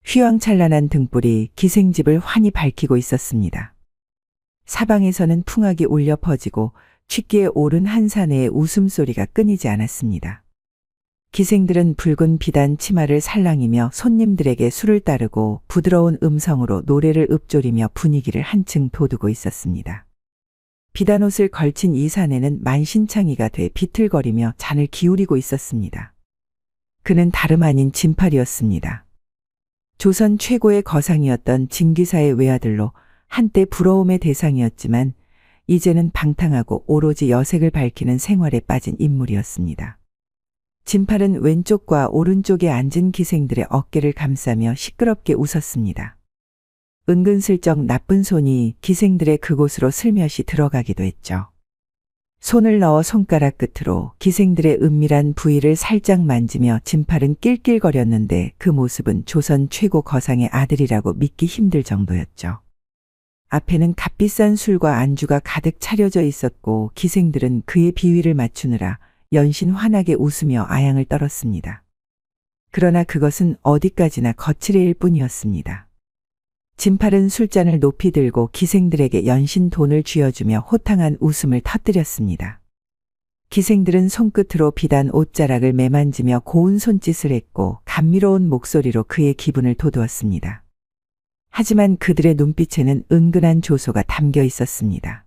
휘황찬란한 등불이 기생집을 환히 밝히고 있었습니다. 사방에서는 풍악이 울려 퍼지고 취기에 오른 한 사내의 웃음소리가 끊이지 않았습니다. 기생들은 붉은 비단 치마를 살랑이며 손님들에게 술을 따르고 부드러운 음성으로 노래를 읊조리며 분위기를 한층 돋우고 있었습니다. 비단옷을 걸친 이 사내는 만신창이가 돼 비틀거리며 잔을 기울이고 있었습니다. 그는 다름 아닌 진팔이었습니다. 조선 최고의 거상이었던 진기사의 외아들로 한때 부러움의 대상이었지만 이제는 방탕하고 오로지 여색을 밝히는 생활에 빠진 인물이었습니다. 진팔은 왼쪽과 오른쪽에 앉은 기생들의 어깨를 감싸며 시끄럽게 웃었습니다. 은근슬쩍 나쁜 손이 기생들의 그곳으로 슬며시 들어가기도 했죠. 손을 넣어 손가락 끝으로 기생들의 은밀한 부위를 살짝 만지며 진팔은 낄낄거렸는데 그 모습은 조선 최고 거상의 아들이라고 믿기 힘들 정도였죠. 앞에는 값비싼 술과 안주가 가득 차려져 있었고 기생들은 그의 비위를 맞추느라 연신 환하게 웃으며 아양을 떨었습니다. 그러나 그것은 어디까지나 거칠애일 뿐이었습니다. 진팔은 술잔을 높이 들고 기생들에게 연신 돈을 쥐어주며 호탕한 웃음을 터뜨렸습니다. 기생들은 손끝으로 비단 옷자락을 매만지며 고운 손짓을 했고 감미로운 목소리로 그의 기분을 돋우었습니다. 하지만 그들의 눈빛에는 은근한 조소가 담겨 있었습니다.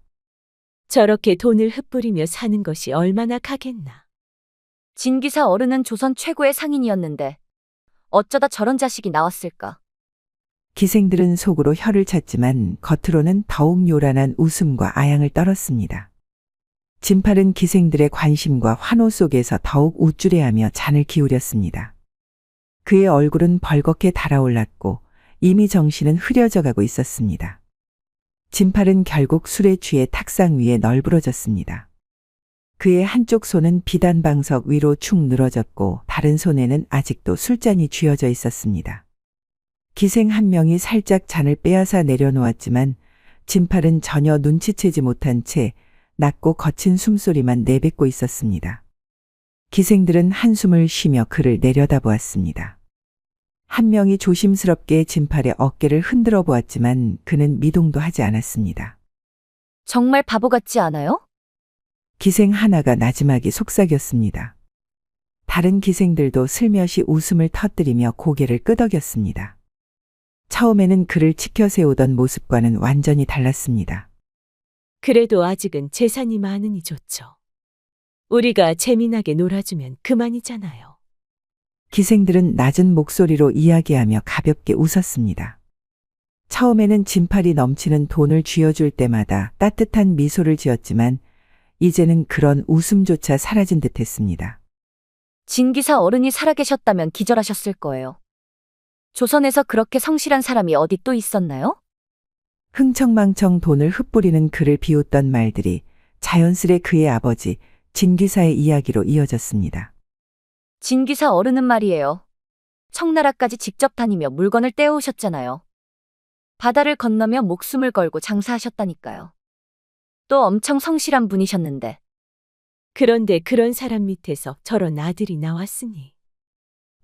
저렇게 돈을 흩뿌리며 사는 것이 얼마나 가겠나. 진기사 어른은 조선 최고의 상인이었는데 어쩌다 저런 자식이 나왔을까? 기생들은 속으로 혀를 찼지만 겉으로는 더욱 요란한 웃음과 아양을 떨었습니다. 진팔은 기생들의 관심과 환호 속에서 더욱 우쭐해하며 잔을 기울였습니다. 그의 얼굴은 벌겋게 달아올랐고 이미 정신은 흐려져 가고 있었습니다. 진팔은 결국 술에 취해 탁상 위에 널브러졌습니다. 그의 한쪽 손은 비단방석 위로 축 늘어졌고 다른 손에는 아직도 술잔이 쥐어져 있었습니다. 기생 한 명이 살짝 잔을 빼앗아 내려놓았지만 진팔은 전혀 눈치채지 못한 채 낮고 거친 숨소리만 내뱉고 있었습니다. 기생들은 한숨을 쉬며 그를 내려다보았습니다. 한 명이 조심스럽게 진팔의 어깨를 흔들어 보았지만 그는 미동도 하지 않았습니다. 정말 바보 같지 않아요? 기생 하나가 나지막이 속삭였습니다. 다른 기생들도 슬며시 웃음을 터뜨리며 고개를 끄덕였습니다. 처음에는 그를 치켜세우던 모습과는 완전히 달랐습니다. 그래도 아직은 재산이 많으니 좋죠. 우리가 재미나게 놀아주면 그만이잖아요. 기생들은 낮은 목소리로 이야기하며 가볍게 웃었습니다. 처음에는 진팔이 넘치는 돈을 쥐어줄 때마다 따뜻한 미소를 지었지만 이제는 그런 웃음조차 사라진 듯했습니다. 진기사 어른이 살아계셨다면 기절하셨을 거예요. 조선에서 그렇게 성실한 사람이 어디 또 있었나요? 흥청망청 돈을 흩뿌리는 그를 비웃던 말들이 자연스레 그의 아버지 진기사의 이야기로 이어졌습니다. 진기사 어른은 말이에요. 청나라까지 직접 다니며 물건을 떼어오셨잖아요. 바다를 건너며 목숨을 걸고 장사하셨다니까요. 또 엄청 성실한 분이셨는데. 그런데 그런 사람 밑에서 저런 아들이 나왔으니.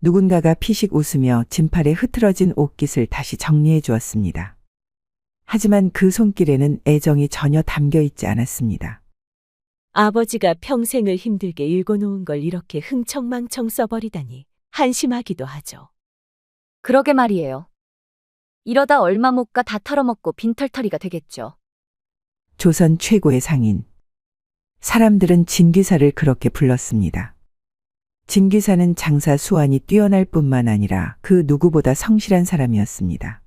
누군가가 피식 웃으며 진팔의 흐트러진 옷깃을 다시 정리해 주었습니다. 하지만 그 손길에는 애정이 전혀 담겨 있지 않았습니다. 아버지가 평생을 힘들게 일궈놓은 걸 이렇게 흥청망청 써버리다니 한심하기도 하죠. 그러게 말이에요. 이러다 얼마 못 가 다 털어먹고 빈털터리가 되겠죠. 조선 최고의 상인. 사람들은 진기사를 그렇게 불렀습니다. 진기사는 장사 수완이 뛰어날 뿐만 아니라 그 누구보다 성실한 사람이었습니다.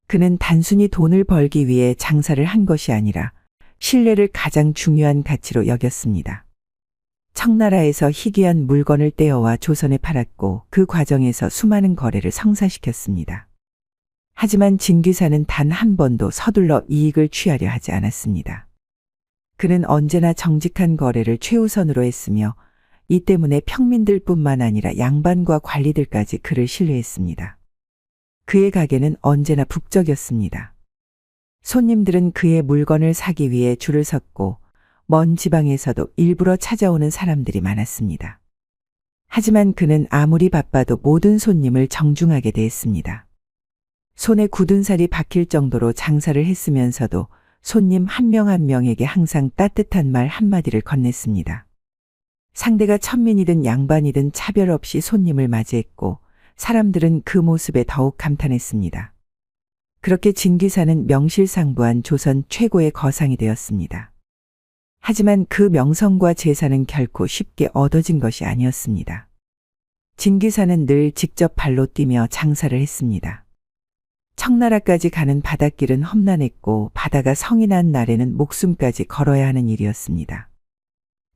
그는 단순히 돈을 벌기 위해 장사를 한 것이 아니라 신뢰를 가장 중요한 가치로 여겼습니다. 청나라에서 희귀한 물건을 떼어와 조선에 팔았고 그 과정에서 수많은 거래를 성사시켰습니다. 하지만 진기사는 단 한 번도 서둘러 이익을 취하려 하지 않았습니다. 그는 언제나 정직한 거래를 최우선으로 했으며 이 때문에 평민들뿐만 아니라 양반과 관리들까지 그를 신뢰했습니다. 그의 가게는 언제나 북적였습니다. 손님들은 그의 물건을 사기 위해 줄을 섰고 먼 지방에서도 일부러 찾아오는 사람들이 많았습니다. 하지만 그는 아무리 바빠도 모든 손님을 정중하게 대했습니다. 손에 굳은 살이 박힐 정도로 장사를 했으면서도 손님 한 명 한 명에게 항상 따뜻한 말 한마디를 건넸습니다. 상대가 천민이든 양반이든 차별 없이 손님을 맞이했고 사람들은 그 모습에 더욱 감탄했습니다. 그렇게 진기사는 명실상부한 조선 최고의 거상이 되었습니다. 하지만 그 명성과 재산은 결코 쉽게 얻어진 것이 아니었습니다. 진기사는 늘 직접 발로 뛰며 장사를 했습니다. 청나라까지 가는 바닷길은 험난했고 바다가 성이 난 날에는 목숨까지 걸어야 하는 일이었습니다.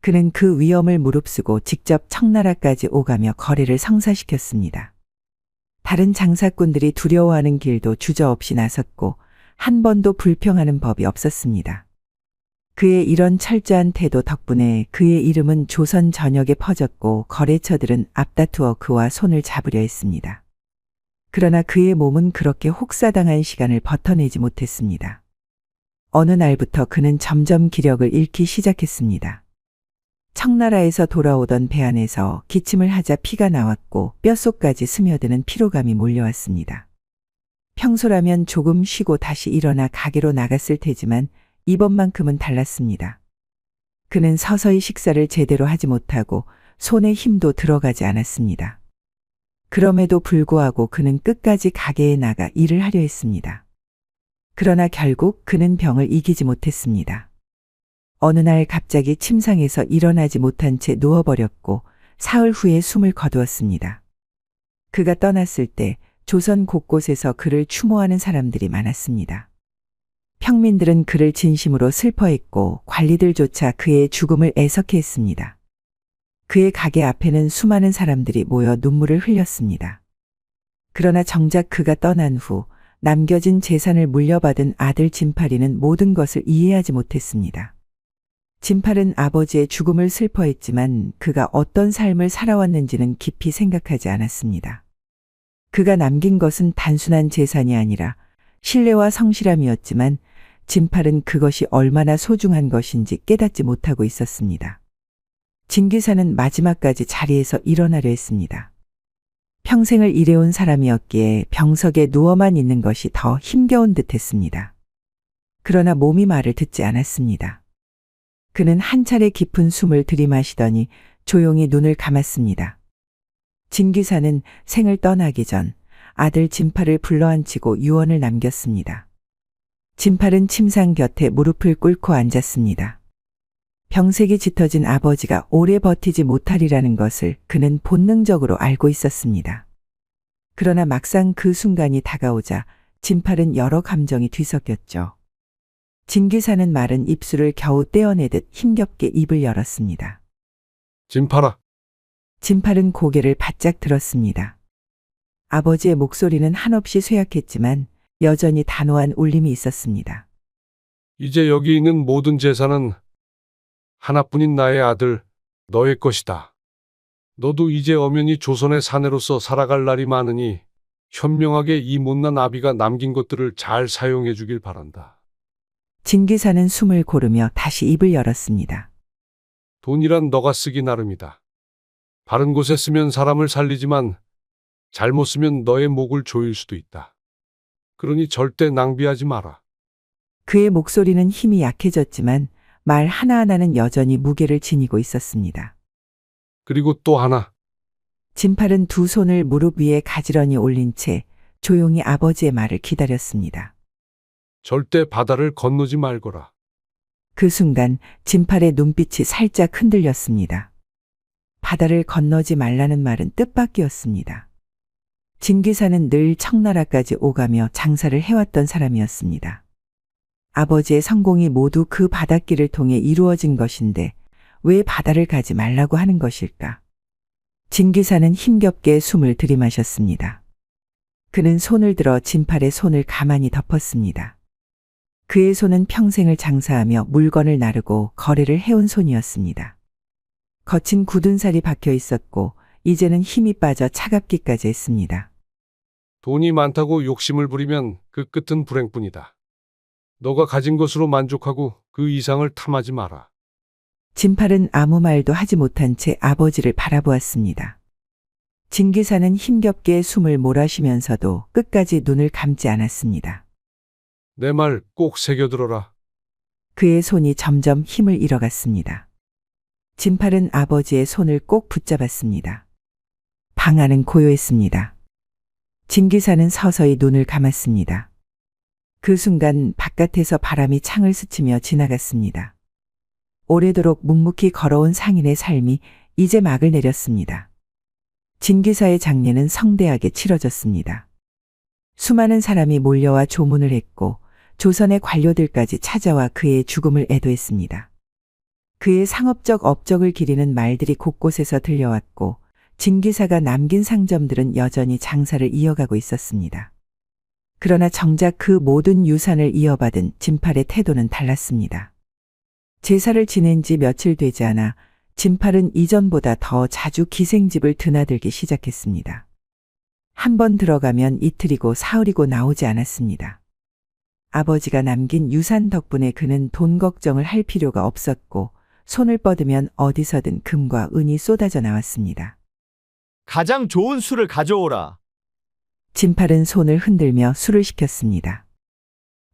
그는 그 위험을 무릅쓰고 직접 청나라까지 오가며 거래를 성사시켰습니다. 다른 장사꾼들이 두려워하는 길도 주저없이 나섰고 한 번도 불평하는 법이 없었습니다. 그의 이런 철저한 태도 덕분에 그의 이름은 조선 전역에 퍼졌고 거래처들은 앞다투어 그와 손을 잡으려 했습니다. 그러나 그의 몸은 그렇게 혹사당한 시간을 버텨내지 못했습니다. 어느 날부터 그는 점점 기력을 잃기 시작했습니다. 청나라에서 돌아오던 배 안에서 기침을 하자 피가 나왔고 뼛속까지 스며드는 피로감이 몰려왔습니다. 평소라면 조금 쉬고 다시 일어나 가게로 나갔을 테지만 이번만큼은 달랐습니다. 그는 서서히 식사를 제대로 하지 못하고 손에 힘도 들어가지 않았습니다. 그럼에도 불구하고 그는 끝까지 가게에 나가 일을 하려 했습니다. 그러나 결국 그는 병을 이기지 못했습니다. 어느 날 갑자기 침상에서 일어나지 못한 채 누워버렸고 사흘 후에 숨을 거두었습니다. 그가 떠났을 때 조선 곳곳에서 그를 추모하는 사람들이 많았습니다. 평민들은 그를 진심으로 슬퍼했고 관리들조차 그의 죽음을 애석해했습니다. 그의 가게 앞에는 수많은 사람들이 모여 눈물을 흘렸습니다. 그러나 정작 그가 떠난 후 남겨진 재산을 물려받은 아들 진팔이는 모든 것을 이해하지 못했습니다. 진팔은 아버지의 죽음을 슬퍼했지만 그가 어떤 삶을 살아왔는지는 깊이 생각하지 않았습니다. 그가 남긴 것은 단순한 재산이 아니라 신뢰와 성실함이었지만 진팔은 그것이 얼마나 소중한 것인지 깨닫지 못하고 있었습니다. 진기사는 마지막까지 자리에서 일어나려 했습니다. 평생을 일해온 사람이었기에 병석에 누워만 있는 것이 더 힘겨운 듯 했습니다. 그러나 몸이 말을 듣지 않았습니다. 그는 한 차례 깊은 숨을 들이마시더니 조용히 눈을 감았습니다. 진기사는 생을 떠나기 전 아들 진팔을 불러앉히고 유언을 남겼습니다. 진팔은 침상 곁에 무릎을 꿇고 앉았습니다. 병색이 짙어진 아버지가 오래 버티지 못하리라는 것을 그는 본능적으로 알고 있었습니다. 그러나 막상 그 순간이 다가오자 진팔은 여러 감정이 뒤섞였죠. 진기사는 마른 입술을 겨우 떼어내듯 힘겹게 입을 열었습니다. 진팔아, 진팔은 고개를 바짝 들었습니다. 아버지의 목소리는 한없이 쇠약했지만 여전히 단호한 울림이 있었습니다. 이제 여기 있는 모든 재산은 하나뿐인 나의 아들, 너의 것이다. 너도 이제 엄연히 조선의 사내로서 살아갈 날이 많으니 현명하게 이 못난 아비가 남긴 것들을 잘 사용해 주길 바란다. 진기사는 숨을 고르며 다시 입을 열었습니다. 돈이란 너가 쓰기 나름이다. 바른 곳에 쓰면 사람을 살리지만 잘못 쓰면 너의 목을 조일 수도 있다. 그러니 절대 낭비하지 마라. 그의 목소리는 힘이 약해졌지만 말 하나하나는 여전히 무게를 지니고 있었습니다. 그리고 또 하나, 진팔은 두 손을 무릎 위에 가지런히 올린 채 조용히 아버지의 말을 기다렸습니다. 절대 바다를 건너지 말거라. 그 순간 진팔의 눈빛이 살짝 흔들렸습니다. 바다를 건너지 말라는 말은 뜻밖이었습니다. 진기사는 늘 청나라까지 오가며 장사를 해왔던 사람이었습니다. 아버지의 성공이 모두 그 바닷길을 통해 이루어진 것인데 왜 바다를 가지 말라고 하는 것일까? 진기사는 힘겹게 숨을 들이마셨습니다. 그는 손을 들어 진팔의 손을 가만히 덮었습니다. 그의 손은 평생을 장사하며 물건을 나르고 거래를 해온 손이었습니다. 거친 굳은 살이 박혀 있었고 이제는 힘이 빠져 차갑기까지 했습니다. 돈이 많다고 욕심을 부리면 그 끝은 불행뿐이다. 너가 가진 것으로 만족하고 그 이상을 탐하지 마라. 진팔은 아무 말도 하지 못한 채 아버지를 바라보았습니다. 진 기사는 힘겹게 숨을 몰아쉬면서도 끝까지 눈을 감지 않았습니다. 내 말 꼭 새겨들어라. 그의 손이 점점 힘을 잃어갔습니다. 진팔은 아버지의 손을 꼭 붙잡았습니다. 방 안은 고요했습니다. 진 기사는 서서히 눈을 감았습니다. 그 순간 바깥에서 바람이 창을 스치며 지나갔습니다. 오래도록 묵묵히 걸어온 상인의 삶이 이제 막을 내렸습니다. 진 기사의 장례는 성대하게 치러졌습니다. 수많은 사람이 몰려와 조문을 했고 조선의 관료들까지 찾아와 그의 죽음을 애도했습니다. 그의 상업적 업적을 기리는 말들이 곳곳에서 들려왔고 진 기사가 남긴 상점들은 여전히 장사를 이어가고 있었습니다. 그러나 정작 그 모든 유산을 이어받은 진팔의 태도는 달랐습니다. 제사를 지낸 지 며칠 되지 않아 진팔은 이전보다 더 자주 기생집을 드나들기 시작했습니다. 한 번 들어가면 이틀이고 사흘이고 나오지 않았습니다. 아버지가 남긴 유산 덕분에 그는 돈 걱정을 할 필요가 없었고 손을 뻗으면 어디서든 금과 은이 쏟아져 나왔습니다. 가장 좋은 술을 가져오라. 진팔은 손을 흔들며 술을 시켰습니다.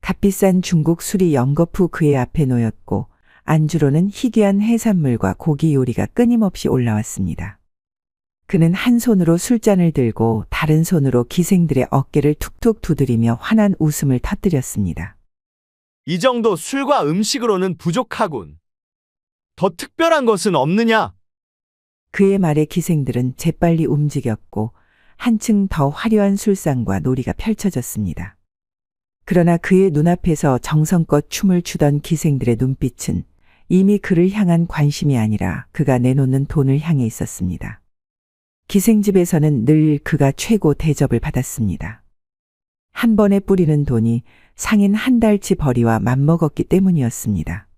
값비싼 중국 술이 연거푸 그의 앞에 놓였고 안주로는 희귀한 해산물과 고기 요리가 끊임없이 올라왔습니다. 그는 한 손으로 술잔을 들고 다른 손으로 기생들의 어깨를 툭툭 두드리며 환한 웃음을 터뜨렸습니다. 이 정도 술과 음식으로는 부족하군. 더 특별한 것은 없느냐? 그의 말에 기생들은 재빨리 움직였고 한층 더 화려한 술상과 놀이가 펼쳐졌습니다. 그러나 그의 눈앞에서 정성껏 춤을 추던 기생들의 눈빛은 이미 그를 향한 관심이 아니라 그가 내놓는 돈을 향해 있었습니다. 기생집에서는 늘 그가 최고 대접을 받았습니다. 한 번에 뿌리는 돈이 상인 한 달치 벌이와 맞먹었기 때문이었습니다.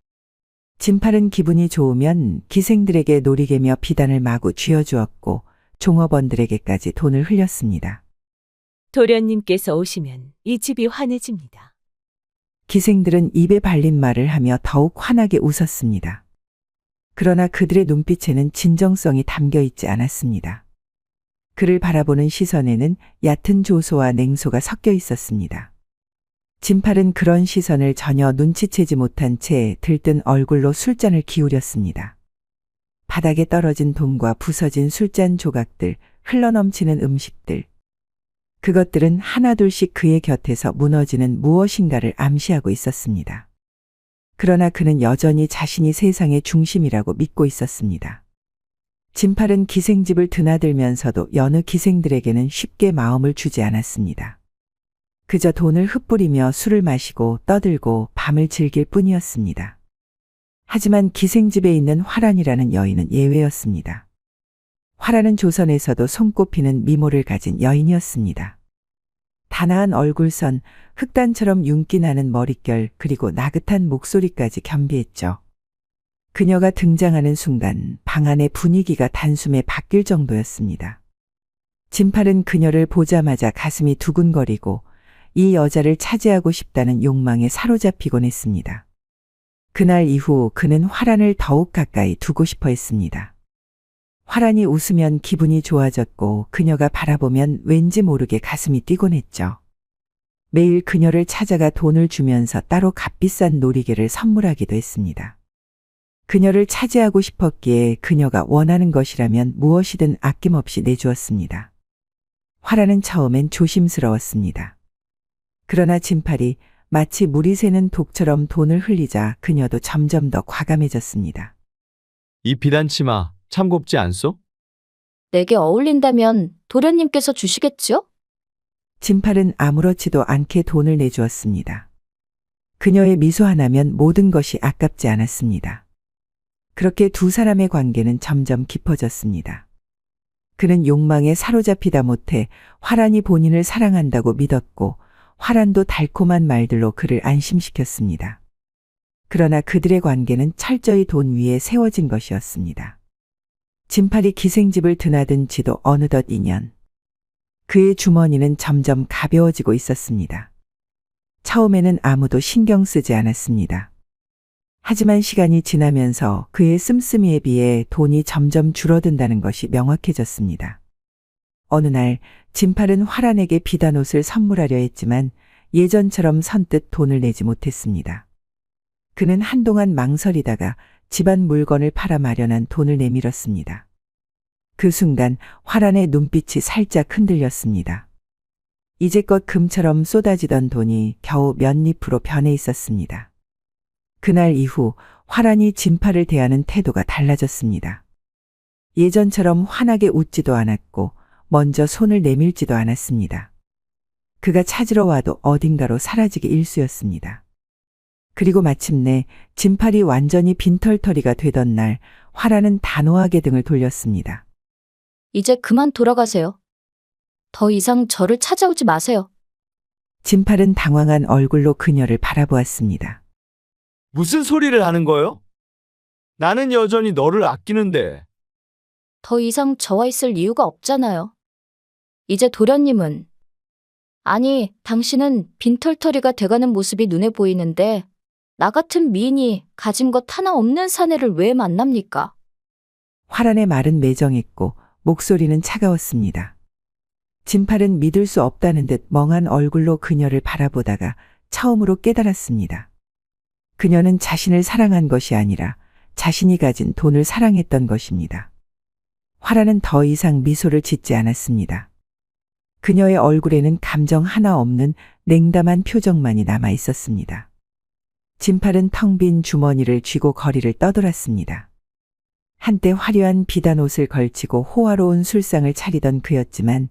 진팔은 기분이 좋으면 기생들에게 놀이개며 비단을 마구 쥐어주었고 종업원들에게까지 돈을 흘렸습니다. 도련님께서 오시면 이 집이 환해집니다. 기생들은 입에 발린 말을 하며 더욱 환하게 웃었습니다. 그러나 그들의 눈빛에는 진정성이 담겨 있지 않았습니다. 그를 바라보는 시선에는 얕은 조소와 냉소가 섞여 있었습니다. 진팔은 그런 시선을 전혀 눈치채지 못한 채 들뜬 얼굴로 술잔을 기울였습니다. 바닥에 떨어진 돈과 부서진 술잔 조각들, 흘러넘치는 음식들. 그것들은 하나둘씩 그의 곁에서 무너지는 무엇인가를 암시하고 있었습니다. 그러나 그는 여전히 자신이 세상의 중심이라고 믿고 있었습니다. 진팔은 기생집을 드나들면서도 여느 기생들에게는 쉽게 마음을 주지 않았습니다. 그저 돈을 흩뿌리며 술을 마시고 떠들고 밤을 즐길 뿐이었습니다. 하지만 기생집에 있는 화란이라는 여인은 예외였습니다. 화란은 조선에서도 손꼽히는 미모를 가진 여인이었습니다. 단아한 얼굴선, 흑단처럼 윤기 나는 머릿결, 그리고 나긋한 목소리까지 겸비했죠. 그녀가 등장하는 순간 방 안의 분위기가 단숨에 바뀔 정도였습니다. 진팔은 그녀를 보자마자 가슴이 두근거리고 이 여자를 차지하고 싶다는 욕망에 사로잡히곤 했습니다. 그날 이후 그는 화란을 더욱 가까이 두고 싶어 했습니다. 화란이 웃으면 기분이 좋아졌고 그녀가 바라보면 왠지 모르게 가슴이 뛰곤 했죠. 매일 그녀를 찾아가 돈을 주면서 따로 값비싼 놀이개를 선물하기도 했습니다. 그녀를 차지하고 싶었기에 그녀가 원하는 것이라면 무엇이든 아낌없이 내주었습니다. 화란은 처음엔 조심스러웠습니다. 그러나 진팔이 마치 물이 새는 독처럼 돈을 흘리자 그녀도 점점 더 과감해졌습니다. 이 비단치마 참 곱지 않소? 내게 어울린다면 도련님께서 주시겠지요? 진팔은 아무렇지도 않게 돈을 내주었습니다. 그녀의 미소 하나면 모든 것이 아깝지 않았습니다. 그렇게 두 사람의 관계는 점점 깊어졌습니다. 그는 욕망에 사로잡히다 못해 화란이 본인을 사랑한다고 믿었고 화란도 달콤한 말들로 그를 안심시켰습니다. 그러나 그들의 관계는 철저히 돈 위에 세워진 것이었습니다. 진팔이 기생집을 드나든 지도 어느덧 2년. 그의 주머니는 점점 가벼워지고 있었습니다. 처음에는 아무도 신경 쓰지 않았습니다. 하지만 시간이 지나면서 그의 씀씀이에 비해 돈이 점점 줄어든다는 것이 명확해졌습니다. 어느 날 진팔은 화란에게 비단옷을 선물하려 했지만 예전처럼 선뜻 돈을 내지 못했습니다. 그는 한동안 망설이다가 집안 물건을 팔아 마련한 돈을 내밀었습니다. 그 순간 화란의 눈빛이 살짝 흔들렸습니다. 이제껏 금처럼 쏟아지던 돈이 겨우 몇 잎으로 변해 있었습니다. 그날 이후 화란이 진팔을 대하는 태도가 달라졌습니다. 예전처럼 환하게 웃지도 않았고 먼저 손을 내밀지도 않았습니다. 그가 찾으러 와도 어딘가로 사라지기 일쑤였습니다. 그리고 마침내 진팔이 완전히 빈털터리가 되던 날 화란은 단호하게 등을 돌렸습니다. 이제 그만 돌아가세요. 더 이상 저를 찾아오지 마세요. 진팔은 당황한 얼굴로 그녀를 바라보았습니다. 무슨 소리를 하는 거요? 나는 여전히 너를 아끼는데. 더 이상 저와 있을 이유가 없잖아요. 이제 도련님은, 아니, 당신은 빈털터리가 돼가는 모습이 눈에 보이는데 나 같은 미인이 가진 것 하나 없는 사내를 왜 만납니까? 화란의 말은 매정했고 목소리는 차가웠습니다. 진팔은 믿을 수 없다는 듯 멍한 얼굴로 그녀를 바라보다가 처음으로 깨달았습니다. 그녀는 자신을 사랑한 것이 아니라 자신이 가진 돈을 사랑했던 것입니다. 화란은 더 이상 미소를 짓지 않았습니다. 그녀의 얼굴에는 감정 하나 없는 냉담한 표정만이 남아 있었습니다. 진팔은 텅 빈 주머니를 쥐고 거리를 떠돌았습니다. 한때 화려한 비단 옷을 걸치고 호화로운 술상을 차리던 그였지만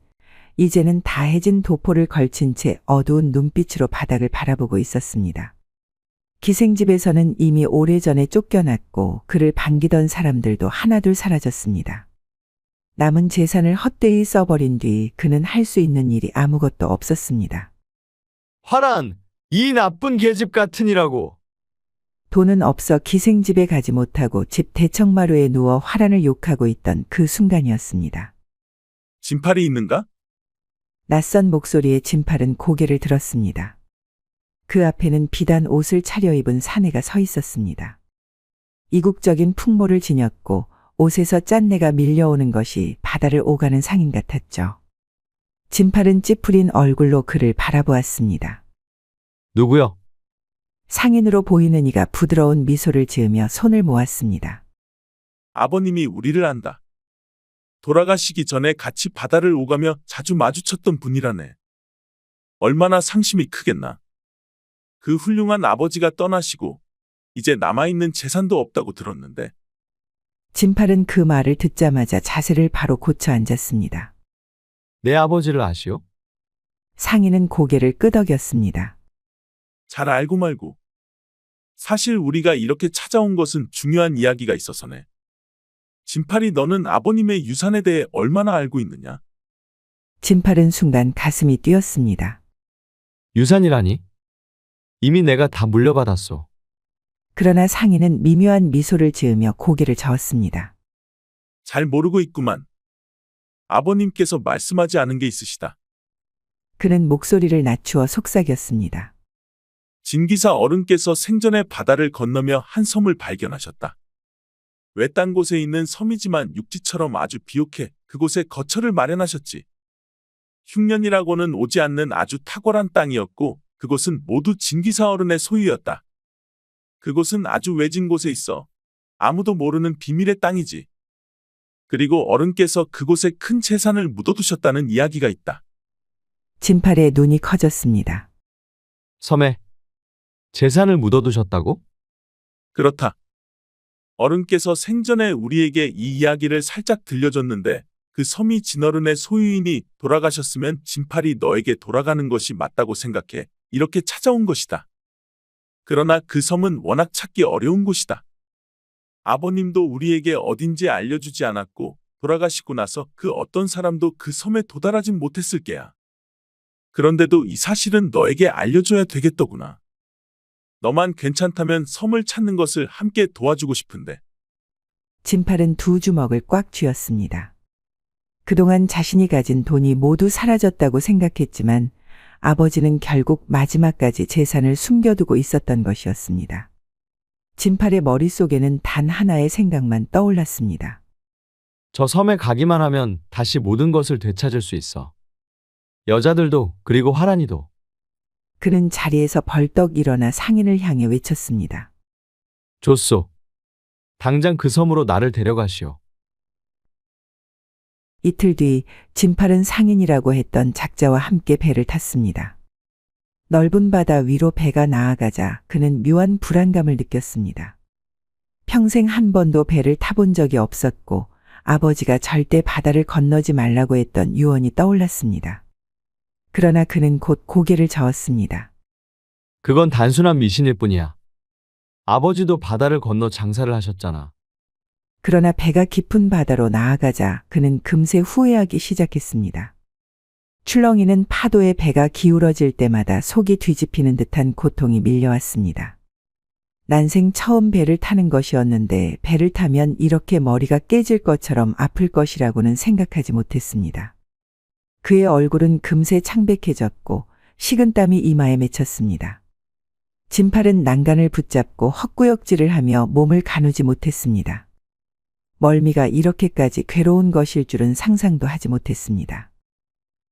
이제는 다해진 도포를 걸친 채 어두운 눈빛으로 바닥을 바라보고 있었습니다. 기생집에서는 이미 오래전에 쫓겨났고 그를 반기던 사람들도 하나둘 사라졌습니다. 남은 재산을 헛되이 써버린 뒤 그는 할 수 있는 일이 아무것도 없었습니다. 화란, 이 나쁜 계집 같으니라고. 돈은 없어 기생집에 가지 못하고 집 대청마루에 누워 화란을 욕하고 있던 그 순간이었습니다. 진팔이 있는가? 낯선 목소리에 진팔은 고개를 들었습니다. 그 앞에는 비단 옷을 차려입은 사내가 서 있었습니다. 이국적인 풍모를 지녔고 옷에서 짠내가 밀려오는 것이 바다를 오가는 상인 같았죠. 진팔은 찌푸린 얼굴로 그를 바라보았습니다. 누구요? 상인으로 보이는 이가 부드러운 미소를 지으며 손을 모았습니다. 아버님이 우리를 안다. 돌아가시기 전에 같이 바다를 오가며 자주 마주쳤던 분이라네. 얼마나 상심이 크겠나. 그 훌륭한 아버지가 떠나시고 이제 남아있는 재산도 없다고 들었는데. 진팔은 그 말을 듣자마자 자세를 바로 고쳐 앉았습니다. 내 아버지를 아시오? 상인은 고개를 끄덕였습니다. 잘 알고 말고. 사실 우리가 이렇게 찾아온 것은 중요한 이야기가 있어서네. 진팔이 너는 아버님의 유산에 대해 얼마나 알고 있느냐? 진팔은 순간 가슴이 뛰었습니다. 유산이라니? 이미 내가 다 물려받았소. 그러나 상인은 미묘한 미소를 지으며 고개를 저었습니다. 잘 모르고 있구만. 아버님께서 말씀하지 않은 게 있으시다. 그는 목소리를 낮추어 속삭였습니다. 진기사 어른께서 생전에 바다를 건너며 한 섬을 발견하셨다. 외딴 곳에 있는 섬이지만 육지처럼 아주 비옥해 그곳에 거처를 마련하셨지. 흉년이라고는 오지 않는 아주 탁월한 땅이었고 그곳은 모두 진기사 어른의 소유였다. 그곳은 아주 외진 곳에 있어 아무도 모르는 비밀의 땅이지. 그리고 어른께서 그곳에 큰 재산을 묻어두셨다는 이야기가 있다. 진팔의 눈이 커졌습니다. 섬에 재산을 묻어두셨다고? 그렇다. 어른께서 생전에 우리에게 이 이야기를 살짝 들려줬는데 그 섬이 진어른의 소유인이 돌아가셨으면 진팔이 너에게 돌아가는 것이 맞다고 생각해 이렇게 찾아온 것이다. 그러나 그 섬은 워낙 찾기 어려운 곳이다. 아버님도 우리에게 어딘지 알려주지 않았고 돌아가시고 나서 그 어떤 사람도 그 섬에 도달하진 못했을 게야. 그런데도 이 사실은 너에게 알려줘야 되겠더구나. 너만 괜찮다면 섬을 찾는 것을 함께 도와주고 싶은데. 진팔은 두 주먹을 꽉 쥐었습니다. 그동안 자신이 가진 돈이 모두 사라졌다고 생각했지만 아버지는 결국 마지막까지 재산을 숨겨두고 있었던 것이었습니다. 진팔의 머릿속에는 단 하나의 생각만 떠올랐습니다. 저 섬에 가기만 하면 다시 모든 것을 되찾을 수 있어. 여자들도, 그리고 화란이도. 그는 자리에서 벌떡 일어나 상인을 향해 외쳤습니다. 좋소. 당장 그 섬으로 나를 데려가시오. 이틀 뒤 진팔은 상인이라고 했던 작자와 함께 배를 탔습니다. 넓은 바다 위로 배가 나아가자 그는 묘한 불안감을 느꼈습니다. 평생 한 번도 배를 타본 적이 없었고 아버지가 절대 바다를 건너지 말라고 했던 유언이 떠올랐습니다. 그러나 그는 곧 고개를 저었습니다. 그건 단순한 미신일 뿐이야. 아버지도 바다를 건너 장사를 하셨잖아. 그러나 배가 깊은 바다로 나아가자 그는 금세 후회하기 시작했습니다. 출렁이는 파도에 배가 기울어질 때마다 속이 뒤집히는 듯한 고통이 밀려왔습니다. 난생 처음 배를 타는 것이었는데 배를 타면 이렇게 머리가 깨질 것처럼 아플 것이라고는 생각하지 못했습니다. 그의 얼굴은 금세 창백해졌고 식은땀이 이마에 맺혔습니다. 진팔은 난간을 붙잡고 헛구역질을 하며 몸을 가누지 못했습니다. 멀미가 이렇게까지 괴로운 것일 줄은 상상도 하지 못했습니다.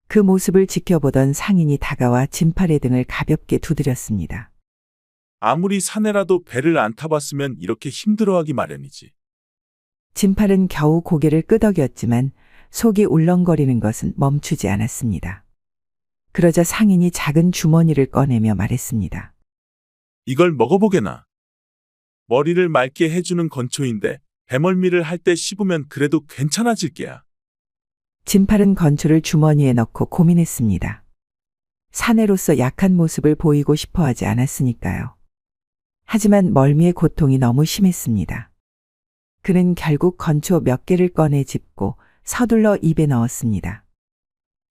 그 모습을 지켜보던 상인이 다가와 진팔의 등을 가볍게 두드렸습니다. 아무리 사내라도 배를 안 타봤으면 이렇게 힘들어하기 마련이지. 진팔은 겨우 고개를 끄덕였지만 속이 울렁거리는 것은 멈추지 않았습니다. 그러자 상인이 작은 주머니를 꺼내며 말했습니다. 이걸 먹어보게나. 머리를 맑게 해주는 건초인데 배멀미를 할 때 씹으면 그래도 괜찮아질 게야. 진팔은 건초를 주머니에 넣고 고민했습니다. 사내로서 약한 모습을 보이고 싶어 하지 않았으니까요. 하지만 멀미의 고통이 너무 심했습니다. 그는 결국 건초 몇 개를 꺼내 짚고 서둘러 입에 넣었습니다.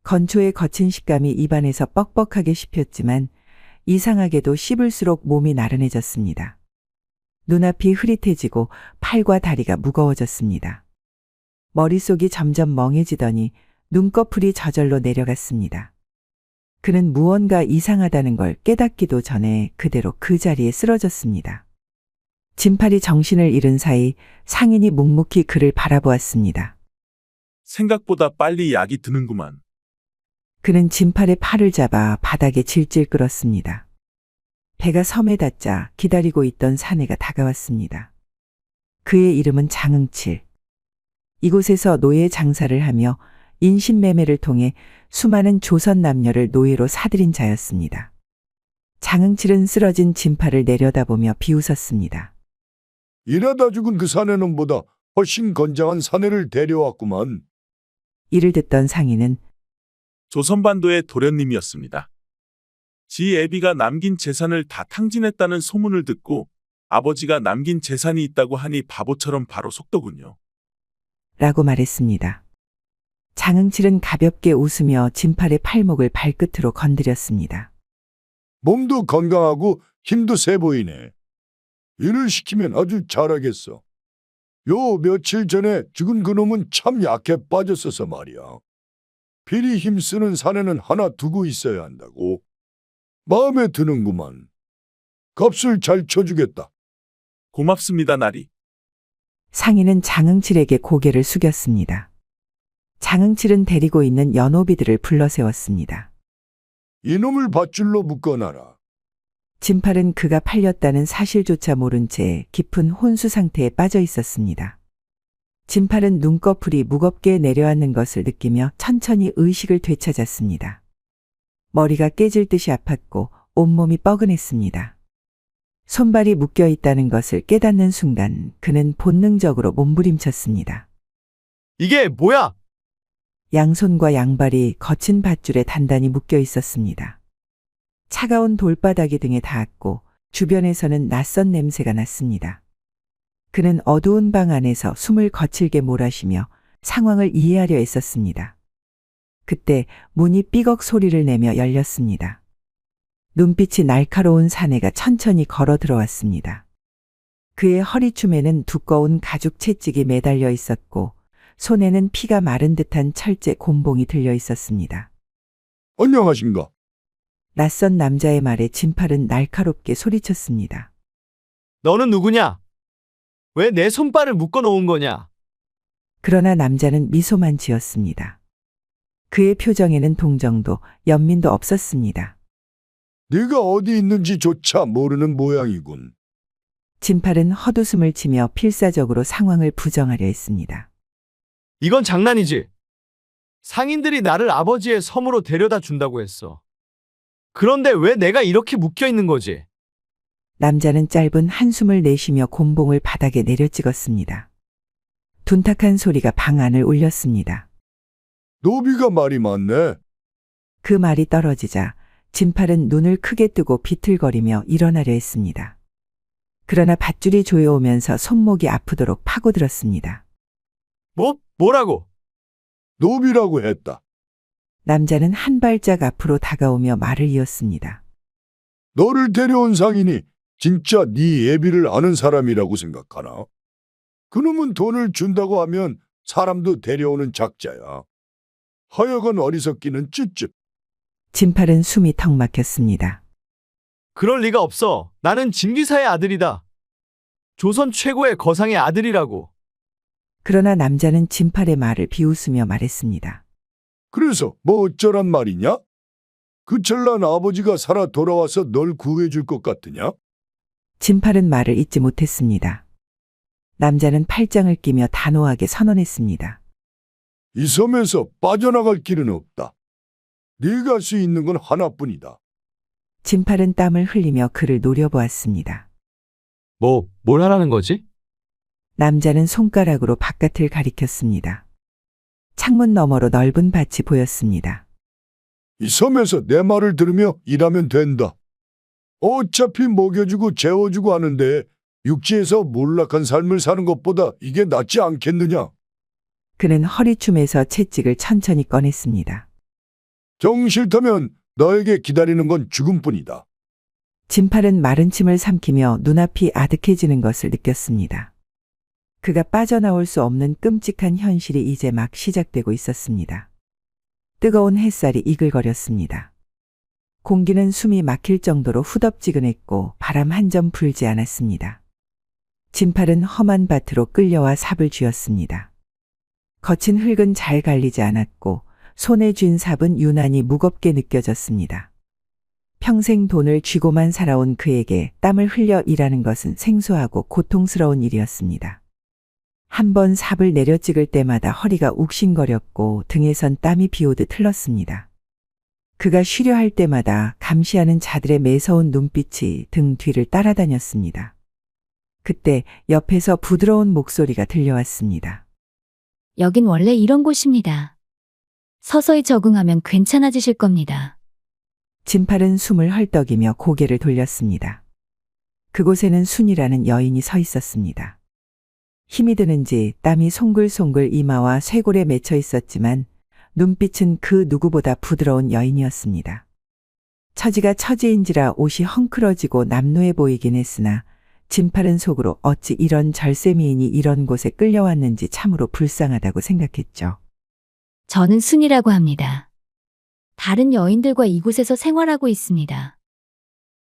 건초의 거친 식감이 입안에서 뻑뻑하게 씹혔지만 이상하게도 씹을수록 몸이 나른해졌습니다. 눈앞이 흐릿해지고 팔과 다리가 무거워졌습니다. 머릿속이 점점 멍해지더니 눈꺼풀이 저절로 내려갔습니다. 그는 무언가 이상하다는 걸 깨닫기도 전에 그대로 그 자리에 쓰러졌습니다. 진팔이 정신을 잃은 사이 상인이 묵묵히 그를 바라보았습니다. 생각보다 빨리 약이 드는구만. 그는 진팔의 팔을 잡아 바닥에 질질 끌었습니다. 배가 섬에 닿자 기다리고 있던 사내가 다가왔습니다. 그의 이름은 장응칠. 이곳에서 노예 장사를 하며 인신매매를 통해 수많은 조선 남녀를 노예로 사들인 자였습니다. 장응칠은 쓰러진 진팔을 내려다보며 비웃었습니다. 일하다 죽은 그 사내놈보다 훨씬 건장한 사내를 데려왔구만. 이를 듣던 상인은 조선반도의 도련님이었습니다. 지 애비가 남긴 재산을 다 탕진했다는 소문을 듣고 아버지가 남긴 재산이 있다고 하니 바보처럼 바로 속더군요. 라고 말했습니다. 장응칠은 가볍게 웃으며 진팔의 팔목을 발끝으로 건드렸습니다. 몸도 건강하고 힘도 세 보이네. 일을 시키면 아주 잘하겠어. 요 며칠 전에 죽은 그놈은 참 약해 빠졌어서 말이야. 필히 힘쓰는 사내는 하나 두고 있어야 한다고. 마음에 드는구만. 값을 잘 쳐주겠다. 고맙습니다, 나리. 상인은 장응칠에게 고개를 숙였습니다. 장응칠은 데리고 있는 연호비들을 불러 세웠습니다. 이놈을 밧줄로 묶어놔라. 진팔은 그가 팔렸다는 사실조차 모른 채 깊은 혼수 상태에 빠져 있었습니다. 진팔은 눈꺼풀이 무겁게 내려앉는 것을 느끼며 천천히 의식을 되찾았습니다. 머리가 깨질 듯이 아팠고 온몸이 뻐근했습니다. 손발이 묶여 있다는 것을 깨닫는 순간 그는 본능적으로 몸부림쳤습니다. 이게 뭐야? 양손과 양발이 거친 밧줄에 단단히 묶여 있었습니다. 차가운 돌바닥이 등에 닿았고 주변에서는 낯선 냄새가 났습니다. 그는 어두운 방 안에서 숨을 거칠게 몰아쉬며 상황을 이해하려 애썼습니다. 그때 문이 삐걱 소리를 내며 열렸습니다. 눈빛이 날카로운 사내가 천천히 걸어 들어왔습니다. 그의 허리춤에는 두꺼운 가죽 채찍이 매달려 있었고 손에는 피가 마른 듯한 철제 곤봉이 들려 있었습니다. 안녕하신가? 낯선 남자의 말에 진팔은 날카롭게 소리쳤습니다. 너는 누구냐? 왜 내 손발을 묶어 놓은 거냐? 그러나 남자는 미소만 지었습니다. 그의 표정에는 동정도 연민도 없었습니다. 네가 어디 있는지조차 모르는 모양이군. 진팔은 헛웃음을 치며 필사적으로 상황을 부정하려 했습니다. 이건 장난이지. 상인들이 나를 아버지의 섬으로 데려다 준다고 했어. 그런데 왜 내가 이렇게 묶여 있는 거지? 남자는 짧은 한숨을 내쉬며 곤봉을 바닥에 내려 찍었습니다. 둔탁한 소리가 방 안을 울렸습니다. 노비가 말이 많네. 그 말이 떨어지자 진팔은 눈을 크게 뜨고 비틀거리며 일어나려 했습니다. 그러나 밧줄이 조여오면서 손목이 아프도록 파고들었습니다. 뭐라고? 노비라고 했다. 남자는 한 발짝 앞으로 다가오며 말을 이었습니다. 너를 데려온 상인이 진짜 네 예비를 아는 사람이라고 생각하나? 그놈은 돈을 준다고 하면 사람도 데려오는 작자야. 하여간 어리석기는 쯧쯧. 진팔은 숨이 턱 막혔습니다. 그럴 리가 없어. 나는 진기사의 아들이다. 조선 최고의 거상의 아들이라고. 그러나 남자는 진팔의 말을 비웃으며 말했습니다. 그래서 뭐 어쩌란 말이냐? 그 찰난 아버지가 살아 돌아와서 널 구해줄 것 같으냐? 진팔은 말을 잇지 못했습니다. 남자는 팔짱을 끼며 단호하게 선언했습니다. 이 섬에서 빠져나갈 길은 없다. 네가 할 수 있는 건 하나뿐이다. 진팔은 땀을 흘리며 그를 노려보았습니다. 뭘 하라는 거지? 남자는 손가락으로 바깥을 가리켰습니다. 창문 너머로 넓은 밭이 보였습니다. 이 섬에서 내 말을 들으며 일하면 된다. 어차피 먹여주고 재워주고 하는데 육지에서 몰락한 삶을 사는 것보다 이게 낫지 않겠느냐? 그는 허리춤에서 채찍을 천천히 꺼냈습니다. 정 싫다면 너에게 기다리는 건 죽음뿐이다. 진팔은 마른 침을 삼키며 눈앞이 아득해지는 것을 느꼈습니다. 그가 빠져나올 수 없는 끔찍한 현실이 이제 막 시작되고 있었습니다. 뜨거운 햇살이 이글거렸습니다. 공기는 숨이 막힐 정도로 후덥지근했고 바람 한 점 불지 않았습니다. 진팔은 험한 밭으로 끌려와 삽을 쥐었습니다. 거친 흙은 잘 갈리지 않았고 손에 쥔 삽은 유난히 무겁게 느껴졌습니다. 평생 돈을 쥐고만 살아온 그에게 땀을 흘려 일하는 것은 생소하고 고통스러운 일이었습니다. 한 번 삽을 내려 찍을 때마다 허리가 욱신거렸고 등에선 땀이 비오듯 흘렀습니다. 그가 쉬려 할 때마다 감시하는 자들의 매서운 눈빛이 등 뒤를 따라다녔습니다. 그때 옆에서 부드러운 목소리가 들려왔습니다. 여긴 원래 이런 곳입니다. 서서히 적응하면 괜찮아지실 겁니다. 진팔은 숨을 헐떡이며 고개를 돌렸습니다. 그곳에는 순이라는 여인이 서 있었습니다. 힘이 드는지 땀이 송글송글 이마와 쇄골에 맺혀 있었지만 눈빛은 그 누구보다 부드러운 여인이었습니다. 처지가 처지인지라 옷이 헝클어지고 남루해 보이긴 했으나 진팔은 속으로 어찌 이런 절세미인이 이런 곳에 끌려왔는지 참으로 불쌍하다고 생각했죠. 저는 순이라고 합니다. 다른 여인들과 이곳에서 생활하고 있습니다.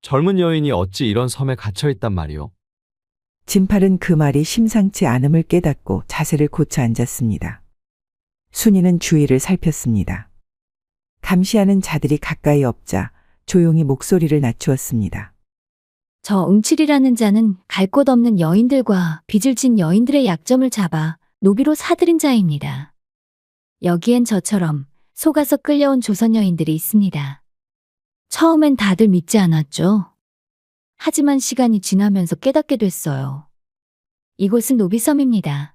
젊은 여인이 어찌 이런 섬에 갇혀 있단 말이오? 진팔은 그 말이 심상치 않음을 깨닫고 자세를 고쳐 앉았습니다. 순이는 주위를 살폈습니다. 감시하는 자들이 가까이 없자 조용히 목소리를 낮추었습니다. 저 응칠이라는 자는 갈 곳 없는 여인들과 빚을 진 여인들의 약점을 잡아 노비로 사들인 자입니다. 여기엔 저처럼 속아서 끌려온 조선 여인들이 있습니다. 처음엔 다들 믿지 않았죠. 하지만 시간이 지나면서 깨닫게 됐어요. 이곳은 노비섬입니다.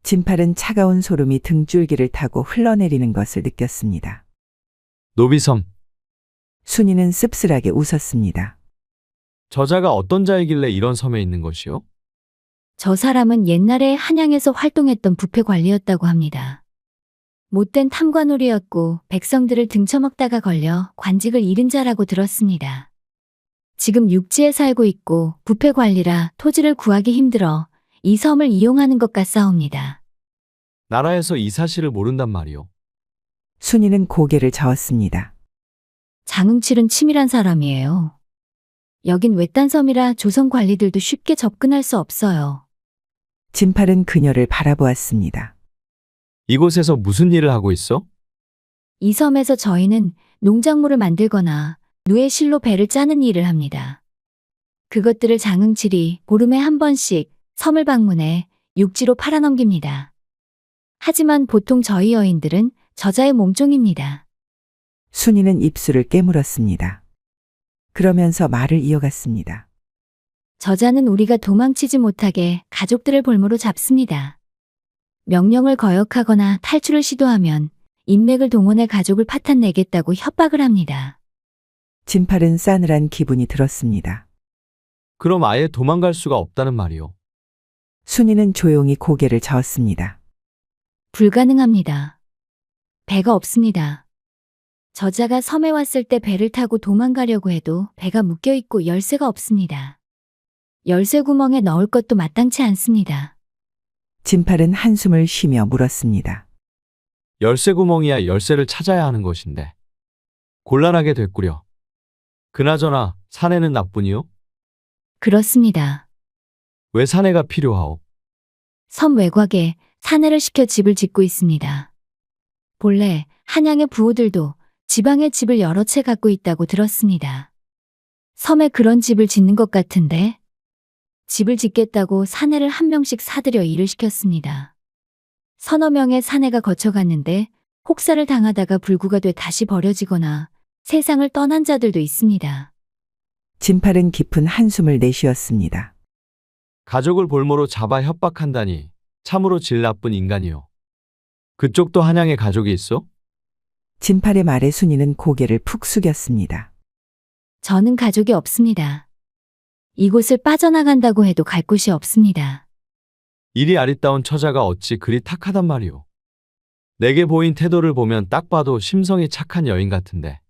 진팔은 차가운 소름이 등줄기를 타고 흘러내리는 것을 느꼈습니다. 노비섬. 순이는 씁쓸하게 웃었습니다. 저자가 어떤 자이길래 이런 섬에 있는 것이오? 저 사람은 옛날에 한양에서 활동했던 부패 관리였다고 합니다. 못된 탐관오리였고 백성들을 등쳐먹다가 걸려 관직을 잃은 자라고 들었습니다. 지금 육지에 살고 있고 부패 관리라 토지를 구하기 힘들어 이 섬을 이용하는 것 같사옵니다. 나라에서 이 사실을 모른단 말이오. 순이는 고개를 저었습니다. 장응칠은 치밀한 사람이에요. 여긴 외딴 섬이라 조선 관리들도 쉽게 접근할 수 없어요. 진팔은 그녀를 바라보았습니다. 이곳에서 무슨 일을 하고 있어? 이 섬에서 저희는 농작물을 만들거나 누에 실로 배를 짜는 일을 합니다. 그것들을 장흥칠이 보름에 한 번씩 섬을 방문해 육지로 팔아넘깁니다. 하지만 보통 저희 여인들은 저자의 몸종입니다. 순이는 입술을 깨물었습니다. 그러면서 말을 이어갔습니다. 저자는 우리가 도망치지 못하게 가족들을 볼모로 잡습니다. 명령을 거역하거나 탈출을 시도하면 인맥을 동원해 가족을 파탄내겠다고 협박을 합니다. 진팔은 싸늘한 기분이 들었습니다. 그럼 아예 도망갈 수가 없다는 말이오. 순이는 조용히 고개를 저었습니다. 불가능합니다. 배가 없습니다. 저자가 섬에 왔을 때 배를 타고 도망가려고 해도 배가 묶여 있고 열쇠가 없습니다. 열쇠 구멍에 넣을 것도 마땅치 않습니다. 진팔은 한숨을 쉬며 물었습니다. 열쇠 구멍이야 열쇠를 찾아야 하는 것인데. 곤란하게 됐구려. 그나저나 사내는 나뿐이요? 그렇습니다. 왜 사내가 필요하오? 섬 외곽에 사내를 시켜 집을 짓고 있습니다. 본래 한양의 부호들도 지방에 집을 여러 채 갖고 있다고 들었습니다. 섬에 그런 집을 짓는 것 같은데 집을 짓겠다고 사내를 한 명씩 사들여 일을 시켰습니다. 서너 명의 사내가 거쳐갔는데 혹사를 당하다가 불구가 돼 다시 버려지거나 세상을 떠난 자들도 있습니다. 진팔은 깊은 한숨을 내쉬었습니다. 가족을 볼모로 잡아 협박한다니 참으로 질 나쁜 인간이요. 그쪽도 한양에 가족이 있어? 진팔의 말에 순이는 고개를 푹 숙였습니다. 저는 가족이 없습니다. 이곳을 빠져나간다고 해도 갈 곳이 없습니다. 이리 아리따운 처자가 어찌 그리 탁하단 말이오. 내게 보인 태도를 보면 딱 봐도 심성이 착한 여인 같은데.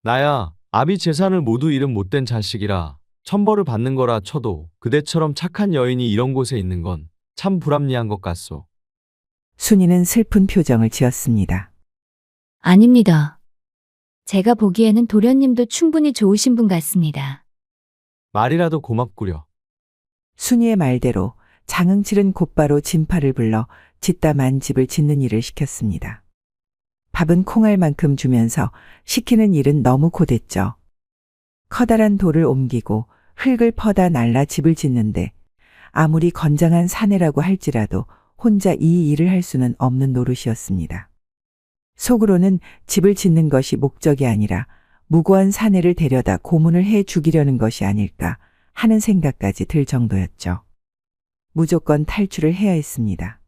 나야 아비 재산을 모두 잃은 못된 자식이라 천벌을 받는 거라 쳐도 그대처럼 착한 여인이 이런 곳에 있는 건 참 불합리한 것 같소. 순이는 슬픈 표정을 지었습니다. 아닙니다. 제가 보기에는 도련님도 충분히 좋으신 분 같습니다. 말이라도 고맙구려. 순이의 말대로 장흥칠은 곧바로 진팔을 불러 짓다만 집을 짓는 일을 시켰습니다. 밥은 콩알만큼 주면서 시키는 일은 너무 고됐죠. 커다란 돌을 옮기고 흙을 퍼다 날라 집을 짓는데 아무리 건장한 사내라고 할지라도 혼자 이 일을 할 수는 없는 노릇이었습니다. 속으로는 집을 짓는 것이 목적이 아니라 무고한 사내를 데려다 고문을 해 죽이려는 것이 아닐까 하는 생각까지 들 정도였죠. 무조건 탈출을 해야 했습니다.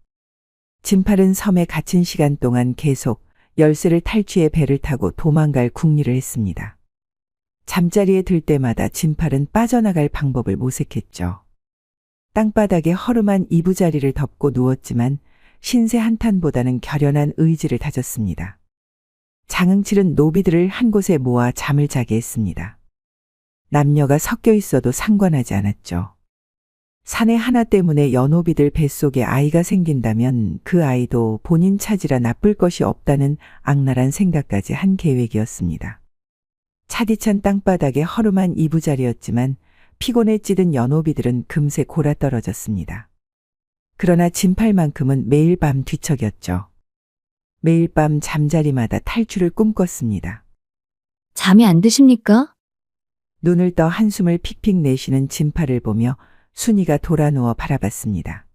진팔은 섬에 갇힌 시간 동안 계속 열쇠를 탈취해 배를 타고 도망갈 궁리를 했습니다. 잠자리에 들 때마다 진팔은 빠져나갈 방법을 모색했죠. 땅바닥에 허름한 이부자리를 덮고 누웠지만 신세 한탄보다는 결연한 의지를 다졌습니다. 장흥칠은 노비들을 한 곳에 모아 잠을 자게 했습니다. 남녀가 섞여 있어도 상관하지 않았죠. 사내 하나 때문에 여노비들 뱃속에 아이가 생긴다면 그 아이도 본인 차지라 나쁠 것이 없다는 악랄한 생각까지 한 계획이었습니다. 차디찬 땅바닥에 허름한 이부자리였지만 피곤에 찌든 여노비들은 금세 골아떨어졌습니다. 그러나 진팔만큼은 매일 밤 뒤척였죠. 매일 밤 잠자리마다 탈출을 꿈꿨습니다. 잠이 안 드십니까? 눈을 떠 한숨을 픽픽 내쉬는 진팔을 보며 순이가 돌아 누워 바라봤습니다.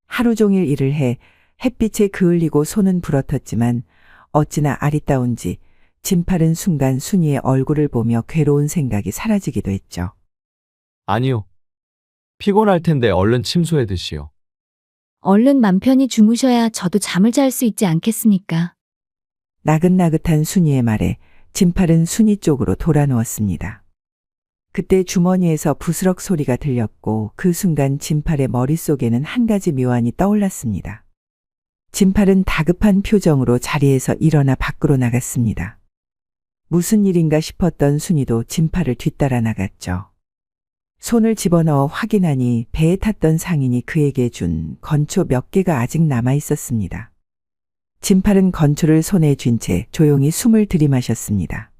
하루 종일 일을 해 햇빛에 그을리고 손은 부러텄지만 어찌나 아리따운지 진팔은 순간 순이의 얼굴을 보며 괴로운 생각이 사라지기도 했죠. 아니요. 피곤할 텐데 얼른 침소해 드시오. 얼른 맘 편히 주무셔야 저도 잠을 잘 수 있지 않겠습니까? 나긋나긋한 순이의 말에 진팔은 순이 쪽으로 돌아 누웠습니다. 그때 주머니에서 부스럭 소리가 들렸고 그 순간 진팔의 머릿속에는 한 가지 묘안이 떠올랐습니다. 진팔은 다급한 표정으로 자리에서 일어나 밖으로 나갔습니다. 무슨 일인가 싶었던 순이도 진팔을 뒤따라 나갔죠. 손을 집어넣어 확인하니 배에 탔던 상인이 그에게 준 건초 몇 개가 아직 남아 있었습니다. 진팔은 건초를 손에 쥔 채 조용히 숨을 들이마셨습니다.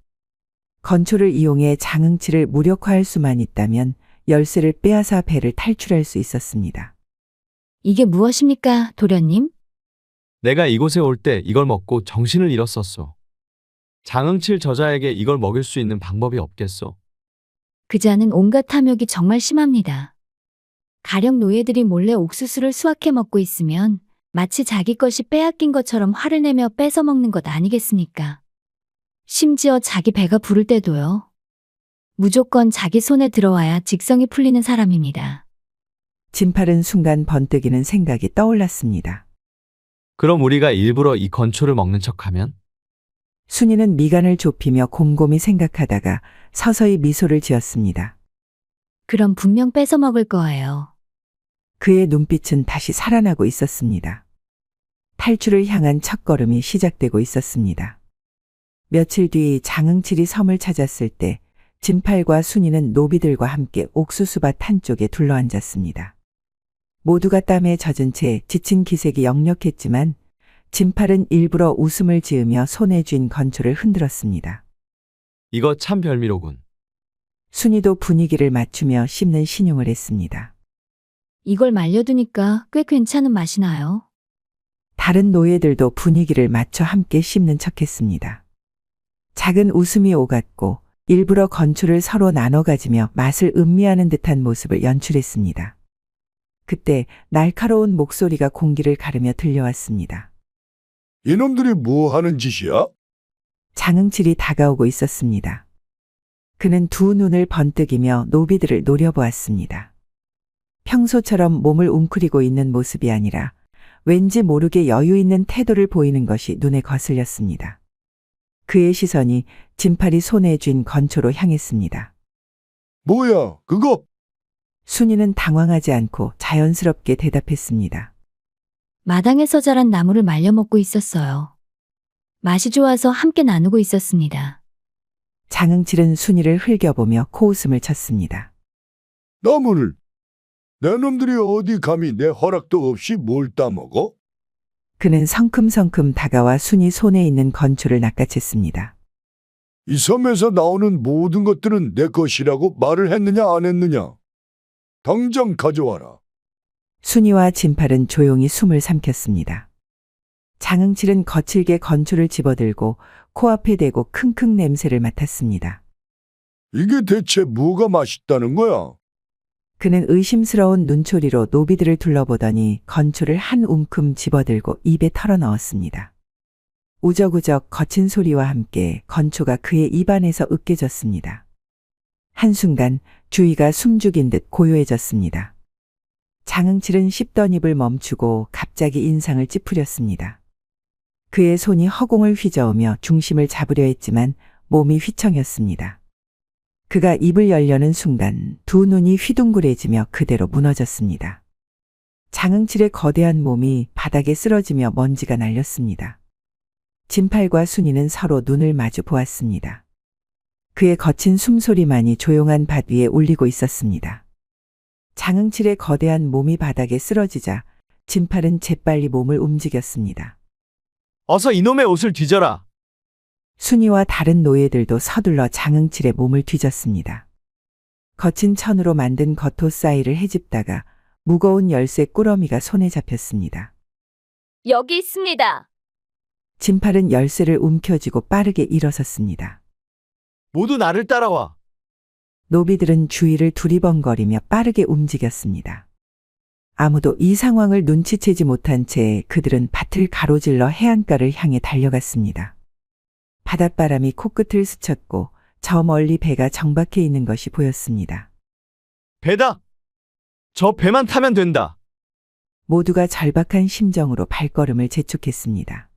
건초를 이용해 장흥치를 무력화할 수만 있다면 열쇠를 빼앗아 배를 탈출할 수 있었습니다. 이게 무엇입니까, 도련님? 내가 이곳에 올 때 이걸 먹고 정신을 잃었었소. 장흥칠 저자에게 이걸 먹일 수 있는 방법이 없겠소. 그자는 온갖 탐욕이 정말 심합니다. 가령 노예들이 몰래 옥수수를 수확해 먹고 있으면 마치 자기 것이 빼앗긴 것처럼 화를 내며 뺏어 먹는 것 아니겠습니까? 심지어 자기 배가 부를 때도요. 무조건 자기 손에 들어와야 직성이 풀리는 사람입니다. 진팔은 순간 번뜩이는 생각이 떠올랐습니다. 그럼 우리가 일부러 이 건초를 먹는 척하면? 순이는 미간을 좁히며 곰곰이 생각하다가 서서히 미소를 지었습니다. 그럼 분명 뺏어 먹을 거예요. 그의 눈빛은 다시 살아나고 있었습니다. 탈출을 향한 첫걸음이 시작되고 있었습니다. 며칠 뒤 장흥칠이 섬을 찾았을 때 진팔과 순이는 노비들과 함께 옥수수밭 한쪽에 둘러앉았습니다. 모두가 땀에 젖은 채 지친 기색이 역력했지만 진팔은 일부러 웃음을 지으며 손에 쥔 건초를 흔들었습니다. 이거 참 별미로군. 순이도 분위기를 맞추며 씹는 신용을 했습니다. 이걸 말려두니까 꽤 괜찮은 맛이 나요. 다른 노예들도 분위기를 맞춰 함께 씹는 척했습니다. 작은 웃음이 오갔고 일부러 건초를 서로 나눠 가지며 맛을 음미하는 듯한 모습을 연출했습니다. 그때 날카로운 목소리가 공기를 가르며 들려왔습니다. 이놈들이 뭐 하는 짓이야? 장흥칠이 다가오고 있었습니다. 그는 두 눈을 번뜩이며 노비들을 노려보았습니다. 평소처럼 몸을 웅크리고 있는 모습이 아니라 왠지 모르게 여유 있는 태도를 보이는 것이 눈에 거슬렸습니다. 그의 시선이 진팔이 손에 쥔 건초로 향했습니다. 뭐야, 그거? 순이는 당황하지 않고 자연스럽게 대답했습니다. 마당에서 자란 나무를 말려 먹고 있었어요. 맛이 좋아서 함께 나누고 있었습니다. 장흥칠은 순이를 흘겨보며 코웃음을 쳤습니다. 나무를. 내 놈들이 어디 감히 내 허락도 없이 뭘 따먹어? 그는 성큼성큼 다가와 순이 손에 있는 건초를 낚아챘습니다. 이 섬에서 나오는 모든 것들은 내 것이라고 말을 했느냐 안 했느냐? 당장 가져와라. 순이와 진팔은 조용히 숨을 삼켰습니다. 장흥칠은 거칠게 건초를 집어들고 코앞에 대고 킁킁 냄새를 맡았습니다. 이게 대체 뭐가 맛있다는 거야? 그는 의심스러운 눈초리로 노비들을 둘러보더니 건초를 한 움큼 집어들고 입에 털어넣었습니다. 우적우적 거친 소리와 함께 건초가 그의 입안에서 으깨졌습니다. 한순간 주위가 숨죽인 듯 고요해졌습니다. 장흥칠은 씹던 입을 멈추고 갑자기 인상을 찌푸렸습니다. 그의 손이 허공을 휘저으며 중심을 잡으려 했지만 몸이 휘청였습니다. 그가 입을 열려는 순간 두 눈이 휘둥그레지며 그대로 무너졌습니다. 장흥칠의 거대한 몸이 바닥에 쓰러지며 먼지가 날렸습니다. 진팔과 순이는 서로 눈을 마주 보았습니다. 그의 거친 숨소리만이 조용한 밭 위에 울리고 있었습니다. 장흥칠의 거대한 몸이 바닥에 쓰러지자 진팔은 재빨리 몸을 움직였습니다. 어서 이놈의 옷을 뒤져라. 순이와 다른 노예들도 서둘러 장흥칠의 몸을 뒤졌습니다. 거친 천으로 만든 겉옷 사이를 헤집다가 무거운 열쇠 꾸러미가 손에 잡혔습니다. 여기 있습니다. 진팔은 열쇠를 움켜쥐고 빠르게 일어섰습니다. 모두 나를 따라와. 노비들은 주위를 두리번거리며 빠르게 움직였습니다. 아무도 이 상황을 눈치채지 못한 채 그들은 밭을 가로질러 해안가를 향해 달려갔습니다. 바닷바람이 코끝을 스쳤고 저 멀리 배가 정박해 있는 것이 보였습니다. 배다. 저 배만 타면 된다. 모두가 절박한 심정으로 발걸음을 재촉했습니다.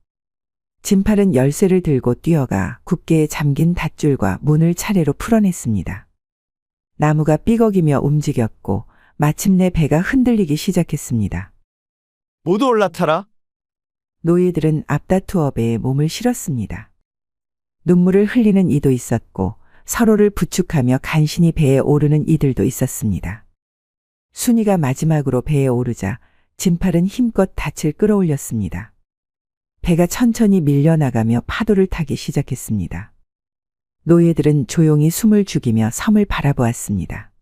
진팔은 열쇠를 들고 뛰어가 굳게 잠긴 닷줄과 문을 차례로 풀어냈습니다. 나무가 삐걱이며 움직였고 마침내 배가 흔들리기 시작했습니다. 모두 올라타라. 노예들은 앞다투어 배에 몸을 실었습니다. 눈물을 흘리는 이도 있었고 서로를 부축하며 간신히 배에 오르는 이들도 있었습니다. 순이가 마지막으로 배에 오르자 진팔은 힘껏 닻을 끌어올렸습니다. 배가 천천히 밀려나가며 파도를 타기 시작했습니다. 노예들은 조용히 숨을 죽이며 섬을 바라보았습니다.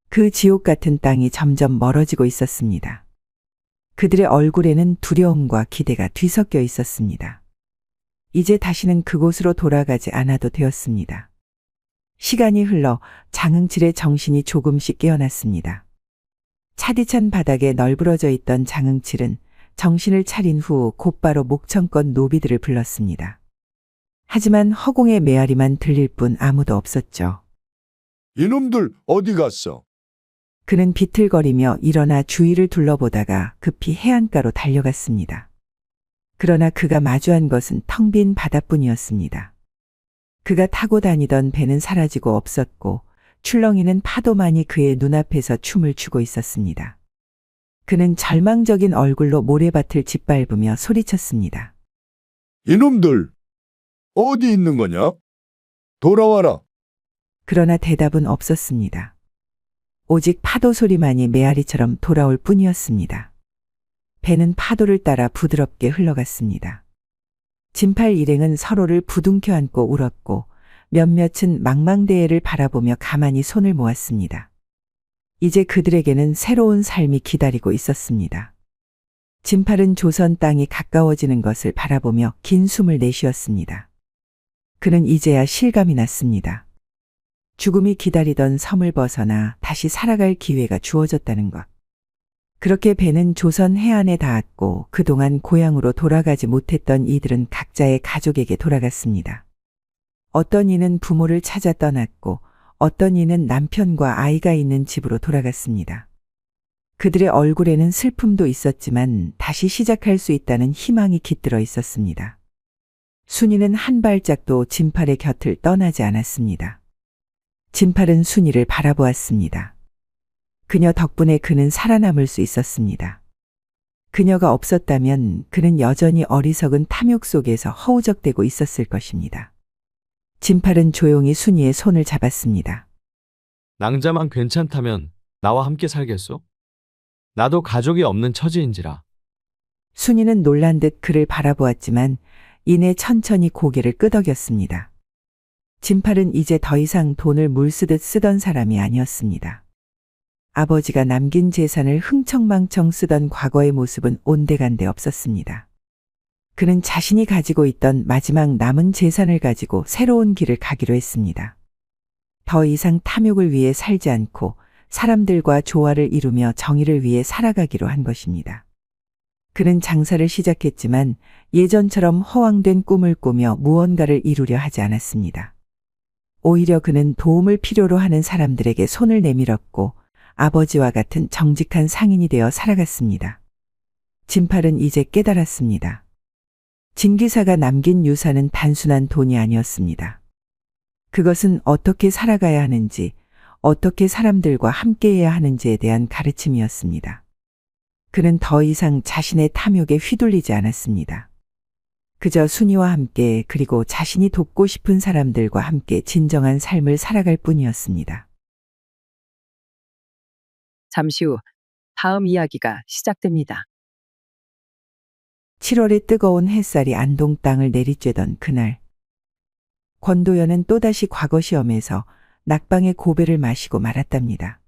그 지옥 같은 땅이 점점 멀어지고 있었습니다. 그들의 얼굴에는 두려움과 기대가 뒤섞여 있었습니다. 이제 다시는 그곳으로 돌아가지 않아도 되었습니다. 시간이 흘러 장흥칠의 정신이 조금씩 깨어났습니다. 차디찬 바닥에 널브러져 있던 장흥칠은 정신을 차린 후 곧바로 목청껏 노비들을 불렀습니다. 하지만 허공의 메아리만 들릴 뿐 아무도 없었죠. 이놈들 어디 갔어? 그는 비틀거리며 일어나 주위를 둘러보다가 급히 해안가로 달려갔습니다. 그러나 그가 마주한 것은 텅 빈 바다뿐이었습니다. 그가 타고 다니던 배는 사라지고 없었고 출렁이는 파도만이 그의 눈앞에서 춤을 추고 있었습니다. 그는 절망적인 얼굴로 모래밭을 짓밟으며 소리쳤습니다. 이놈들 어디 있는 거냐? 돌아와라. 그러나 대답은 없었습니다. 오직 파도 소리만이 메아리처럼 돌아올 뿐이었습니다. 배는 파도를 따라 부드럽게 흘러갔습니다. 진팔 일행은 서로를 부둥켜 안고 울었고 몇몇은 망망대해를 바라보며 가만히 손을 모았습니다. 이제 그들에게는 새로운 삶이 기다리고 있었습니다. 진팔은 조선 땅이 가까워지는 것을 바라보며 긴 숨을 내쉬었습니다. 그는 이제야 실감이 났습니다. 죽음이 기다리던 섬을 벗어나 다시 살아갈 기회가 주어졌다는 것. 그렇게 배는 조선 해안에 닿았고 그동안 고향으로 돌아가지 못했던 이들은 각자의 가족에게 돌아갔습니다. 어떤 이는 부모를 찾아 떠났고 어떤 이는 남편과 아이가 있는 집으로 돌아갔습니다. 그들의 얼굴에는 슬픔도 있었지만 다시 시작할 수 있다는 희망이 깃들어 있었습니다. 순이는 한 발짝도 진팔의 곁을 떠나지 않았습니다. 진팔은 순이를 바라보았습니다. 그녀 덕분에 그는 살아남을 수 있었습니다. 그녀가 없었다면 그는 여전히 어리석은 탐욕 속에서 허우적대고 있었을 것입니다. 진팔은 조용히 순이의 손을 잡았습니다. 낭자만 괜찮다면 나와 함께 살겠소? 나도 가족이 없는 처지인지라. 순이는 놀란 듯 그를 바라보았지만 이내 천천히 고개를 끄덕였습니다. 진팔은 이제 더 이상 돈을 물쓰듯 쓰던 사람이 아니었습니다. 아버지가 남긴 재산을 흥청망청 쓰던 과거의 모습은 온데간데 없었습니다. 그는 자신이 가지고 있던 마지막 남은 재산을 가지고 새로운 길을 가기로 했습니다. 더 이상 탐욕을 위해 살지 않고 사람들과 조화를 이루며 정의를 위해 살아가기로 한 것입니다. 그는 장사를 시작했지만 예전처럼 허황된 꿈을 꾸며 무언가를 이루려 하지 않았습니다. 오히려 그는 도움을 필요로 하는 사람들에게 손을 내밀었고 아버지와 같은 정직한 상인이 되어 살아갔습니다. 진팔은 이제 깨달았습니다. 진기사가 남긴 유산은 단순한 돈이 아니었습니다. 그것은 어떻게 살아가야 하는지, 어떻게 사람들과 함께해야 하는지에 대한 가르침이었습니다. 그는 더 이상 자신의 탐욕에 휘둘리지 않았습니다. 그저 순이와 함께 그리고 자신이 돕고 싶은 사람들과 함께 진정한 삶을 살아갈 뿐이었습니다. 잠시 후 다음 이야기가 시작됩니다. 7월의 뜨거운 햇살이 안동 땅을 내리쬐던 그날, 권도연은 또다시 과거 시험에서 낙방의 고배를 마시고 말았답니다.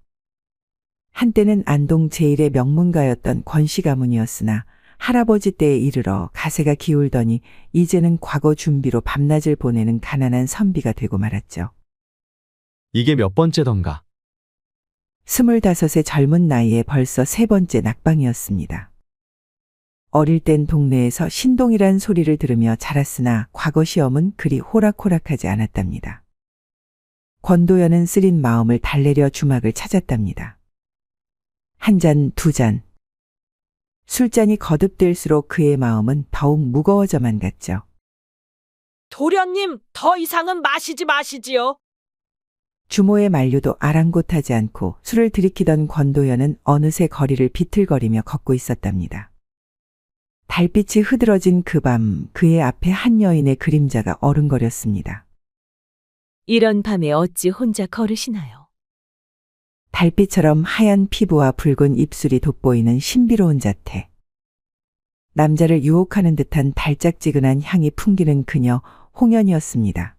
한때는 안동 제1의 명문가였던 권씨 가문이었으나 할아버지 때에 이르러 가세가 기울더니 이제는 과거 준비로 밤낮을 보내는 가난한 선비가 되고 말았죠. 이게 몇 번째던가. 25의 젊은 나이에 벌써 3번째 낙방이었습니다. 어릴 땐 동네에서 신동이란 소리를 들으며 자랐으나 과거 시험은 그리 호락호락하지 않았답니다. 권도연은 쓰린 마음을 달래려 주막을 찾았답니다. 한 잔, 두 잔. 술잔이 거듭될수록 그의 마음은 더욱 무거워져만 갔죠. 도련님, 더 이상은 마시지 마시지요. 주모의 만류도 아랑곳하지 않고 술을 들이키던 권도연은 어느새 거리를 비틀거리며 걷고 있었답니다. 달빛이 흐드러진 그 밤 그의 앞에 한 여인의 그림자가 어른거렸습니다. 이런 밤에 어찌 혼자 걸으시나요? 달빛처럼 하얀 피부와 붉은 입술이 돋보이는 신비로운 자태. 남자를 유혹하는 듯한 달짝지근한 향이 풍기는 그녀 홍연이었습니다.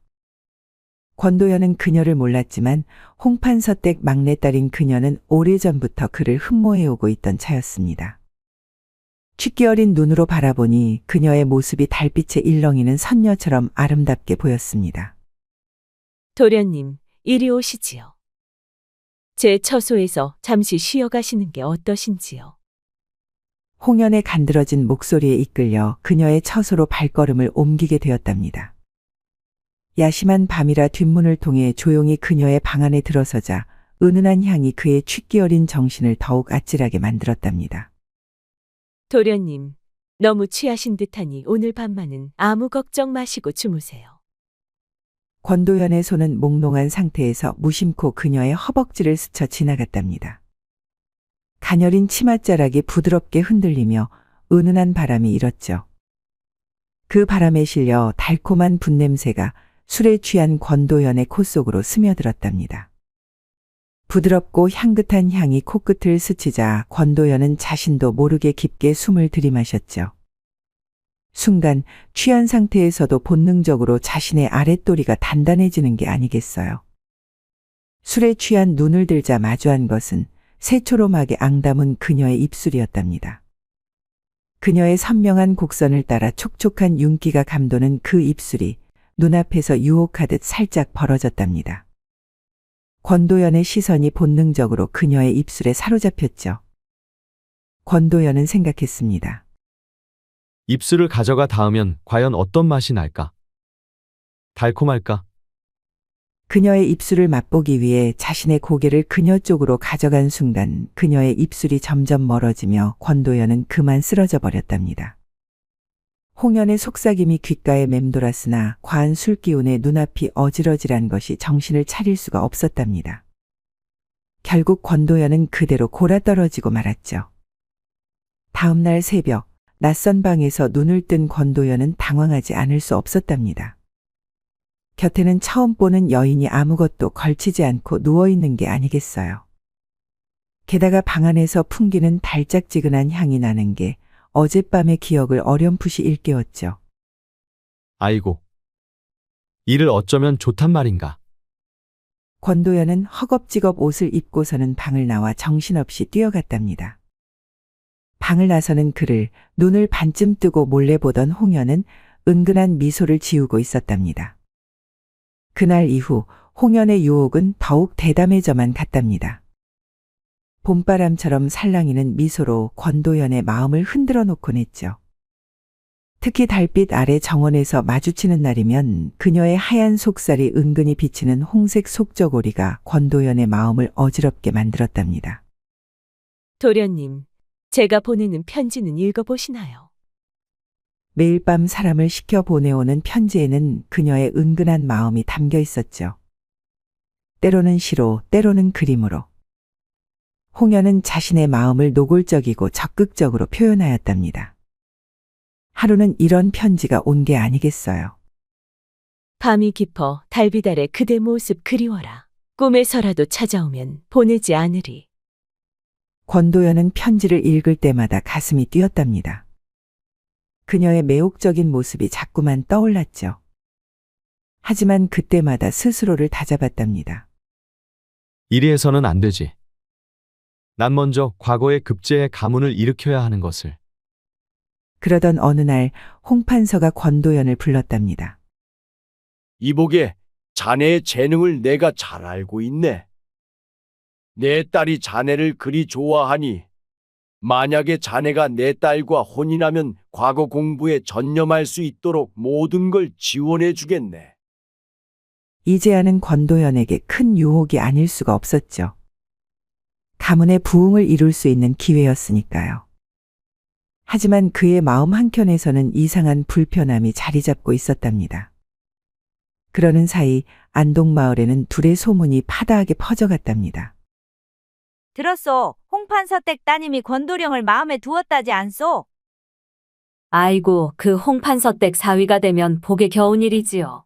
권도연은 그녀를 몰랐지만 홍판서댁 막내딸인 그녀는 오래전부터 그를 흠모해오고 있던 차였습니다. 취기 어린 눈으로 바라보니 그녀의 모습이 달빛에 일렁이는 선녀처럼 아름답게 보였습니다. 도련님, 이리 오시지요. 제 처소에서 잠시 쉬어 가시는 게 어떠신지요? 홍연의 간드러진 목소리에 이끌려 그녀의 처소로 발걸음을 옮기게 되었답니다. 야심한 밤이라 뒷문을 통해 조용히 그녀의 방 안에 들어서자 은은한 향이 그의 취기 어린 정신을 더욱 아찔하게 만들었답니다. 도련님, 너무 취하신 듯하니 오늘 밤만은 아무 걱정 마시고 주무세요. 권도연의 손은 몽롱한 상태에서 무심코 그녀의 허벅지를 스쳐 지나갔답니다. 가녀린 치맛자락이 부드럽게 흔들리며 은은한 바람이 일었죠. 그 바람에 실려 달콤한 분냄새가 술에 취한 권도연의 코 속으로 스며들었답니다. 부드럽고 향긋한 향이 코끝을 스치자 권도연은 자신도 모르게 깊게 숨을 들이마셨죠. 순간 취한 상태에서도 본능적으로 자신의 아랫도리가 단단해지는 게 아니겠어요. 술에 취한 눈을 들자 마주한 것은 새초롬하게 앙담은 그녀의 입술이었답니다. 그녀의 선명한 곡선을 따라 촉촉한 윤기가 감도는 그 입술이 눈앞에서 유혹하듯 살짝 벌어졌답니다. 권도연의 시선이 본능적으로 그녀의 입술에 사로잡혔죠. 권도연은 생각했습니다. 입술을 가져가 닿으면 과연 어떤 맛이 날까? 달콤할까? 그녀의 입술을 맛보기 위해 자신의 고개를 그녀 쪽으로 가져간 순간 그녀의 입술이 점점 멀어지며 권도연은 그만 쓰러져 버렸답니다. 홍연의 속삭임이 귓가에 맴돌았으나 과한 술기운에 눈앞이 어질어질한 것이 정신을 차릴 수가 없었답니다. 결국 권도연은 그대로 골아떨어지고 말았죠. 다음 날 새벽 낯선 방에서 눈을 뜬 권도연은 당황하지 않을 수 없었답니다. 곁에는 처음 보는 여인이 아무것도 걸치지 않고 누워있는 게 아니겠어요. 게다가 방 안에서 풍기는 달짝지근한 향이 나는 게 어젯밤의 기억을 어렴풋이 일깨웠죠. 아이고. 이를 어쩌면 좋단 말인가? 권도연은 허겁지겁 옷을 입고서는 방을 나와 정신없이 뛰어갔답니다. 방을 나서는 그를 눈을 반쯤 뜨고 몰래 보던 홍연은 은근한 미소를 지우고 있었답니다. 그날 이후 홍연의 유혹은 더욱 대담해져만 갔답니다. 봄바람처럼 살랑이는 미소로 권도연의 마음을 흔들어 놓곤 했죠. 특히 달빛 아래 정원에서 마주치는 날이면 그녀의 하얀 속살이 은근히 비치는 홍색 속저고리가 권도연의 마음을 어지럽게 만들었답니다. 도련님, 제가 보내는 편지는 읽어보시나요? 매일 밤 사람을 시켜 보내오는 편지에는 그녀의 은근한 마음이 담겨 있었죠. 때로는 시로, 때로는 그림으로. 홍연은 자신의 마음을 노골적이고 적극적으로 표현하였답니다. 하루는 이런 편지가 온 게 아니겠어요. 밤이 깊어 달빛 아래 그대 모습 그리워라. 꿈에서라도 찾아오면 보내지 않으리. 권도연은 편지를 읽을 때마다 가슴이 뛰었답니다. 그녀의 매혹적인 모습이 자꾸만 떠올랐죠. 하지만 그때마다 스스로를 다잡았답니다. 이리해서는 안 되지. 난 먼저 과거의 급제의 가문을 일으켜야 하는 것을. 그러던 어느 날 홍판서가 권도연을 불렀답니다. 이보게, 자네의 재능을 내가 잘 알고 있네. 내 딸이 자네를 그리 좋아하니 만약에 자네가 내 딸과 혼인하면 과거 공부에 전념할 수 있도록 모든 걸 지원해 주겠네. 이 제안은 권도연에게 큰 유혹이 아닐 수가 없었죠. 가문의 부흥을 이룰 수 있는 기회였으니까요. 하지만 그의 마음 한켠에서는 이상한 불편함이 자리 잡고 있었답니다. 그러는 사이 안동마을에는 둘의 소문이 파다하게 퍼져갔답니다. 들었소. 홍판서댁 따님이 권도령을 마음에 두었다지 않소? 아이고, 그 홍판서댁 사위가 되면 복에 겨운 일이지요.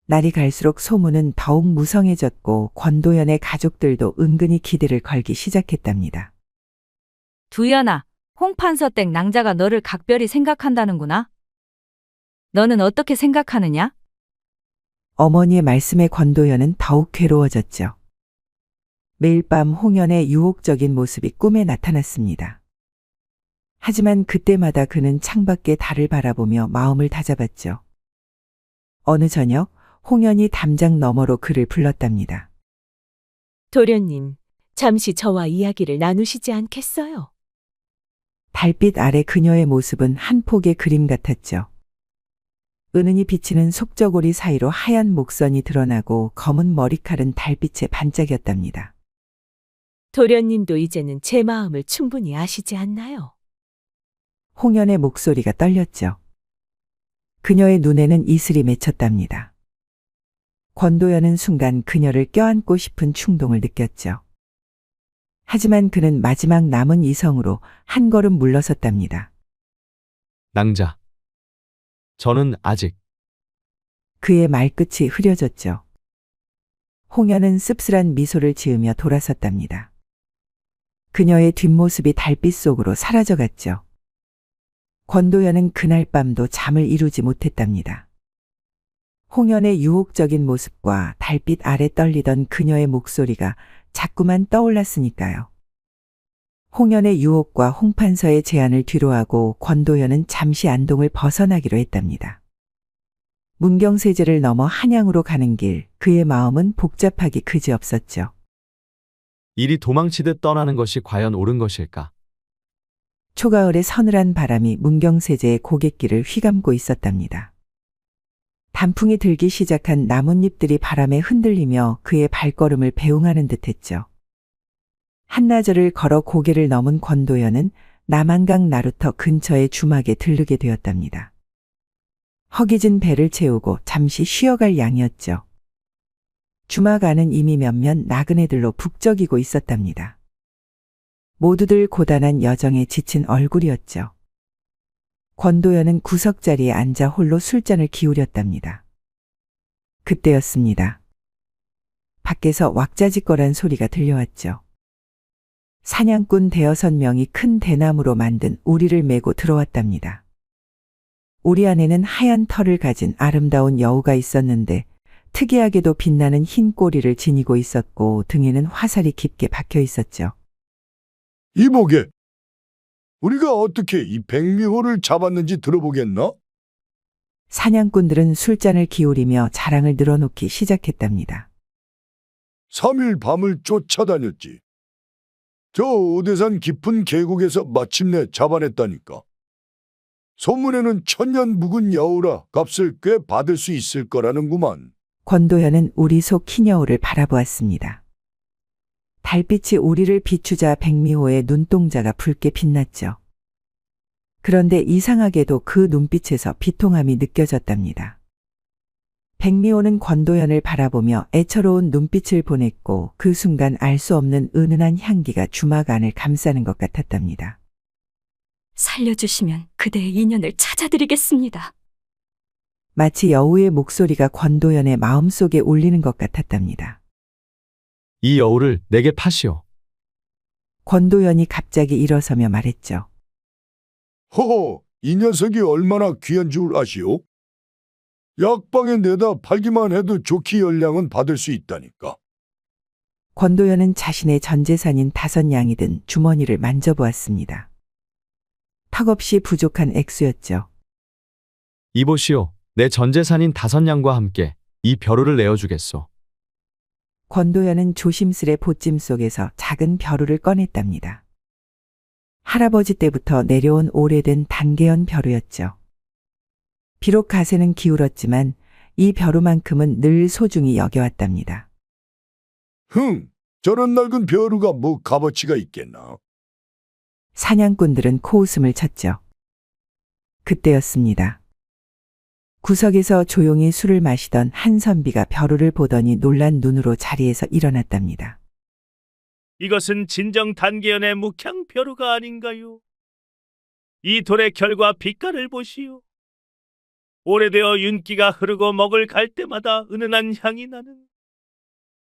날이 갈수록 소문은 더욱 무성해졌고 권도연의 가족들도 은근히 기대를 걸기 시작했답니다. 두연아, 홍판서댁 낭자가 너를 각별히 생각한다는구나. 너는 어떻게 생각하느냐? 어머니의 말씀에 권도연은 더욱 괴로워졌죠. 매일 밤 홍연의 유혹적인 모습이 꿈에 나타났습니다. 하지만 그때마다 그는 창밖의 달을 바라보며 마음을 다잡았죠. 어느 저녁 홍연이 담장 너머로 그를 불렀답니다. 도련님, 잠시 저와 이야기를 나누시지 않겠어요? 달빛 아래 그녀의 모습은 한 폭의 그림 같았죠. 은은히 비치는 속저고리 사이로 하얀 목선이 드러나고 검은 머리칼은 달빛에 반짝였답니다. 도련님도 이제는 제 마음을 충분히 아시지 않나요? 홍연의 목소리가 떨렸죠. 그녀의 눈에는 이슬이 맺혔답니다. 권도연은 순간 그녀를 껴안고 싶은 충동을 느꼈죠. 하지만 그는 마지막 남은 이성으로 한 걸음 물러섰답니다. 낭자. 저는 아직 그의 말끝이 흐려졌죠. 홍연은 씁쓸한 미소를 지으며 돌아섰답니다. 그녀의 뒷모습이 달빛 속으로 사라져갔죠. 권도연은 그날 밤도 잠을 이루지 못했답니다. 홍연의 유혹적인 모습과 달빛 아래 떨리던 그녀의 목소리가 자꾸만 떠올랐으니까요. 홍연의 유혹과 홍판서의 제안을 뒤로하고 권도연은 잠시 안동을 벗어나기로 했답니다. 문경세제를 넘어 한양으로 가는 길, 그의 마음은 복잡하기 그지없었죠. 일이 도망치듯 떠나는 것이 과연 옳은 것일까? 초가을의 서늘한 바람이 문경세제의 고갯길을 휘감고 있었답니다. 단풍이 들기 시작한 나뭇잎들이 바람에 흔들리며 그의 발걸음을 배웅하는 듯했죠. 한나절을 걸어 고개를 넘은 권도연은 남한강 나루터 근처의 주막에 들르게 되었답니다. 허기진 배를 채우고 잠시 쉬어갈 양이었죠. 주막 안은 이미 몇몇 나그네들로 북적이고 있었답니다. 모두들 고단한 여정에 지친 얼굴이었죠. 권도연은 구석자리에 앉아 홀로 술잔을 기울였답니다. 그때였습니다. 밖에서 왁자지껄한 소리가 들려왔죠. 사냥꾼 대여섯 명이 큰 대나무로 만든 우리를 메고 들어왔답니다. 우리 안에는 하얀 털을 가진 아름다운 여우가 있었는데 특이하게도 빛나는 흰 꼬리를 지니고 있었고 등에는 화살이 깊게 박혀 있었죠. 이보게, 우리가 어떻게 이 백미호를 잡았는지 들어보겠나? 사냥꾼들은 술잔을 기울이며 자랑을 늘어놓기 시작했답니다. 3일 밤을 쫓아다녔지. 저 오대산 깊은 계곡에서 마침내 잡아냈다니까. 소문에는 천년 묵은 여우라 값을 꽤 받을 수 있을 거라는구만. 권도연은 우리 속 흰여우를 바라보았습니다. 달빛이 우리를 비추자 백미호의 눈동자가 붉게 빛났죠. 그런데 이상하게도 그 눈빛에서 비통함이 느껴졌답니다. 백미호는 권도연을 바라보며 애처로운 눈빛을 보냈고 그 순간 알 수 없는 은은한 향기가 주막 안을 감싸는 것 같았답니다. 살려주시면 그대의 인연을 찾아드리겠습니다. 마치 여우의 목소리가 권도연의 마음속에 울리는 것 같았답니다. 이 여우를 내게 파시오. 권도연이 갑자기 일어서며 말했죠. 허허, 이 녀석이 얼마나 귀한 줄 아시오? 약방에 내다 팔기만 해도 좋기 열량은 받을 수 있다니까. 권도연은 자신의 전 재산인 5냥이 든 주머니를 만져보았습니다. 턱없이 부족한 액수였죠. 이보시오. 내 전재산인 5냥과 함께 이 벼루를 내어주겠소. 권도연은 조심스레 보찜 속에서 작은 벼루를 꺼냈답니다. 할아버지 때부터 내려온 오래된 단계연 벼루였죠. 비록 가세는 기울었지만 이 벼루만큼은 늘 소중히 여겨왔답니다. 저런 낡은 벼루가 뭐 값어치가 있겠나? 사냥꾼들은 코웃음을 쳤죠. 그때였습니다. 구석에서 조용히 술을 마시던 한 선비가 벼루를 보더니 놀란 눈으로 자리에서 일어났답니다. 이것은 진정 단계연의 묵향 벼루가 아닌가요? 이 돌의 결과 빛깔을 보시오. 오래되어 윤기가 흐르고 먹을 갈 때마다 은은한 향이 나는.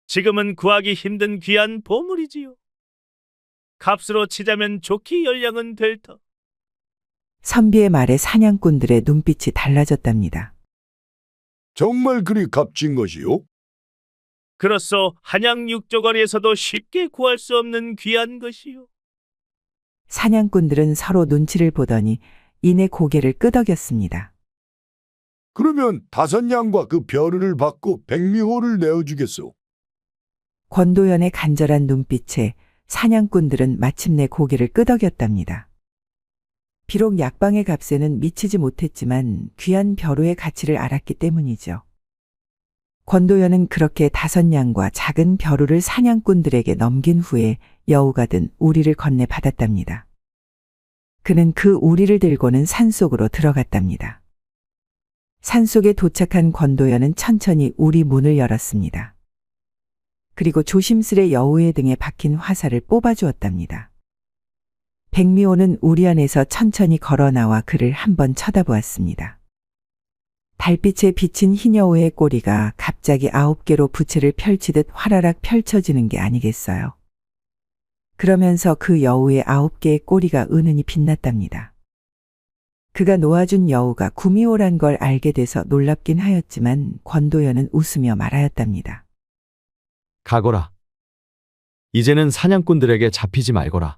지금은 구하기 힘든 귀한 보물이지요. 값으로 치자면 좋기 열량은 될 터. 선비의 말에 사냥꾼들의 눈빛이 달라졌답니다. 정말 그리 값진 것이요? 그렇소. 한양 육조거리에서도 쉽게 구할 수 없는 귀한 것이요. 사냥꾼들은 서로 눈치를 보더니 이내 고개를 끄덕였습니다. 그러면 다섯 양과 그 벼르를 받고 백미호를 내어주겠소. 권도연의 간절한 눈빛에 사냥꾼들은 마침내 고개를 끄덕였답니다. 비록 약방의 값에는 미치지 못했지만 귀한 벼루의 가치를 알았기 때문이죠. 권도연은 그렇게 다섯 양과 작은 벼루를 사냥꾼들에게 넘긴 후에 여우가 든 우리를 건네 받았답니다. 그는 그 우리를 들고는 산속으로 들어갔답니다. 산속에 도착한 권도연은 천천히 우리 문을 열었습니다. 그리고 조심스레 여우의 등에 박힌 화살을 뽑아주었답니다. 백미호는 우리 안에서 천천히 걸어 나와 그를 한번 쳐다보았습니다. 달빛에 비친 흰 여우의 꼬리가 갑자기 9개로 부채를 펼치듯 화라락 펼쳐지는 게 아니겠어요. 그러면서 그 여우의 9개의 꼬리가 은은히 빛났답니다. 그가 놓아준 여우가 구미호란 걸 알게 돼서 놀랍긴 하였지만 권도연은 웃으며 말하였답니다. 가거라. 이제는 사냥꾼들에게 잡히지 말거라.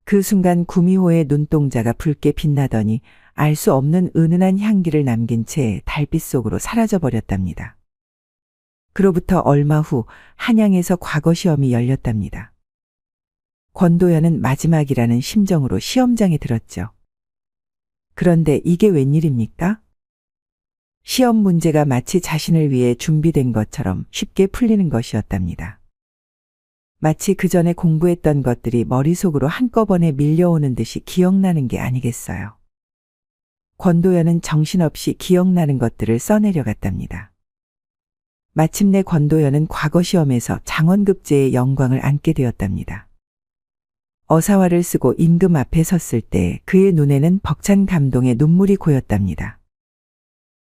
그 순간 구미호의 눈동자가 붉게 빛나더니 알 수 없는 은은한 향기를 남긴 채 달빛 속으로 사라져 버렸답니다. 그로부터 얼마 후 한양에서 과거 시험이 열렸답니다. 권도연은 마지막이라는 심정으로 시험장에 들었죠. 그런데 이게 웬일입니까? 시험 문제가 마치 자신을 위해 준비된 것처럼 쉽게 풀리는 것이었답니다. 마치 그 전에 공부했던 것들이 머릿속으로 한꺼번에 밀려오는 듯이 기억나는 게 아니겠어요. 권도연은 정신없이 기억나는 것들을 써내려갔답니다. 마침내 권도연은 과거 시험에서 장원급제의 영광을 안게 되었답니다. 어사화를 쓰고 임금 앞에 섰을 때 그의 눈에는 벅찬 감동의 눈물이 고였답니다.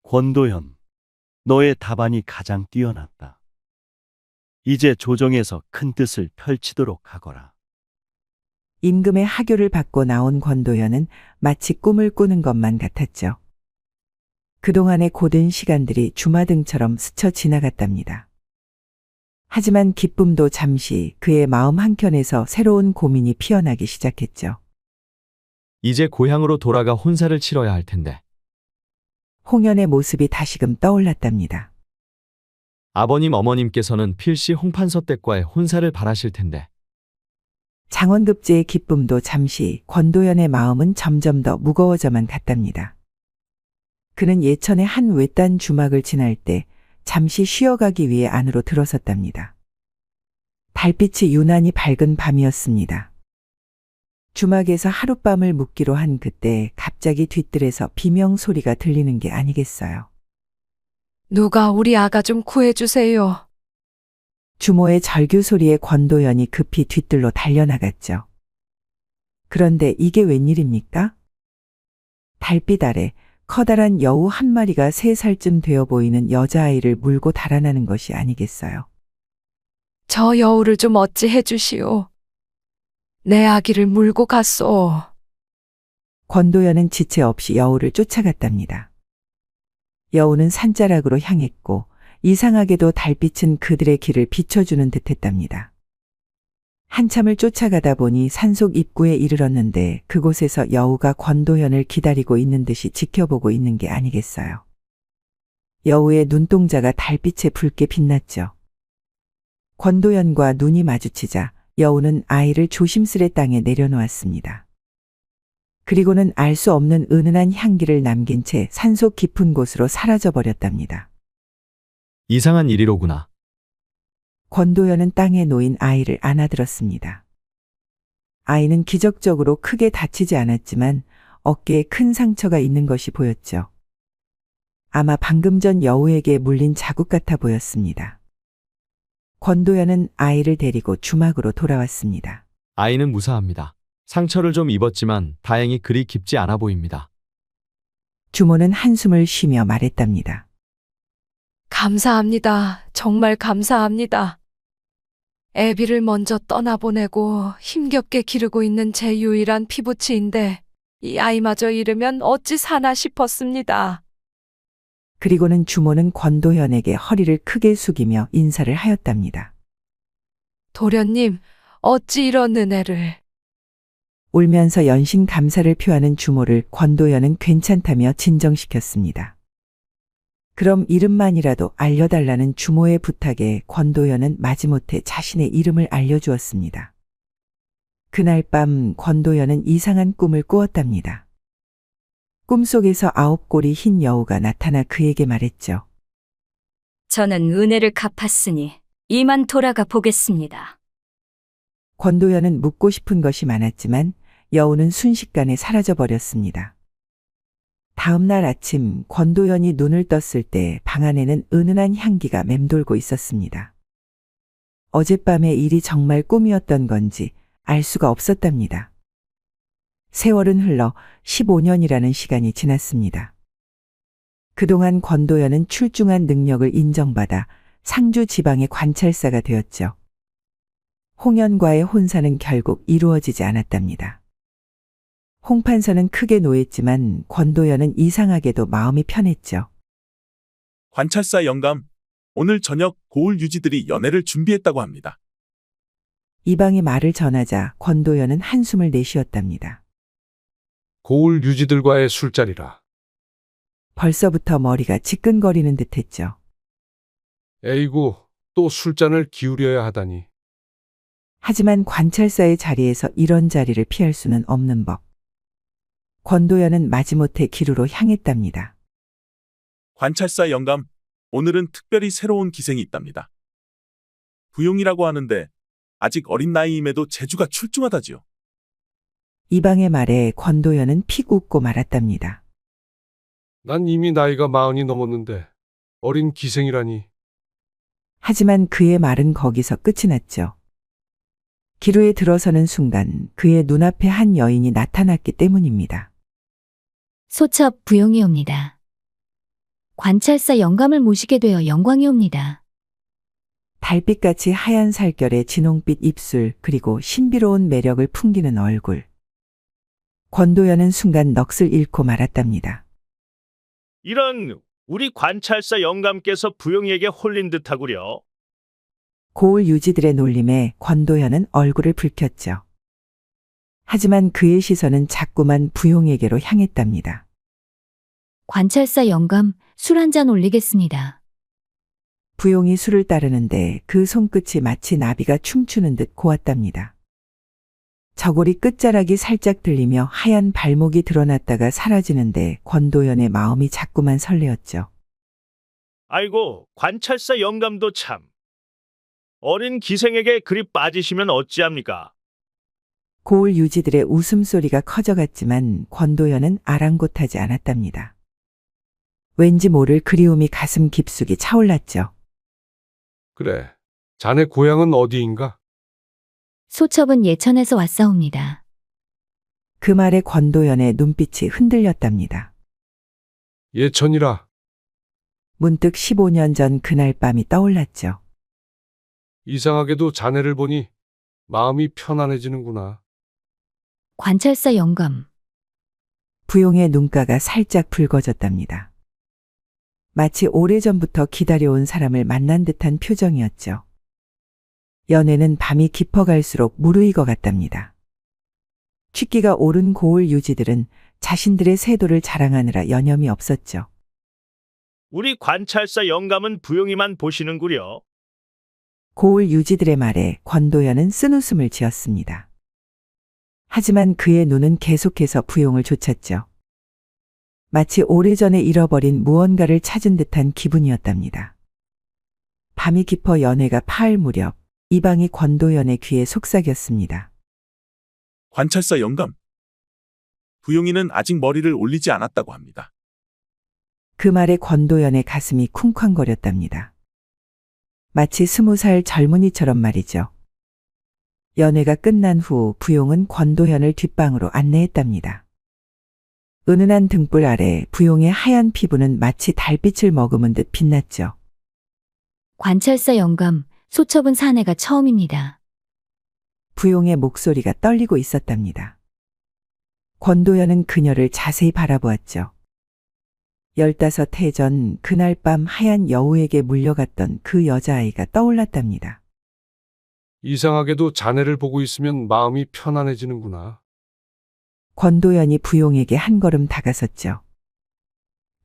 권도연, 너의 답안이 가장 뛰어났다. 이제 조정에서 큰 뜻을 펼치도록 하거라. 임금의 하교를 받고 나온 권도연은 마치 꿈을 꾸는 것만 같았죠. 그동안의 고된 시간들이 주마등처럼 스쳐 지나갔답니다. 하지만 기쁨도 잠시 그의 마음 한켠에서 새로운 고민이 피어나기 시작했죠. 이제 고향으로 돌아가 혼사를 치러야 할 텐데. 홍연의 모습이 다시금 떠올랐답니다. 아버님 어머님께서는 필시 홍판서댁과의 혼사를 바라실 텐데. 장원급제의 기쁨도 잠시 권도연의 마음은 점점 더 무거워져만 갔답니다. 그는 예천의 한 외딴 주막을 지날 때 잠시 쉬어가기 위해 안으로 들어섰답니다. 달빛이 유난히 밝은 밤이었습니다. 주막에서 하룻밤을 묵기로 한 그때 갑자기 뒤뜰에서 비명 소리가 들리는 게 아니겠어요. 누가 우리 아가 좀 구해주세요. 주모의 절규 소리에 권도연이 급히 뒤뜰로 달려나갔죠. 그런데 이게 웬일입니까? 달빛 아래 커다란 여우 한 마리가 3살쯤 되어 보이는 여자아이를 물고 달아나는 것이 아니겠어요. 저 여우를 좀 어찌 해주시오. 내 아기를 물고 갔소. 권도연은 지체 없이 여우를 쫓아갔답니다. 여우는 산자락으로 향했고 이상하게도 달빛은 그들의 길을 비춰주는 듯했답니다. 한참을 쫓아가다 보니 산속 입구에 이르렀는데 그곳에서 여우가 권도연을 기다리고 있는 듯이 지켜보고 있는 게 아니겠어요. 여우의 눈동자가 달빛에 붉게 빛났죠. 권도연과 눈이 마주치자 여우는 아이를 조심스레 땅에 내려놓았습니다. 그리고는 알 수 없는 은은한 향기를 남긴 채 산속 깊은 곳으로 사라져 버렸답니다. 이상한 일이로구나. 권도연은 땅에 놓인 아이를 안아들었습니다. 아이는 기적적으로 크게 다치지 않았지만 어깨에 큰 상처가 있는 것이 보였죠. 아마 방금 전 여우에게 물린 자국 같아 보였습니다. 권도연은 아이를 데리고 주막으로 돌아왔습니다. 아이는 무사합니다. 상처를 좀 입었지만 다행히 그리 깊지 않아 보입니다. 주모는 한숨을 쉬며 말했답니다. 감사합니다. 정말 감사합니다. 애비를 먼저 떠나보내고 힘겹게 기르고 있는 제 유일한 피부치인데 이 아이마저 잃으면 어찌 사나 싶었습니다. 그리고는 주모는 권도연에게 허리를 크게 숙이며 인사를 하였답니다. 도련님, 어찌 이런 은혜를. 울면서 연신 감사를 표하는 주모를 권도연은 괜찮다며 진정시켰습니다. 그럼 이름만이라도 알려달라는 주모의 부탁에 권도연은 마지못해 자신의 이름을 알려주었습니다. 그날 밤 권도연은 이상한 꿈을 꾸었답니다. 꿈속에서 9꼬리 흰 여우가 나타나 그에게 말했죠. 저는 은혜를 갚았으니 이만 돌아가 보겠습니다. 권도연은 묻고 싶은 것이 많았지만 여우는 순식간에 사라져 버렸습니다. 다음 날 아침 권도연이 눈을 떴을 때 방 안에는 은은한 향기가 맴돌고 있었습니다. 어젯밤의 일이 정말 꿈이었던 건지 알 수가 없었답니다. 세월은 흘러 15년이라는 시간이 지났습니다. 그동안 권도연은 출중한 능력을 인정받아 상주 지방의 관찰사가 되었죠. 홍연과의 혼사는 결국 이루어지지 않았답니다. 홍 판서는 크게 노했지만 권도연은 이상하게도 마음이 편했죠. 관찰사 영감, 오늘 저녁 고을 유지들이 연애를 준비했다고 합니다. 이방이 말을 전하자 권도연은 한숨을 내쉬었답니다. 고을 유지들과의 술자리라. 벌써부터 머리가 지끈거리는 듯했죠. 에이구, 또 술잔을 기울여야 하다니. 하지만 관찰사의 자리에서 이런 자리를 피할 수는 없는 법. 권도연은 마지못해 기루로 향했답니다. 관찰사 영감, 오늘은 특별히 새로운 기생이 있답니다. 부용이라고 하는데 아직 어린 나이임에도 재주가 출중하다지요. 이방의 말에 권도연은 픽 웃고 말았답니다. 난 이미 나이가 40이 넘었는데 어린 기생이라니. 하지만 그의 말은 거기서 끝이 났죠. 기루에 들어서는 순간 그의 눈앞에 한 여인이 나타났기 때문입니다. 소첩 부용이옵니다. 관찰사 영감을 모시게 되어 영광이옵니다. 달빛같이 하얀 살결에 진홍빛 입술 그리고 신비로운 매력을 풍기는 얼굴. 권도연은 순간 넋을 잃고 말았답니다. 이런 우리 관찰사 영감께서 부용에게 홀린 듯하구려. 고을 유지들의 놀림에 권도연은 얼굴을 붉혔죠. 하지만 그의 시선은 자꾸만 부용에게로 향했답니다. 관찰사 영감, 술 한 잔 올리겠습니다. 부용이 술을 따르는데 그 손끝이 마치 나비가 춤추는 듯 고왔답니다. 저고리 끝자락이 살짝 들리며 하얀 발목이 드러났다가 사라지는데 권도연의 마음이 자꾸만 설레었죠. 아이고, 관찰사 영감도 참. 어린 기생에게 그리 빠지시면 어찌합니까? 고을 유지들의 웃음소리가 커져갔지만 권도연은 아랑곳하지 않았답니다. 왠지 모를 그리움이 가슴 깊숙이 차올랐죠. 그래, 자네 고향은 어디인가? 소첩은 예천에서 왔사옵니다. 그 말에 권도연의 눈빛이 흔들렸답니다. 예천이라. 문득 15년 전 그날 밤이 떠올랐죠. 이상하게도 자네를 보니 마음이 편안해지는구나. 관찰사 영감. 부용의 눈가가 살짝 붉어졌답니다. 마치 오래전부터 기다려온 사람을 만난 듯한 표정이었죠. 연애는 밤이 깊어갈수록 무르익어 갔답니다. 취기가 오른 고을 유지들은 자신들의 세도를 자랑하느라 여념이 없었죠. 우리 관찰사 영감은 부용이만 보시는구려. 고을 유지들의 말에 권도연은 쓴웃음을 지었습니다. 하지만 그의 눈은 계속해서 부용을 좇았죠. 마치 오래전에 잃어버린 무언가를 찾은 듯한 기분이었답니다. 밤이 깊어 연애가 파할 무렵 이방이 권도연의 귀에 속삭였습니다. 관찰사 영감, 부용이는 아직 머리를 올리지 않았다고 합니다. 그 말에 권도연의 가슴이 쿵쾅거렸답니다. 마치 20살 젊은이처럼 말이죠. 연애가 끝난 후 부용은 권도연을 뒷방으로 안내했답니다. 은은한 등불 아래 부용의 하얀 피부는 마치 달빛을 머금은 듯 빛났죠. 관찰사 영감, 소첩은 사내가 처음입니다. 부용의 목소리가 떨리고 있었답니다. 권도연은 그녀를 자세히 바라보았죠. 15해 전 그날 밤 하얀 여우에게 물려갔던 그 여자아이가 떠올랐답니다. 이상하게도 자네를 보고 있으면 마음이 편안해지는구나. 권도연이 부용에게 한 걸음 다가섰죠.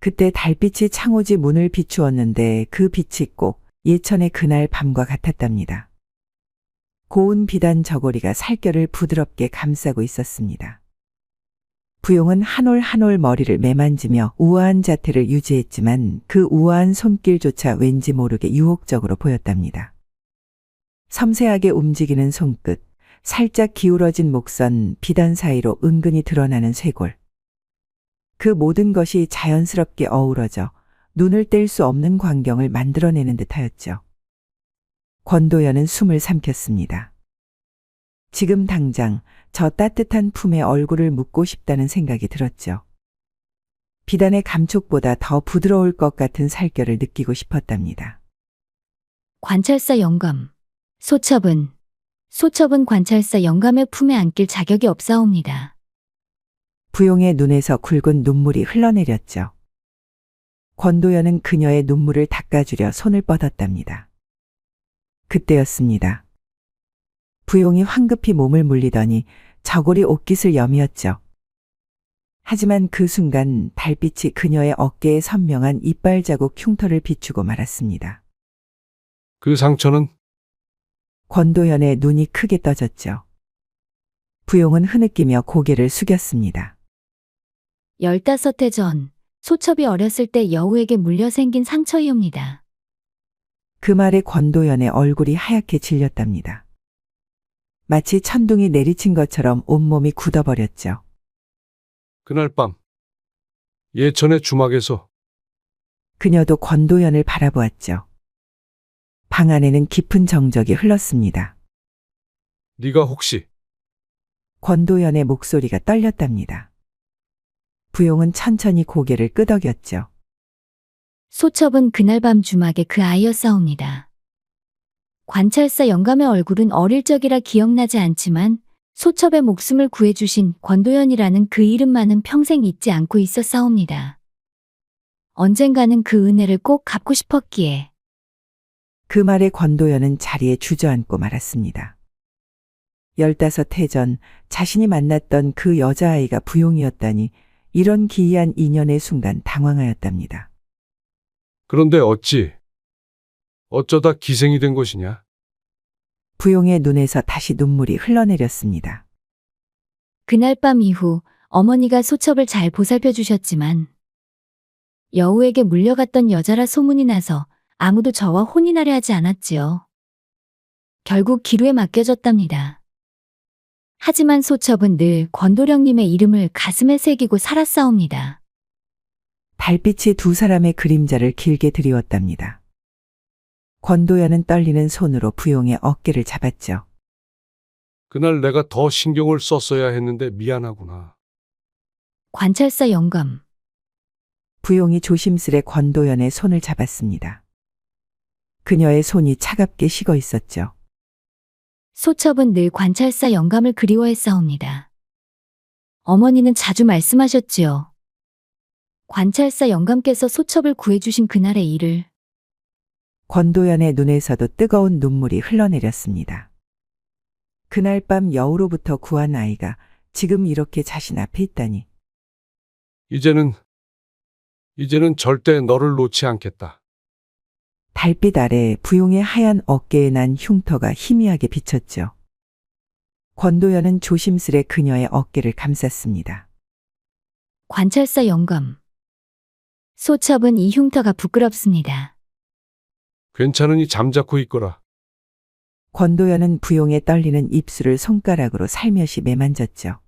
그때 달빛이 창호지 문을 비추었는데 그 빛이 꼭 예천의 그날 밤과 같았답니다. 고운 비단 저고리가 살결을 부드럽게 감싸고 있었습니다. 부용은 한 올 한 올 머리를 매만지며 우아한 자태를 유지했지만 그 우아한 손길조차 왠지 모르게 유혹적으로 보였답니다. 섬세하게 움직이는 손끝, 살짝 기울어진 목선, 비단 사이로 은근히 드러나는 쇄골. 그 모든 것이 자연스럽게 어우러져 눈을 뗄 수 없는 광경을 만들어내는 듯하였죠. 권도연은 숨을 삼켰습니다. 지금 당장 저 따뜻한 품에 얼굴을 묻고 싶다는 생각이 들었죠. 비단의 감촉보다 더 부드러울 것 같은 살결을 느끼고 싶었답니다. 관찰사 영감. 소첩은 관찰사 영감의 품에 안길 자격이 없사옵니다. 부용의 눈에서 굵은 눈물이 흘러내렸죠. 권도연은 그녀의 눈물을 닦아주려 손을 뻗었답니다. 그때였습니다. 부용이 황급히 몸을 물리더니 저고리 옷깃을 여미었죠. 하지만 그 순간 달빛이 그녀의 어깨에 선명한 이빨 자국 흉터를 비추고 말았습니다. 그 상처는? 권도연의 눈이 크게 떠졌죠. 부용은 흐느끼며 고개를 숙였습니다. 15해 전 소첩이 어렸을 때 여우에게 물려 생긴 상처이옵니다. 그 말에 권도연의 얼굴이 하얗게 질렸답니다. 마치 천둥이 내리친 것처럼 온몸이 굳어버렸죠. 그날 밤 예천의 주막에서 그녀도 권도연을 바라보았죠. 방 안에는 깊은 정적이 흘렀습니다. 네가 혹시? 권도연의 목소리가 떨렸답니다. 부용은 천천히 고개를 끄덕였죠. 소첩은 그날 밤 주막에 그 아이였사옵니다. 관찰사 영감의 얼굴은 어릴 적이라 기억나지 않지만 소첩의 목숨을 구해주신 권도연이라는 그 이름만은 평생 잊지 않고 있었사옵니다. 언젠가는 그 은혜를 꼭 갚고 싶었기에. 그 말에 권도연은 자리에 주저앉고 말았습니다. 15해 전 자신이 만났던 그 여자아이가 부용이었다니 이런 기이한 인연의 순간 당황하였답니다. 그런데 어쩌다 기생이 된 것이냐? 부용의 눈에서 다시 눈물이 흘러내렸습니다. 그날 밤 이후 어머니가 소첩을 잘 보살펴 주셨지만 여우에게 물려갔던 여자라 소문이 나서 아무도 저와 혼인하려 하지 않았지요. 결국 기루에 맡겨졌답니다. 하지만 소첩은 늘 권도령님의 이름을 가슴에 새기고 살았사옵니다. 달빛이 두 사람의 그림자를 길게 드리웠답니다. 권도연은 떨리는 손으로 부용의 어깨를 잡았죠. 그날 내가 더 신경을 썼어야 했는데 미안하구나. 관찰사 영감. 부용이 조심스레 권도연의 손을 잡았습니다. 그녀의 손이 차갑게 식어 있었죠. 소첩은 늘 관찰사 영감을 그리워했사옵니다. 어머니는 자주 말씀하셨지요. 관찰사 영감께서 소첩을 구해주신 그날의 일을. 권도연의 눈에서도 뜨거운 눈물이 흘러내렸습니다. 그날 밤 여우로부터 구한 아이가 지금 이렇게 자신 앞에 있다니. 이제는 절대 너를 놓지 않겠다. 달빛 아래 부용의 하얀 어깨에 난 흉터가 희미하게 비쳤죠. 권도연은 조심스레 그녀의 어깨를 감쌌습니다. 관찰사 영감. 소첩은 이 흉터가 부끄럽습니다. 괜찮으니 잠자코 있거라. 권도연은 부용의 떨리는 입술을 손가락으로 살며시 매만졌죠.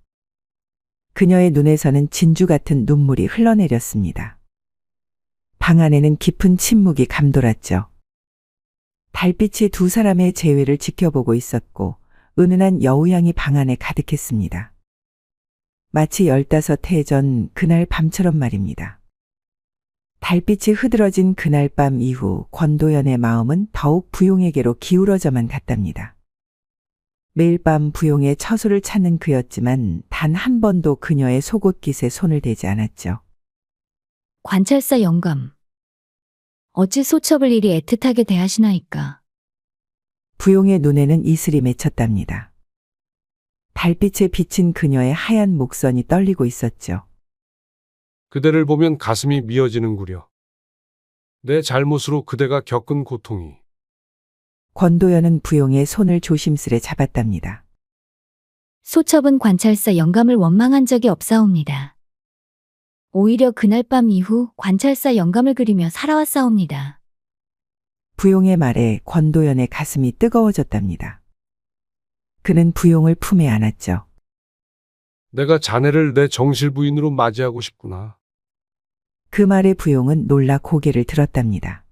그녀의 눈에서는 진주 같은 눈물이 흘러내렸습니다. 방 안에는 깊은 침묵이 감돌았죠. 달빛이 두 사람의 재회를 지켜보고 있었고 은은한 여우향이 방 안에 가득했습니다. 마치 15해 전 그날 밤처럼 말입니다. 달빛이 흐드러진 그날 밤 이후 권도연의 마음은 더욱 부용에게로 기울어져만 갔답니다. 매일 밤 부용의 처소를 찾는 그였지만 단 한 번도 그녀의 속옷깃에 손을 대지 않았죠. 관찰사 영감. 어찌 소첩을 이리 애틋하게 대하시나이까. 부용의 눈에는 이슬이 맺혔답니다. 달빛에 비친 그녀의 하얀 목선이 떨리고 있었죠. 그대를 보면 가슴이 미어지는구려. 내 잘못으로 그대가 겪은 고통이. 권도연은 부용의 손을 조심스레 잡았답니다. 소첩은 관찰사 영감을 원망한 적이 없사옵니다. 오히려 그날 밤 이후 관찰사 영감을 그리며 살아왔사옵니다. 부용의 말에 권도연의 가슴이 뜨거워졌답니다. 그는 부용을 품에 안았죠. 내가 자네를 내 정실 부인으로 맞이하고 싶구나. 그 말에 부용은 놀라 고개를 들었답니다.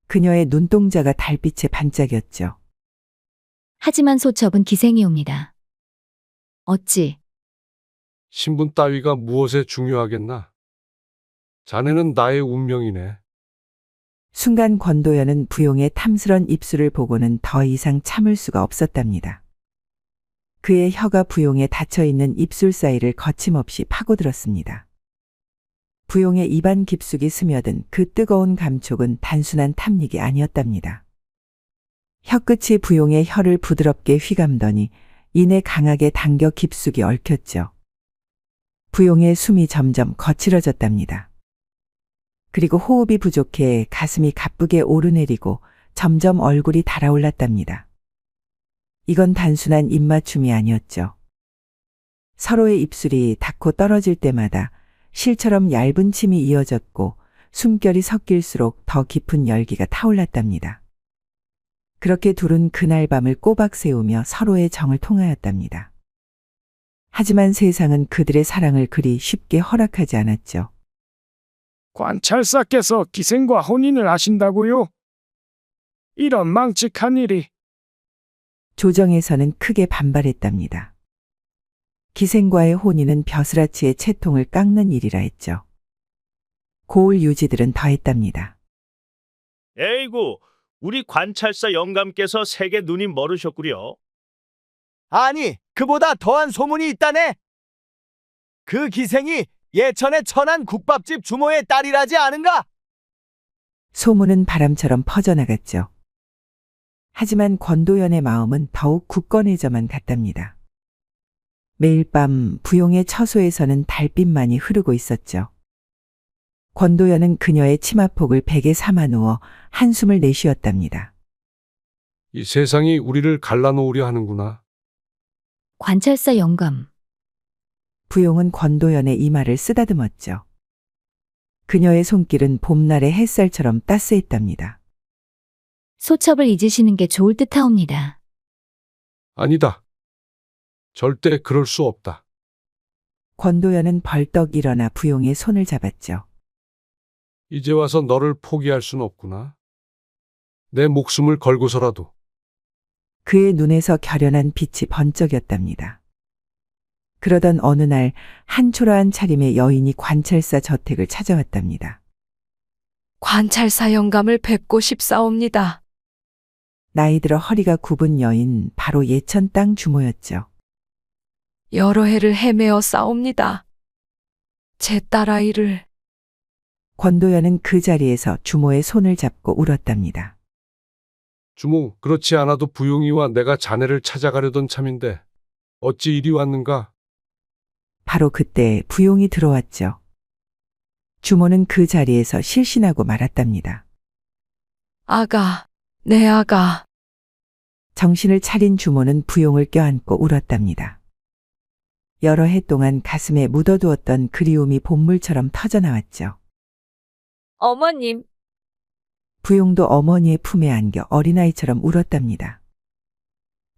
그녀의 눈동자가 달빛에 반짝였죠. 하지만 소첩은 기생이옵니다. 어찌 신분 따위가 무엇에 중요하겠나? 자네는 나의 운명이네. 순간 권도연은 부용의 탐스런 입술을 보고는 더 이상 참을 수가 없었답니다. 그의 혀가 부용에 닫혀있는 입술 사이를 거침없이 파고들었습니다. 부용의 입안 깊숙이 스며든 그 뜨거운 감촉은 단순한 탐닉이 아니었답니다. 혀끝이 부용의 혀를 부드럽게 휘감더니 이내 강하게 당겨 깊숙이 얽혔죠. 부용의 숨이 점점 거칠어졌답니다. 그리고 호흡이 부족해 가슴이 가쁘게 오르내리고 점점 얼굴이 달아올랐답니다. 이건 단순한 입맞춤이 아니었죠. 서로의 입술이 닿고 떨어질 때마다 실처럼 얇은 침이 이어졌고 숨결이 섞일수록 더 깊은 열기가 타올랐답니다. 그렇게 둘은 그날 밤을 꼬박 세우며 서로의 정을 통하였답니다. 하지만 세상은 그들의 사랑을 그리 쉽게 허락하지 않았죠. 관찰사께서 기생과 혼인을 하신다고요? 이런 망측한 일이. 조정에서는 크게 반발했답니다. 기생과의 혼인은 벼슬아치의 채통을 깎는 일이라 했죠. 고을 유지들은 더했답니다. 에이구, 우리 관찰사 영감께서 색에 눈이 멀으셨구려. 아니, 그보다 더한 소문이 있다네. 그 기생이 예천의 천안 국밥집 주모의 딸이라지 않은가? 소문은 바람처럼 퍼져나갔죠. 하지만 권도연의 마음은 더욱 굳건해져만 갔답니다. 매일 밤 부용의 처소에서는 달빛만이 흐르고 있었죠. 권도연은 그녀의 치마폭을 베개 삼아 누워 한숨을 내쉬었답니다. 이 세상이 우리를 갈라놓으려 하는구나. 관찰사 영감. 부용은 권도연의 이마를 쓰다듬었죠. 그녀의 손길은 봄날의 햇살처럼 따스했답니다. 소첩을 잊으시는 게 좋을 듯하옵니다. 아니다. 절대 그럴 수 없다. 권도연은 벌떡 일어나 부용의 손을 잡았죠. 이제 와서 너를 포기할 순 없구나. 내 목숨을 걸고서라도. 그의 눈에서 결연한 빛이 번쩍였답니다. 그러던 어느 날 한 초라한 차림의 여인이 관찰사 저택을 찾아왔답니다. 관찰사 영감을 뵙고 싶사옵니다. 나이 들어 허리가 굽은 여인, 바로 예천 땅 주모였죠. 여러 해를 헤매어 싸웁니다. 제 딸아이를. 권도연은 그 자리에서 주모의 손을 잡고 울었답니다. 주모, 그렇지 않아도 부용이와 내가 자네를 찾아가려던 참인데 어찌 이리 왔는가? 바로 그때 부용이 들어왔죠. 주모는 그 자리에서 실신하고 말았답니다. 아가, 내 아가. 정신을 차린 주모는 부용을 껴안고 울었답니다. 여러 해 동안 가슴에 묻어두었던 그리움이 본물처럼 터져나왔죠. 어머님. 부용도 어머니의 품에 안겨 어린아이처럼 울었답니다.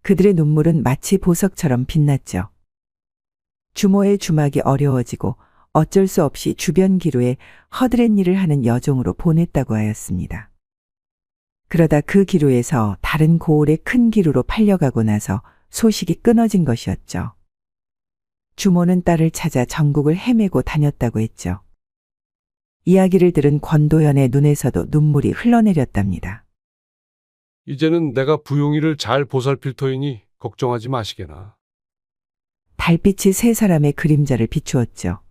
그들의 눈물은 마치 보석처럼 빛났죠. 주모의 주막이 어려워지고 어쩔 수 없이 주변 기루에 허드렛 일을 하는 여종으로 보냈다고 하였습니다. 그러다 그 기루에서 다른 고을의 큰 기루로 팔려가고 나서 소식이 끊어진 것이었죠. 주모는 딸을 찾아 전국을 헤매고 다녔다고 했죠. 이야기를 들은 권도연의 눈에서도 눈물이 흘러내렸답니다. 이제는 내가 부용이를 잘 보살필 터이니 걱정하지 마시게나. 달빛이 세 사람의 그림자를 비추었죠.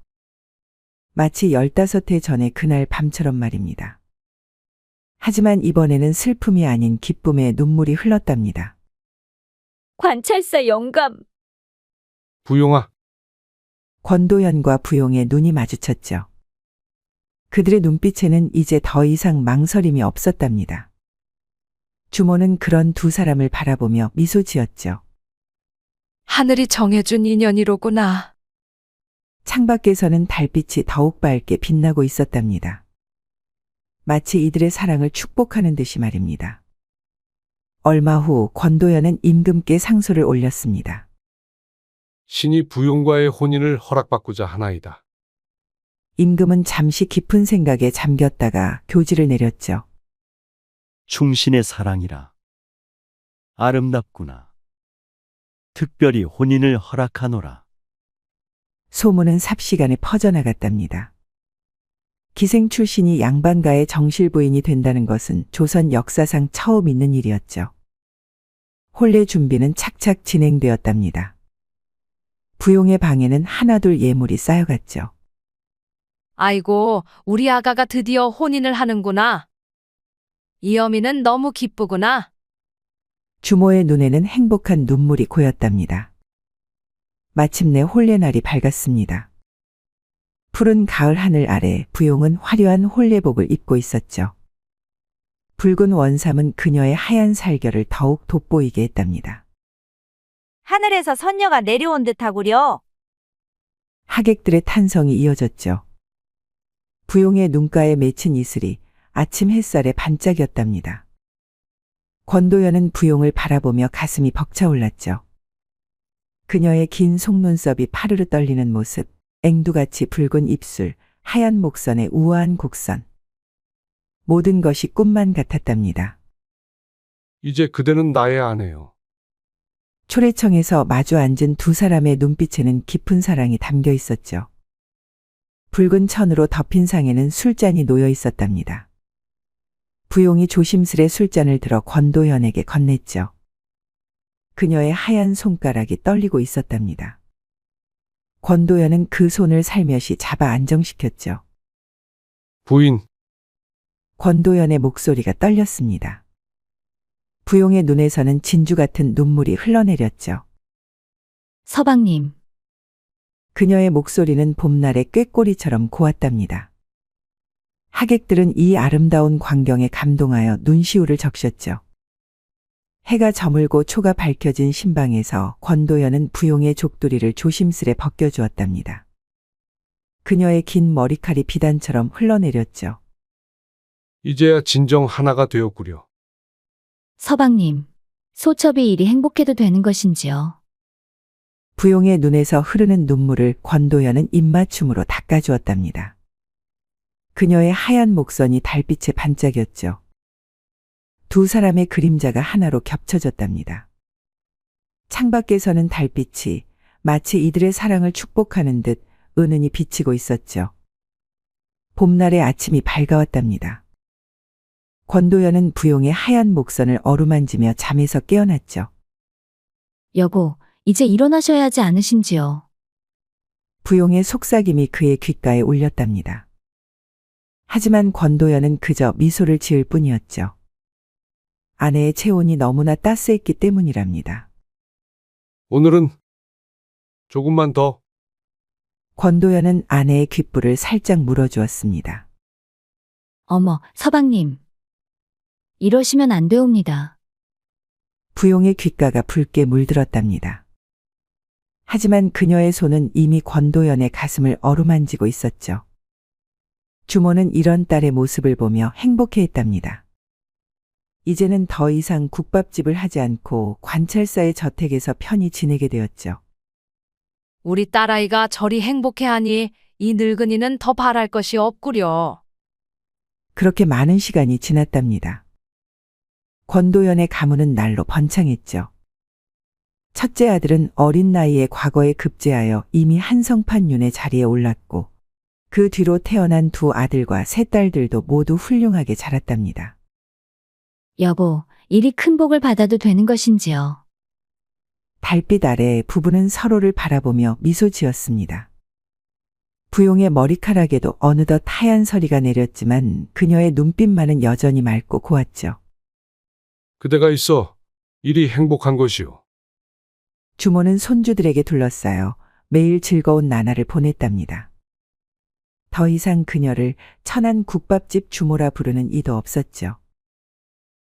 마치 15해 전의 그날 밤처럼 말입니다. 하지만 이번에는 슬픔이 아닌 기쁨의 눈물이 흘렀답니다. 관찰사 영감. 부용아, 권도연과 부용의 눈이 마주쳤죠. 그들의 눈빛에는 이제 더 이상 망설임이 없었답니다. 주모는 그런 두 사람을 바라보며 미소 지었죠. 하늘이 정해준 인연이로구나. 창밖에서는 달빛이 더욱 밝게 빛나고 있었답니다. 마치 이들의 사랑을 축복하는 듯이 말입니다. 얼마 후 권도연은 임금께 상소를 올렸습니다. 신이 부용과의 혼인을 허락받고자 하나이다. 임금은 잠시 깊은 생각에 잠겼다가 교지를 내렸죠. 충신의 사랑이라. 아름답구나. 특별히 혼인을 허락하노라. 소문은 삽시간에 퍼져나갔답니다. 기생 출신이 양반가의 정실 부인이 된다는 것은 조선 역사상 처음 있는 일이었죠. 혼례 준비는 착착 진행되었답니다. 부용의 방에는 하나둘 예물이 쌓여갔죠. 아이고, 우리 아가가 드디어 혼인을 하는구나. 이 어미는 너무 기쁘구나. 주모의 눈에는 행복한 눈물이 고였답니다. 마침내 혼례날이 밝았습니다. 푸른 가을 하늘 아래 부용은 화려한 혼례복을 입고 있었죠. 붉은 원삼은 그녀의 하얀 살결을 더욱 돋보이게 했답니다. 하늘에서 선녀가 내려온 듯하구려. 하객들의 탄성이 이어졌죠. 부용의 눈가에 맺힌 이슬이 아침 햇살에 반짝였답니다. 권도연은 부용을 바라보며 가슴이 벅차올랐죠. 그녀의 긴 속눈썹이 파르르 떨리는 모습, 앵두같이 붉은 입술, 하얀 목선의 우아한 곡선. 모든 것이 꿈만 같았답니다. 이제 그대는 나의 아내요. 초래청에서 마주 앉은 두 사람의 눈빛에는 깊은 사랑이 담겨 있었죠. 붉은 천으로 덮인 상에는 술잔이 놓여 있었답니다. 부용이 조심스레 술잔을 들어 권도연에게 건넸죠. 그녀의 하얀 손가락이 떨리고 있었답니다. 권도연은 그 손을 살며시 잡아 안정시켰죠. 부인, 권도연의 목소리가 떨렸습니다. 부용의 눈에서는 진주 같은 눈물이 흘러내렸죠. 서방님, 그녀의 목소리는 봄날의 꾀꼬리처럼 고왔답니다. 하객들은 이 아름다운 광경에 감동하여 눈시울을 적셨죠. 해가 저물고 초가 밝혀진 신방에서 권도연은 부용의 족두리를 조심스레 벗겨주었답니다. 그녀의 긴 머리칼이 비단처럼 흘러내렸죠. 이제야 진정 하나가 되었구려. 서방님, 소첩이 이리 행복해도 되는 것인지요? 부용의 눈에서 흐르는 눈물을 권도연은 입맞춤으로 닦아주었답니다. 그녀의 하얀 목선이 달빛에 반짝였죠. 두 사람의 그림자가 하나로 겹쳐졌답니다. 창밖에서는 달빛이 마치 이들의 사랑을 축복하는 듯 은은히 비치고 있었죠. 봄날의 아침이 밝아왔답니다. 권도연은 부용의 하얀 목선을 어루만지며 잠에서 깨어났죠. 여보, 이제 일어나셔야 하지 않으신지요? 부용의 속삭임이 그의 귓가에 울렸답니다. 하지만 권도연은 그저 미소를 지을 뿐이었죠. 아내의 체온이 너무나 따스했기 때문이랍니다. 오늘은 조금만 더. 권도연은 아내의 귓불을 살짝 물어주었습니다. 어머, 서방님. 이러시면 안 되옵니다. 부용의 귓가가 붉게 물들었답니다. 하지만 그녀의 손은 이미 권도연의 가슴을 어루만지고 있었죠. 주모는 이런 딸의 모습을 보며 행복해했답니다. 이제는 더 이상 국밥집을 하지 않고 관찰사의 저택에서 편히 지내게 되었죠. 우리 딸아이가 저리 행복해하니 이 늙은이는 더 바랄 것이 없구려. 그렇게 많은 시간이 지났답니다. 권도연의 가문은 날로 번창했죠. 첫째 아들은 어린 나이에 과거에 급제하여 이미 한성판윤의 자리에 올랐고 그 뒤로 태어난 두 아들과 세 딸들도 모두 훌륭하게 자랐답니다. 여보, 이리 큰 복을 받아도 되는 것인지요? 달빛 아래 부부는 서로를 바라보며 미소 지었습니다. 부용의 머리카락에도 어느덧 하얀 서리가 내렸지만 그녀의 눈빛만은 여전히 맑고 고왔죠. 그대가 있어 이리 행복한 것이오. 주모는 손주들에게 둘러싸여 매일 즐거운 나날을 보냈답니다. 더 이상 그녀를 천안 국밥집 주모라 부르는 이도 없었죠.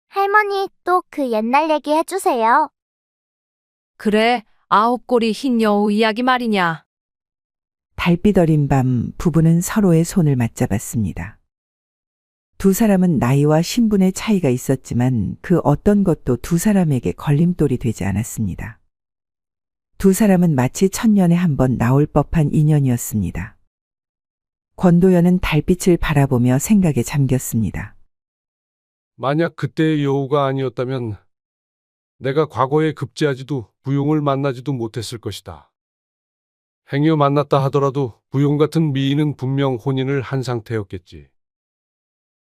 할머니, 또 그 옛날 얘기 해주세요. 그래, 9꼬리 흰 여우 이야기 말이냐. 달빛 어린 밤 부부는 서로의 손을 맞잡았습니다. 두 사람은 나이와 신분의 차이가 있었지만 그 어떤 것도 두 사람에게 걸림돌이 되지 않았습니다. 두 사람은 마치 천년에 한 번 나올 법한 인연이었습니다. 권도연은 달빛을 바라보며 생각에 잠겼습니다. 만약 그때의 여우가 아니었다면 내가 과거에 급제하지도 부용을 만나지도 못했을 것이다. 행여 만났다 하더라도 부용 같은 미인은 분명 혼인을 한 상태였겠지.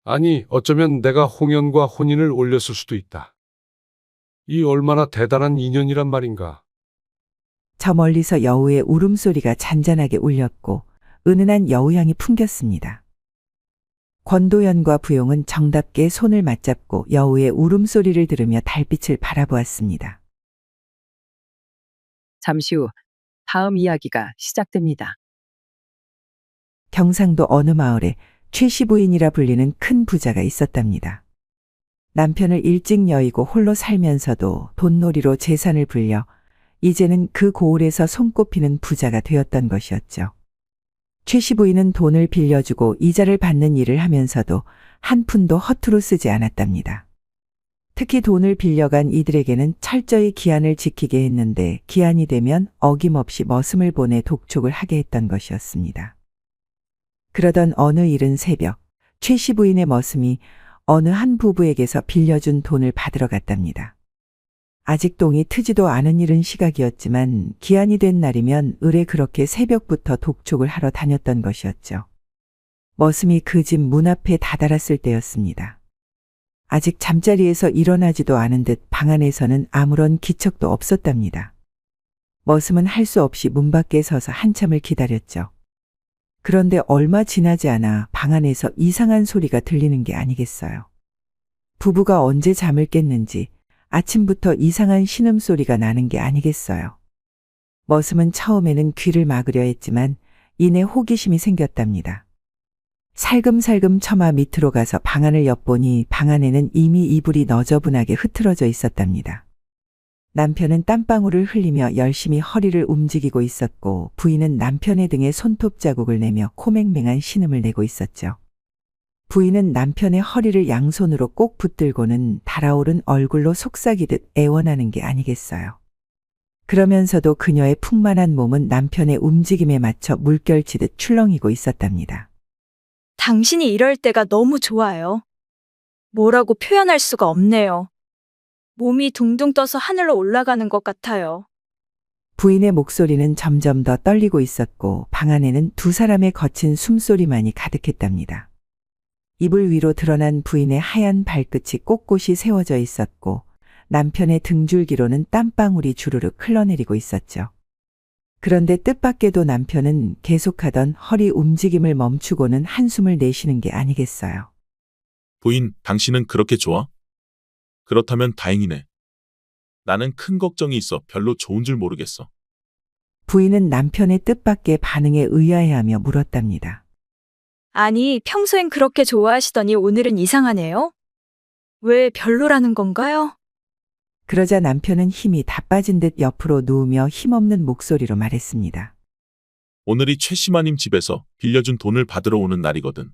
아니, 어쩌면 내가 홍연과 혼인을 올렸을 수도 있다. 이 얼마나 대단한 인연이란 말인가. 저 멀리서 여우의 울음소리가 잔잔하게 울렸고 은은한 여우향이 풍겼습니다. 권도연과 부용은 정답게 손을 맞잡고 여우의 울음소리를 들으며 달빛을 바라보았습니다. 잠시 후 다음 이야기가 시작됩니다. 경상도 어느 마을에 최씨 부인이라 불리는 큰 부자가 있었답니다. 남편을 일찍 여의고 홀로 살면서도 돈놀이로 재산을 불려 이제는 그 고을에서 손꼽히는 부자가 되었던 것이었죠. 최씨 부인은 돈을 빌려주고 이자를 받는 일을 하면서도 한 푼도 허투루 쓰지 않았답니다. 특히 돈을 빌려간 이들에게는 철저히 기한을 지키게 했는데 기한이 되면 어김없이 머슴을 보내 독촉을 하게 했던 것이었습니다. 그러던 어느 이른 새벽, 최씨 부인의 머슴이 어느 한 부부에게서 빌려준 돈을 받으러 갔답니다. 아직 동이 트지도 않은 이른 시각이었지만 기한이 된 날이면 을에 그렇게 새벽부터 독촉을 하러 다녔던 것이었죠. 머슴이 그 집 문 앞에 다다랐을 때였습니다. 아직 잠자리에서 일어나지도 않은 듯 방 안에서는 아무런 기척도 없었답니다. 머슴은 할 수 없이 문 밖에 서서 한참을 기다렸죠. 그런데 얼마 지나지 않아 방 안에서 이상한 소리가 들리는 게 아니겠어요. 부부가 언제 잠을 깼는지 아침부터 이상한 신음소리가 나는 게 아니겠어요. 머슴은 처음에는 귀를 막으려 했지만 이내 호기심이 생겼답니다. 살금살금 처마 밑으로 가서 방 안을 엿보니 방 안에는 이미 이불이 너저분하게 흐트러져 있었답니다. 남편은 땀방울을 흘리며 열심히 허리를 움직이고 있었고 부인은 남편의 등에 손톱 자국을 내며 코맹맹한 신음을 내고 있었죠. 부인은 남편의 허리를 양손으로 꼭 붙들고는 달아오른 얼굴로 속삭이듯 애원하는 게 아니겠어요. 그러면서도 그녀의 풍만한 몸은 남편의 움직임에 맞춰 물결치듯 출렁이고 있었답니다. 당신이 이럴 때가 너무 좋아요. 뭐라고 표현할 수가 없네요. 몸이 둥둥 떠서 하늘로 올라가는 것 같아요. 부인의 목소리는 점점 더 떨리고 있었고 방 안에는 두 사람의 거친 숨소리만이 가득했답니다. 이불 위로 드러난 부인의 하얀 발끝이 꼿꼿이 세워져 있었고 남편의 등줄기로는 땀방울이 주르륵 흘러내리고 있었죠. 그런데 뜻밖에도 남편은 계속하던 허리 움직임을 멈추고는 한숨을 내쉬는 게 아니겠어요. 부인, 당신은 그렇게 좋아? 그렇다면 다행이네. 나는 큰 걱정이 있어 별로 좋은 줄 모르겠어. 부인은 남편의 뜻밖의 반응에 의아해하며 물었답니다. 아니, 평소엔 그렇게 좋아하시더니 오늘은 이상하네요. 왜 별로라는 건가요? 그러자 남편은 힘이 다 빠진 듯 옆으로 누우며 힘없는 목소리로 말했습니다. 오늘이 최씨마님 집에서 빌려준 돈을 받으러 오는 날이거든.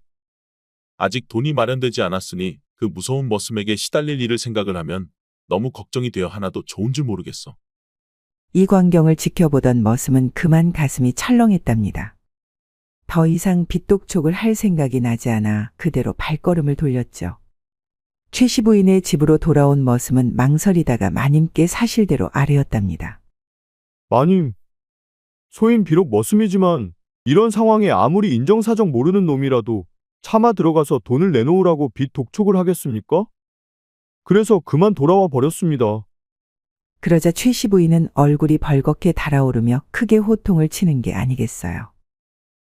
아직 돈이 마련되지 않았으니 그 무서운 머슴에게 시달릴 일을 생각을 하면 너무 걱정이 되어 하나도 좋은 줄 모르겠어. 이 광경을 지켜보던 머슴은 그만 가슴이 철렁했답니다. 더 이상 빚독촉을 할 생각이 나지 않아 그대로 발걸음을 돌렸죠. 최씨 부인의 집으로 돌아온 머슴은 망설이다가 마님께 사실대로 아뢰었답니다. 마님, 소인 비록 머슴이지만 이런 상황에 아무리 인정사정 모르는 놈이라도 차마 들어가서 돈을 내놓으라고 빚 독촉을 하겠습니까? 그래서 그만 돌아와 버렸습니다. 그러자 최씨 부인은 얼굴이 벌겋게 달아오르며 크게 호통을 치는 게 아니겠어요.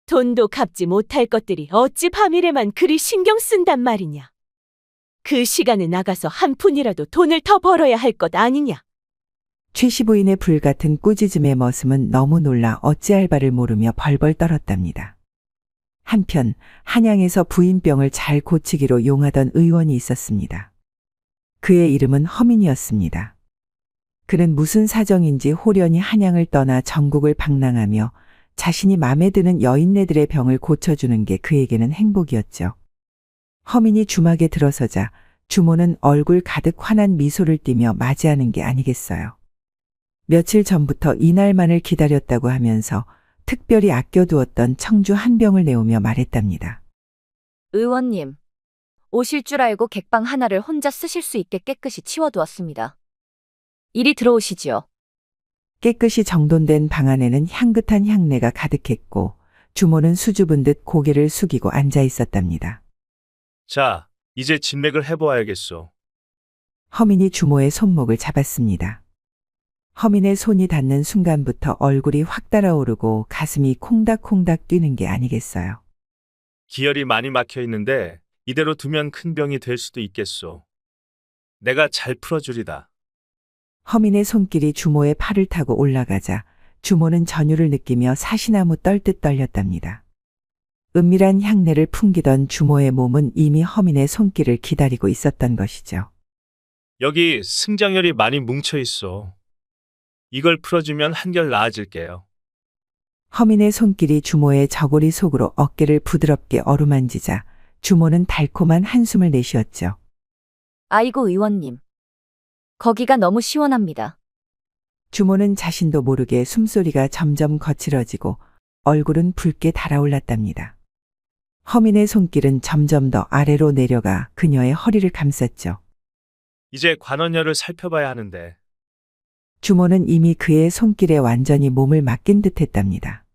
돈도 갚지 못할 것들이 어찌 밤이래만 그리 신경 쓴단 말이냐. 그 시간에 나가서 한 푼이라도 돈을 더 벌어야 할 것 아니냐. 최씨 부인의 불같은 꾸짖음의 머슴은 너무 놀라 어찌할 바를 모르며 벌벌 떨었답니다. 한편 한양에서 부인병을 잘 고치기로 용하던 의원이 있었습니다. 그의 이름은 허민이었습니다. 그는 무슨 사정인지 호련히 한양을 떠나 전국을 방랑하며 자신이 마음에 드는 여인네들의 병을 고쳐주는 게 그에게는 행복이었죠. 허민이 주막에 들어서자 주모는 얼굴 가득 환한 미소를 띠며 맞이하는 게 아니겠어요. 며칠 전부터 이날만을 기다렸다고 하면서 특별히 아껴두었던 청주 한 병을 내오며 말했답니다. 의원님, 오실 줄 알고 객방 하나를 혼자 쓰실 수 있게 깨끗이 치워두었습니다. 이리 들어오시지요. 깨끗이 정돈된 방 안에는 향긋한 향내가 가득했고 주모는 수줍은 듯 고개를 숙이고 앉아 있었답니다. 자, 이제 진맥을 해보아야겠소. 허민이 주모의 손목을 잡았습니다. 허민의 손이 닿는 순간부터 얼굴이 확 달아오르고 가슴이 콩닥콩닥 뛰는 게 아니겠어요. 기혈이 많이 막혀 있는데 이대로 두면 큰 병이 될 수도 있겠소. 내가 잘 풀어주리다. 허민의 손길이 주모의 팔을 타고 올라가자 주모는 전율을 느끼며 사시나무 떨듯 떨렸답니다. 은밀한 향내를 풍기던 주모의 몸은 이미 허민의 손길을 기다리고 있었던 것이죠. 여기 승장혈이 많이 뭉쳐 있어. 이걸 풀어주면 한결 나아질게요. 허민의 손길이 주모의 저고리 속으로 어깨를 부드럽게 어루만지자 주모는 달콤한 한숨을 내쉬었죠. 아이고 의원님, 거기가 너무 시원합니다. 주모는 자신도 모르게 숨소리가 점점 거칠어지고 얼굴은 붉게 달아올랐답니다. 허민의 손길은 점점 더 아래로 내려가 그녀의 허리를 감쌌죠. 이제 관원녀를 살펴봐야 하는데. 주모는 이미 그의 손길에 완전히 몸을 맡긴 듯했답니다.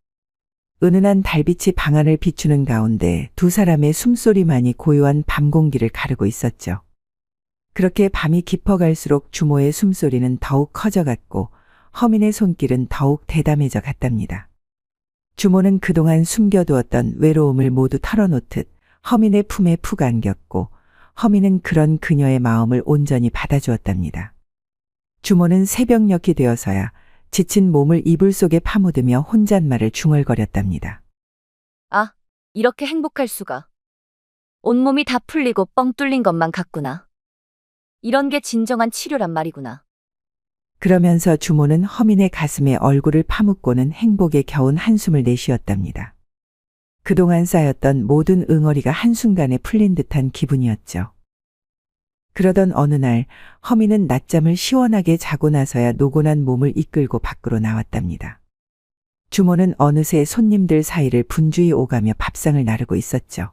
은은한 달빛이 방 안을 비추는 가운데 두 사람의 숨소리만이 고요한 밤 공기를 가르고 있었죠. 그렇게 밤이 깊어갈수록 주모의 숨소리는 더욱 커져갔고 허민의 손길은 더욱 대담해져 갔답니다. 주모는 그동안 숨겨두었던 외로움을 모두 털어놓듯 허민의 품에 푹 안겼고 허민은 그런 그녀의 마음을 온전히 받아주었답니다. 주모는 새벽녘이 되어서야 지친 몸을 이불 속에 파묻으며 혼잣말을 중얼거렸답니다. 아, 이렇게 행복할 수가. 온몸이 다 풀리고 뻥 뚫린 것만 같구나. 이런 게 진정한 치료란 말이구나. 그러면서 주모는 허민의 가슴에 얼굴을 파묻고는 행복에 겨운 한숨을 내쉬었답니다. 그동안 쌓였던 모든 응어리가 한순간에 풀린 듯한 기분이었죠. 그러던 어느 날 허민은 낮잠을 시원하게 자고 나서야 노곤한 몸을 이끌고 밖으로 나왔답니다. 주모는 어느새 손님들 사이를 분주히 오가며 밥상을 나르고 있었죠.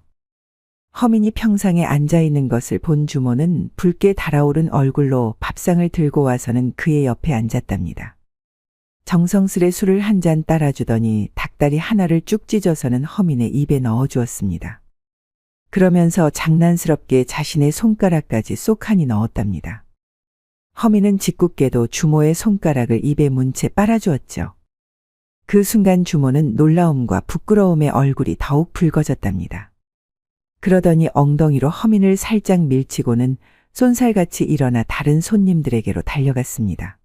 허민이 평상에 앉아있는 것을 본 주모는 붉게 달아오른 얼굴로 밥상을 들고 와서는 그의 옆에 앉았답니다. 정성스레 술을 한 잔 따라주더니 닭다리 하나를 쭉 찢어서는 허민의 입에 넣어주었습니다. 그러면서 장난스럽게 자신의 손가락까지 쏙하니 넣었답니다. 허민은 짓궂게도 주모의 손가락을 입에 문 채 빨아주었죠. 그 순간 주모는 놀라움과 부끄러움에 얼굴이 더욱 붉어졌답니다. 그러더니 엉덩이로 허민을 살짝 밀치고는 쏜살같이 일어나 다른 손님들에게로 달려갔습니다.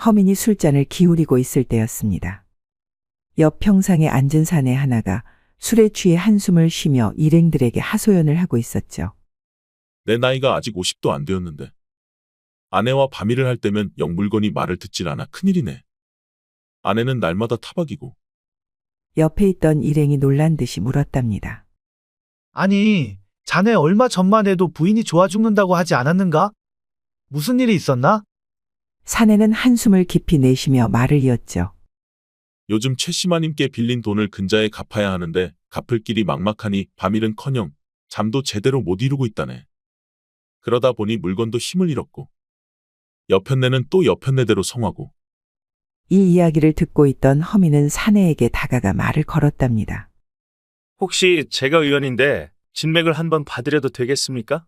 허민이 술잔을 기울이고 있을 때였습니다. 옆 평상에 앉은 사내 하나가 술에 취해 한숨을 쉬며 일행들에게 하소연을 하고 있었죠. 내 나이가 아직 50도 안 되었는데 아내와 밤일을 할 때면 영 물건이 말을 듣질 않아 큰일이네. 아내는 날마다 타박이고. 옆에 있던 일행이 놀란 듯이 물었답니다. 아니, 자네 얼마 전만 해도 부인이 좋아 죽는다고 하지 않았는가? 무슨 일이 있었나? 사내는 한숨을 깊이 내쉬며 말을 이었죠. 요즘 최씨마님께 빌린 돈을 근자에 갚아야 하는데 갚을 길이 막막하니 밤일은커녕 잠도 제대로 못 이루고 있다네. 그러다 보니 물건도 힘을 잃었고 여편네는 또 여편네대로 성하고. 이 이야기를 듣고 있던 허민은 사내에게 다가가 말을 걸었답니다. 혹시 제가 의원인데 진맥을 한번 봐드려도 되겠습니까?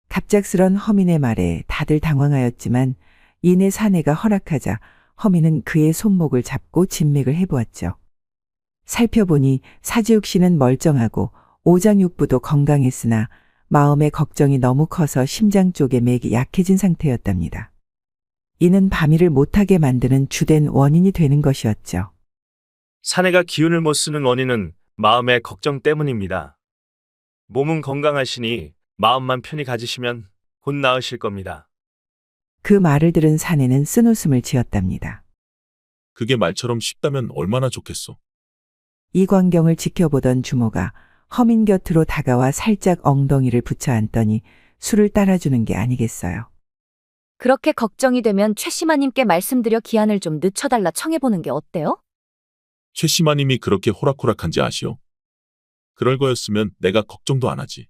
갑작스런 허민의 말에 다들 당황하였지만 이내 사내가 허락하자 허민은 그의 손목을 잡고 진맥을 해보았죠. 살펴보니 사지욱 씨는 멀쩡하고 오장육부도 건강했으나 마음의 걱정이 너무 커서 심장 쪽의 맥이 약해진 상태였답니다. 이는 밤일을 못하게 만드는 주된 원인이 되는 것이었죠. 사내가 기운을 못 쓰는 원인은 마음의 걱정 때문입니다. 몸은 건강하시니 마음만 편히 가지시면 곧 나으실 겁니다. 그 말을 들은 사내는 쓴웃음을 지었답니다. 그게 말처럼 쉽다면 얼마나 좋겠소. 이 광경을 지켜보던 주모가 허민 곁으로 다가와 살짝 엉덩이를 붙여 앉더니 술을 따라주는 게 아니겠어요. 그렇게 걱정이 되면 최씨마님께 말씀드려 기한을 좀 늦춰달라 청해보는 게 어때요? 최씨마님이 그렇게 호락호락한지 아시오? 그럴 거였으면 내가 걱정도 안 하지.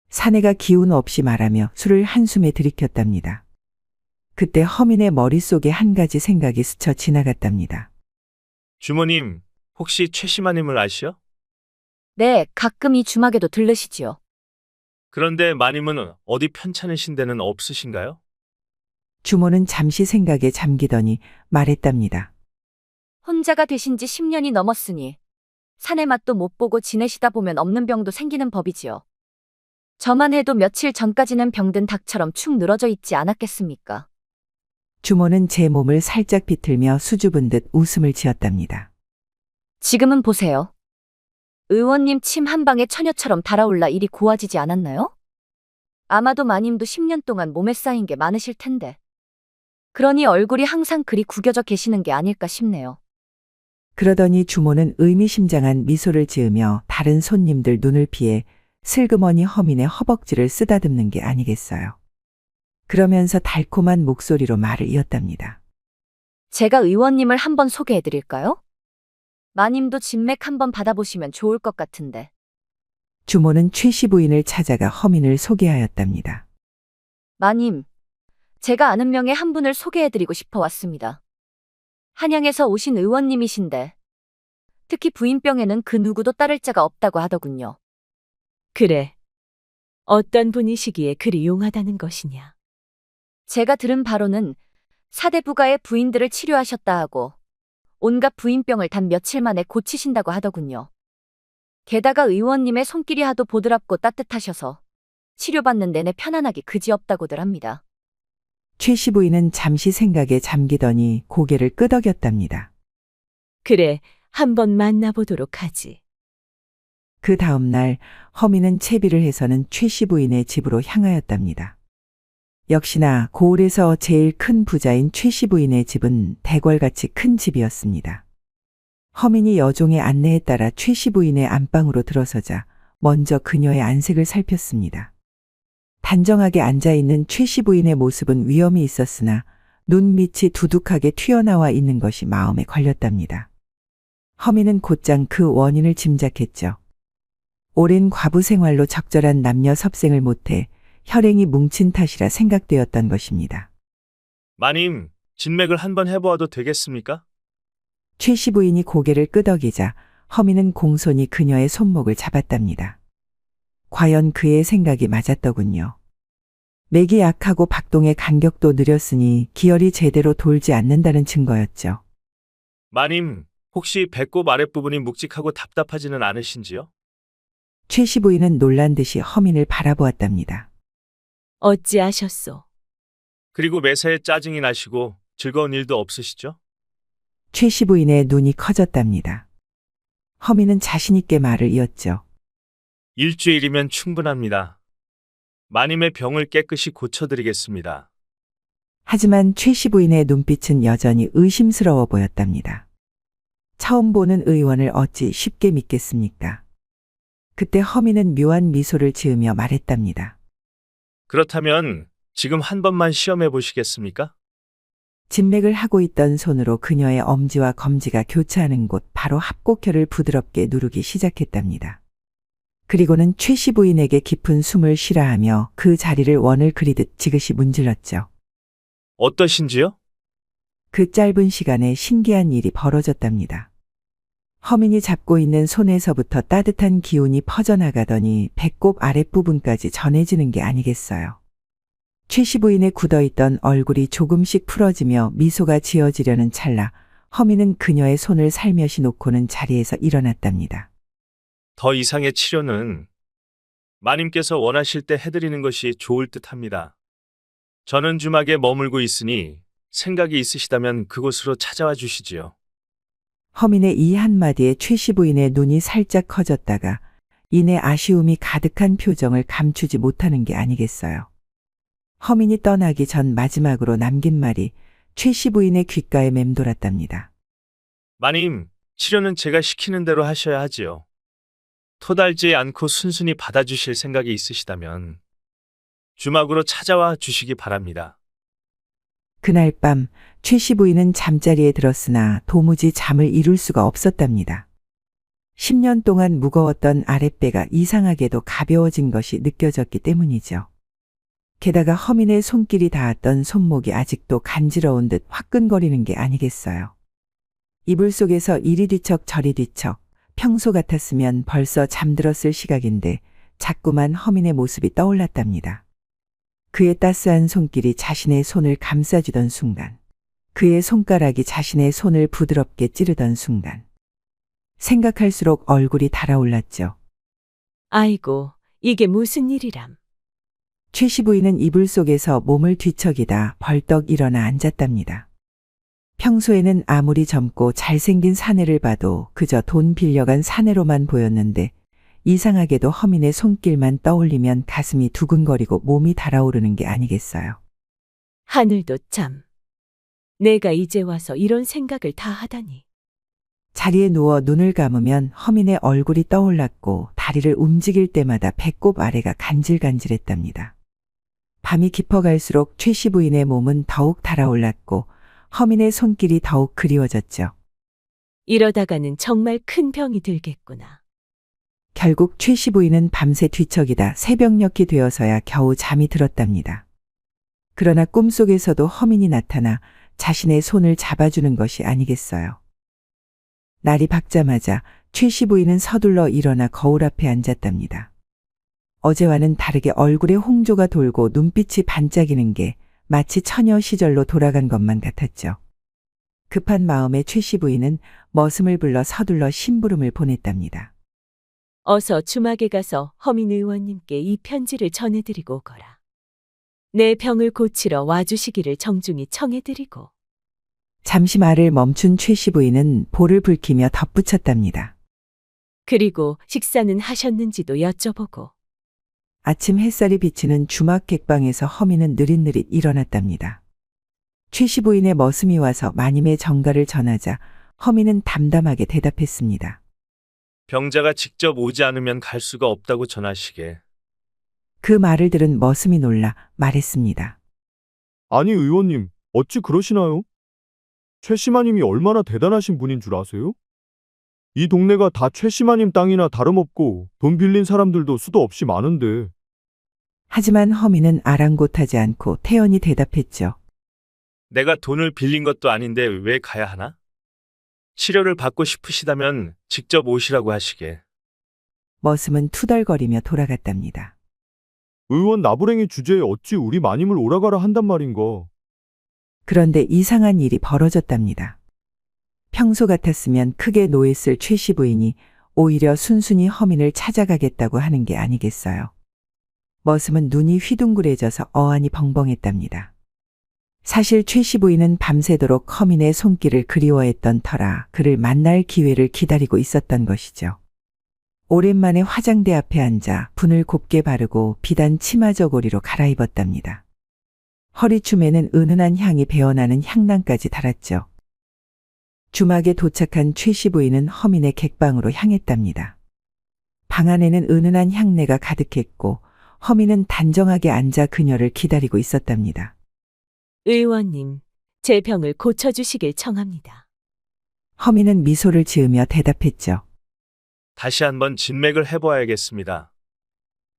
사내가 기운 없이 말하며 술을 한숨에 들이켰답니다. 그때 허민의 머릿속에 한 가지 생각이 스쳐 지나갔답니다. 주모님, 혹시 최씨마님을 아시오? 네, 가끔 이 주막에도 들르시지요. 그런데 마님은 어디 편찮으신 데는 없으신가요? 주모는 잠시 생각에 잠기더니 말했답니다. 혼자가 되신 지 10년이 넘었으니 사내 맛도 못 보고 지내시다 보면 없는 병도 생기는 법이지요. 저만 해도 며칠 전까지는 병든 닭처럼 축 늘어져 있지 않았겠습니까? 주모는 제 몸을 살짝 비틀며 수줍은 듯 웃음을 지었답니다. 지금은 보세요. 의원님 침 한 방에 처녀처럼 달아올라 일이 고와지지 않았나요? 아마도 마님도 10년 동안 몸에 쌓인 게 많으실 텐데. 그러니 얼굴이 항상 그리 구겨져 계시는 게 아닐까 싶네요. 그러더니 주모는 의미심장한 미소를 지으며 다른 손님들 눈을 피해 슬그머니 허민의 허벅지를 쓰다듬는 게 아니겠어요. 그러면서 달콤한 목소리로 말을 이었답니다. 제가 의원님을 한번 소개해드릴까요? 마님도 진맥 한번 받아보시면 좋을 것 같은데. 주모는 최씨 부인을 찾아가 허민을 소개하였답니다. 마님, 제가 아는 명의 한 분을 소개해드리고 싶어 왔습니다. 한양에서 오신 의원님이신데 특히 부인병에는 그 누구도 따를 자가 없다고 하더군요. 그래. 어떤 분이시기에 그리 용하다는 것이냐. 제가 들은 바로는 사대부가의 부인들을 치료하셨다 하고 온갖 부인병을 단 며칠 만에 고치신다고 하더군요. 게다가 의원님의 손길이 하도 보드랍고 따뜻하셔서 치료받는 내내 편안하기 그지없다고들 합니다. 최씨 부인은 잠시 생각에 잠기더니 고개를 끄덕였답니다. 그래, 한번 만나보도록 하지. 그 다음 날 허민은 채비를 해서는 최씨 부인의 집으로 향하였답니다. 역시나 고을에서 제일 큰 부자인 최씨 부인의 집은 대궐같이 큰 집이었습니다. 허민이 여종의 안내에 따라 최씨 부인의 안방으로 들어서자 먼저 그녀의 안색을 살폈습니다. 단정하게 앉아있는 최씨 부인의 모습은 위엄이 있었으나 눈밑이 두둑하게 튀어나와 있는 것이 마음에 걸렸답니다. 허민은 곧장 그 원인을 짐작했죠. 오랜 과부 생활로 적절한 남녀 섭생을 못해 혈행이 뭉친 탓이라 생각되었던 것입니다. 마님, 진맥을 한번 해보아도 되겠습니까? 최씨 부인이 고개를 끄덕이자 허민은 공손히 그녀의 손목을 잡았답니다. 과연 그의 생각이 맞았더군요. 맥이 약하고 박동의 간격도 느렸으니 기혈이 제대로 돌지 않는다는 증거였죠. 마님, 혹시 배꼽 아랫부분이 묵직하고 답답하지는 않으신지요? 최씨 부인은 놀란 듯이 허민을 바라보았답니다. 어찌하셨소? 그리고 매사에 짜증이 나시고 즐거운 일도 없으시죠? 최씨 부인의 눈이 커졌답니다. 허민은 자신있게 말을 이었죠. 일주일이면 충분합니다. 마님의 병을 깨끗이 고쳐드리겠습니다. 하지만 최씨 부인의 눈빛은 여전히 의심스러워 보였답니다. 처음 보는 의원을 어찌 쉽게 믿겠습니까? 그때 허민은 묘한 미소를 지으며 말했답니다. 그렇다면 지금 한 번만 시험해 보시겠습니까? 진맥을 하고 있던 손으로 그녀의 엄지와 검지가 교차하는 곳 바로 합곡혈을 부드럽게 누르기 시작했답니다. 그리고는 최씨 부인에게 깊은 숨을 쉬라하며 그 자리를 원을 그리듯 지그시 문질렀죠. 어떠신지요? 그 짧은 시간에 신기한 일이 벌어졌답니다. 허민이 잡고 있는 손에서부터 따뜻한 기운이 퍼져나가더니 배꼽 아랫부분까지 전해지는 게 아니겠어요. 최씨 부인의 굳어있던 얼굴이 조금씩 풀어지며 미소가 지어지려는 찰나 허민은 그녀의 손을 살며시 놓고는 자리에서 일어났답니다. 더 이상의 치료는 마님께서 원하실 때 해드리는 것이 좋을 듯합니다. 저는 주막에 머물고 있으니 생각이 있으시다면 그곳으로 찾아와 주시지요. 허민의 이 한마디에 최 시부인의 눈이 살짝 커졌다가 이내 아쉬움이 가득한 표정을 감추지 못하는 게 아니겠어요. 허민이 떠나기 전 마지막으로 남긴 말이 최 시부인의 귓가에 맴돌았답니다. 마님, 치료는 제가 시키는 대로 하셔야 하지요. 토달지 않고 순순히 받아주실 생각이 있으시다면 주막으로 찾아와 주시기 바랍니다. 그날 밤 최 시부인은 잠자리에 들었으나 도무지 잠을 이룰 수가 없었답니다. 10년 동안 무거웠던 아랫배가 이상하게도 가벼워진 것이 느껴졌기 때문이죠. 게다가 허민의 손길이 닿았던 손목이 아직도 간지러운 듯 화끈거리는 게 아니겠어요. 이불 속에서 이리 뒤척 저리 뒤척 평소 같았으면 벌써 잠들었을 시각인데 자꾸만 허민의 모습이 떠올랐답니다. 그의 따스한 손길이 자신의 손을 감싸주던 순간, 그의 손가락이 자신의 손을 부드럽게 찌르던 순간, 생각할수록 얼굴이 달아올랐죠. 아이고, 이게 무슨 일이람. 최 시부인은 이불 속에서 몸을 뒤척이다 벌떡 일어나 앉았답니다. 평소에는 아무리 젊고 잘생긴 사내를 봐도 그저 돈 빌려간 사내로만 보였는데 이상하게도 허민의 손길만 떠올리면 가슴이 두근거리고 몸이 달아오르는 게 아니겠어요. 하늘도 참. 내가 이제 와서 이런 생각을 다 하다니. 자리에 누워 눈을 감으면 허민의 얼굴이 떠올랐고 다리를 움직일 때마다 배꼽 아래가 간질간질했답니다. 밤이 깊어갈수록 최 시부인의 몸은 더욱 달아올랐고 허민의 손길이 더욱 그리워졌죠. 이러다가는 정말 큰 병이 들겠구나. 결국 최 시부인은 밤새 뒤척이다 새벽녘이 되어서야 겨우 잠이 들었답니다. 그러나 꿈속에서도 허민이 나타나 자신의 손을 잡아주는 것이 아니겠어요. 날이 밝자마자 최 시부인은 서둘러 일어나 거울 앞에 앉았답니다. 어제와는 다르게 얼굴에 홍조가 돌고 눈빛이 반짝이는 게 마치 처녀 시절로 돌아간 것만 같았죠. 급한 마음에 최 시부인은 머슴을 불러 서둘러 심부름을 보냈답니다. 어서 주막에 가서 허민 의원님께 이 편지를 전해드리고 오거라. 내 병을 고치러 와주시기를 정중히 청해드리고. 잠시 말을 멈춘 최 시부인은 볼을 붉히며 덧붙였답니다. 그리고 식사는 하셨는지도 여쭤보고. 아침 햇살이 비치는 주막 객방에서 허민은 느릿느릿 일어났답니다. 최 시부인의 머슴이 와서 마님의 정가를 전하자 허민은 담담하게 대답했습니다. 병자가 직접 오지 않으면 갈 수가 없다고 전하시게. 그 말을 들은 머슴이 놀라 말했습니다. 아니 의원님, 어찌 그러시나요? 최 시마님이 얼마나 대단하신 분인 줄 아세요? 이 동네가 다 최 시마님 땅이나 다름없고 돈 빌린 사람들도 수도 없이 많은데. 하지만 허민은 아랑곳하지 않고 태연히 대답했죠. 내가 돈을 빌린 것도 아닌데 왜 가야 하나? 치료를 받고 싶으시다면 직접 오시라고 하시게. 머슴은 투덜거리며 돌아갔답니다. 의원 나부랭이 주제에 어찌 우리 마님을 오라가라 한단 말인가. 그런데 이상한 일이 벌어졌답니다. 평소 같았으면 크게 노했을 최 시부인이 오히려 순순히 허민을 찾아가겠다고 하는 게 아니겠어요. 머슴은 눈이 휘둥그레져서 어안이 벙벙했답니다. 사실 최 시부인은 밤새도록 허민의 손길을 그리워했던 터라 그를 만날 기회를 기다리고 있었던 것이죠. 오랜만에 화장대 앞에 앉아 분을 곱게 바르고 비단 치마 저고리로 갈아입었답니다. 허리춤에는 은은한 향이 배어나는 향낭까지 달았죠. 주막에 도착한 최 시부인은 허민의 객방으로 향했답니다. 방 안에는 은은한 향내가 가득했고 허민은 단정하게 앉아 그녀를 기다리고 있었답니다. 의원님, 제 병을 고쳐주시길 청합니다. 허민은 미소를 지으며 대답했죠. 다시 한번 진맥을 해보아야겠습니다.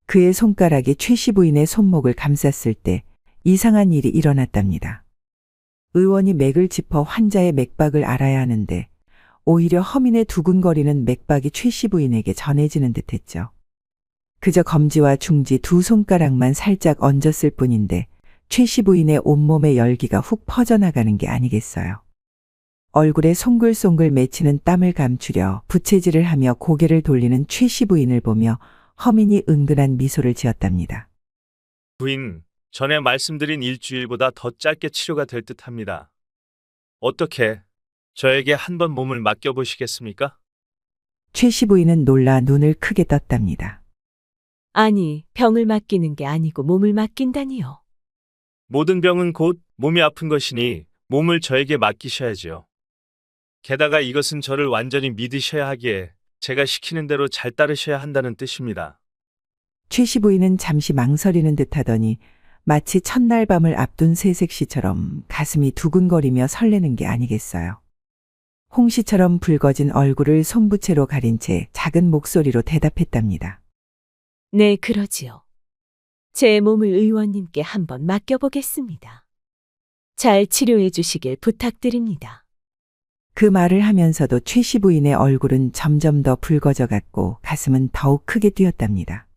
그의 손가락이 최 시부인의 손목을 감쌌을 때 이상한 일이 일어났답니다. 의원이 맥을 짚어 환자의 맥박을 알아야 하는데 오히려 허민의 두근거리는 맥박이 최 시부인에게 전해지는 듯했죠. 그저 검지와 중지 두 손가락만 살짝 얹었을 뿐인데 최 시부인의 온몸의 열기가 훅 퍼져나가는 게 아니겠어요. 얼굴에 송글송글 맺히는 땀을 감추려 부채질을 하며 고개를 돌리는 최 시부인을 보며 허민이 은근한 미소를 지었답니다. 부인, 전에 말씀드린 일주일보다 더 짧게 치료가 될 듯합니다. 어떻게 저에게 한번 몸을 맡겨보시겠습니까? 최 시부인은 놀라 눈을 크게 떴답니다. 아니, 병을 맡기는 게 아니고 몸을 맡긴다니요. 모든 병은 곧 몸이 아픈 것이니 몸을 저에게 맡기셔야지요. 게다가 이것은 저를 완전히 믿으셔야 하기에 제가 시키는 대로 잘 따르셔야 한다는 뜻입니다. 최 시부인은 잠시 망설이는 듯하더니 마치 첫날 밤을 앞둔 새색시처럼 가슴이 두근거리며 설레는 게 아니겠어요. 홍시처럼 붉어진 얼굴을 손부채로 가린 채 작은 목소리로 대답했답니다. 네, 그러지요. 제 몸을 의원님께 한번 맡겨보겠습니다. 잘 치료해 주시길 부탁드립니다. 그 말을 하면서도 최 시부인의 얼굴은 점점 더 붉어져 갔고 가슴은 더욱 크게 뛰었답니다.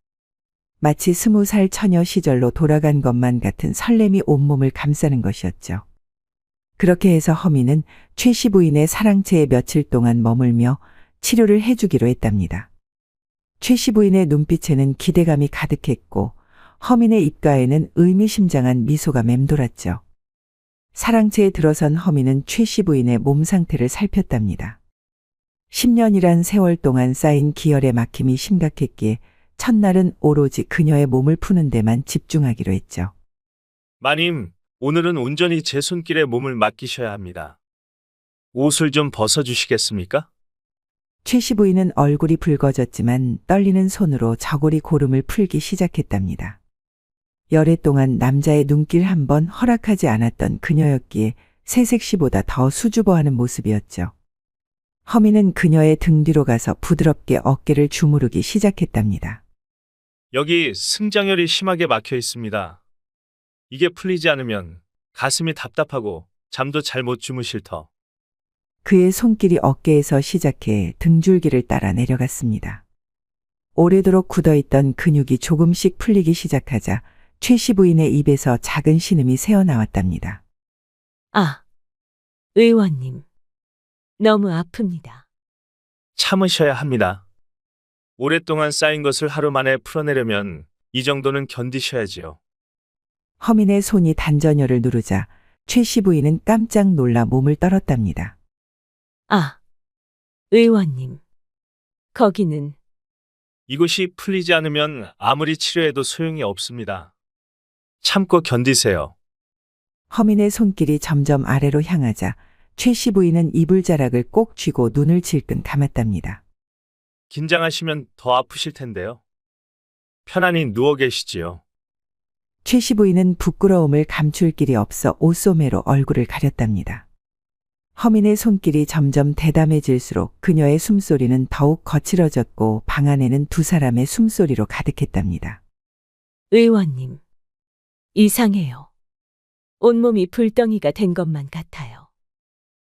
마치 20살 처녀 시절로 돌아간 것만 같은 설렘이 온몸을 감싸는 것이었죠. 그렇게 해서 허미는 최 시부인의 사랑채에 며칠 동안 머물며 치료를 해주기로 했답니다. 최 시부인의 눈빛에는 기대감이 가득했고 허민의 입가에는 의미심장한 미소가 맴돌았죠. 사랑채에 들어선 허민은 최 시부인의 몸 상태를 살폈답니다. 10년이란 세월 동안 쌓인 기혈의 막힘이 심각했기에 첫날은 오로지 그녀의 몸을 푸는 데만 집중하기로 했죠. 마님, 오늘은 온전히 제 손길에 몸을 맡기셔야 합니다. 옷을 좀 벗어주시겠습니까? 최 시부인은 얼굴이 붉어졌지만 떨리는 손으로 저고리 고름을 풀기 시작했답니다. 열애 동안 남자의 눈길 한 번 허락하지 않았던 그녀였기에 새색시보다 더 수줍어하는 모습이었죠. 허미는 그녀의 등 뒤로 가서 부드럽게 어깨를 주무르기 시작했답니다. 여기 승장혈이 심하게 막혀 있습니다. 이게 풀리지 않으면 가슴이 답답하고 잠도 잘 못 주무실 터. 그의 손길이 어깨에서 시작해 등줄기를 따라 내려갔습니다. 오래도록 굳어있던 근육이 조금씩 풀리기 시작하자 최 시부인의 입에서 작은 신음이 새어나왔답니다. 아, 의원님. 너무 아픕니다. 참으셔야 합니다. 오랫동안 쌓인 것을 하루 만에 풀어내려면 이 정도는 견디셔야지요. 허민의 손이 단전열을 누르자 최 시부인은 깜짝 놀라 몸을 떨었답니다. 아, 의원님. 거기는 이곳이 풀리지 않으면 아무리 치료해도 소용이 없습니다. 참고 견디세요. 허민의 손길이 점점 아래로 향하자 최 시부인은 이불자락을 꼭 쥐고 눈을 질끈 감았답니다. 긴장하시면 더 아프실 텐데요. 편안히 누워 계시지요. 최 시부인은 부끄러움을 감출 길이 없어 옷소매로 얼굴을 가렸답니다. 허민의 손길이 점점 대담해질수록 그녀의 숨소리는 더욱 거칠어졌고 방 안에는 두 사람의 숨소리로 가득했답니다. 의원님. 이상해요. 온몸이 불덩이가 된 것만 같아요.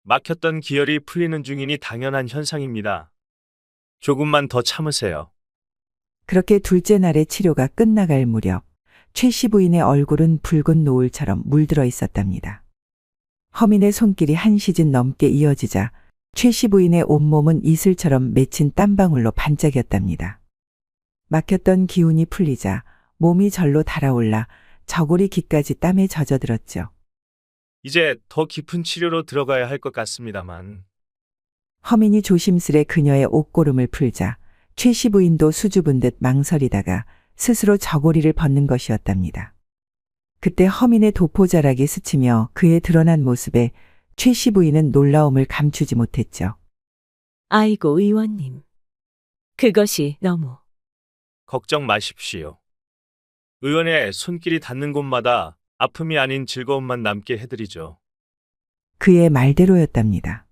막혔던 기혈이 풀리는 중이니 당연한 현상입니다. 조금만 더 참으세요. 그렇게 둘째 날의 치료가 끝나갈 무렵 최 시부인의 얼굴은 붉은 노을처럼 물들어 있었답니다. 허민의 손길이 한 시즌 넘게 이어지자 최 시부인의 온몸은 이슬처럼 맺힌 땀방울로 반짝였답니다. 막혔던 기운이 풀리자 몸이 절로 달아올라 저고리 귀까지 땀에 젖어들었죠. 이제 더 깊은 치료로 들어가야 할 것 같습니다만. 허민이 조심스레 그녀의 옷고름을 풀자 최 시부인도 수줍은 듯 망설이다가 스스로 저고리를 벗는 것이었답니다. 그때 허민의 도포자락이 스치며 그의 드러난 모습에 최 시부인은 놀라움을 감추지 못했죠. 아이고, 의원님. 그것이 너무. 걱정 마십시오. 의원의 손길이 닿는 곳마다 아픔이 아닌 즐거움만 남게 해드리죠. 그의 말대로였답니다.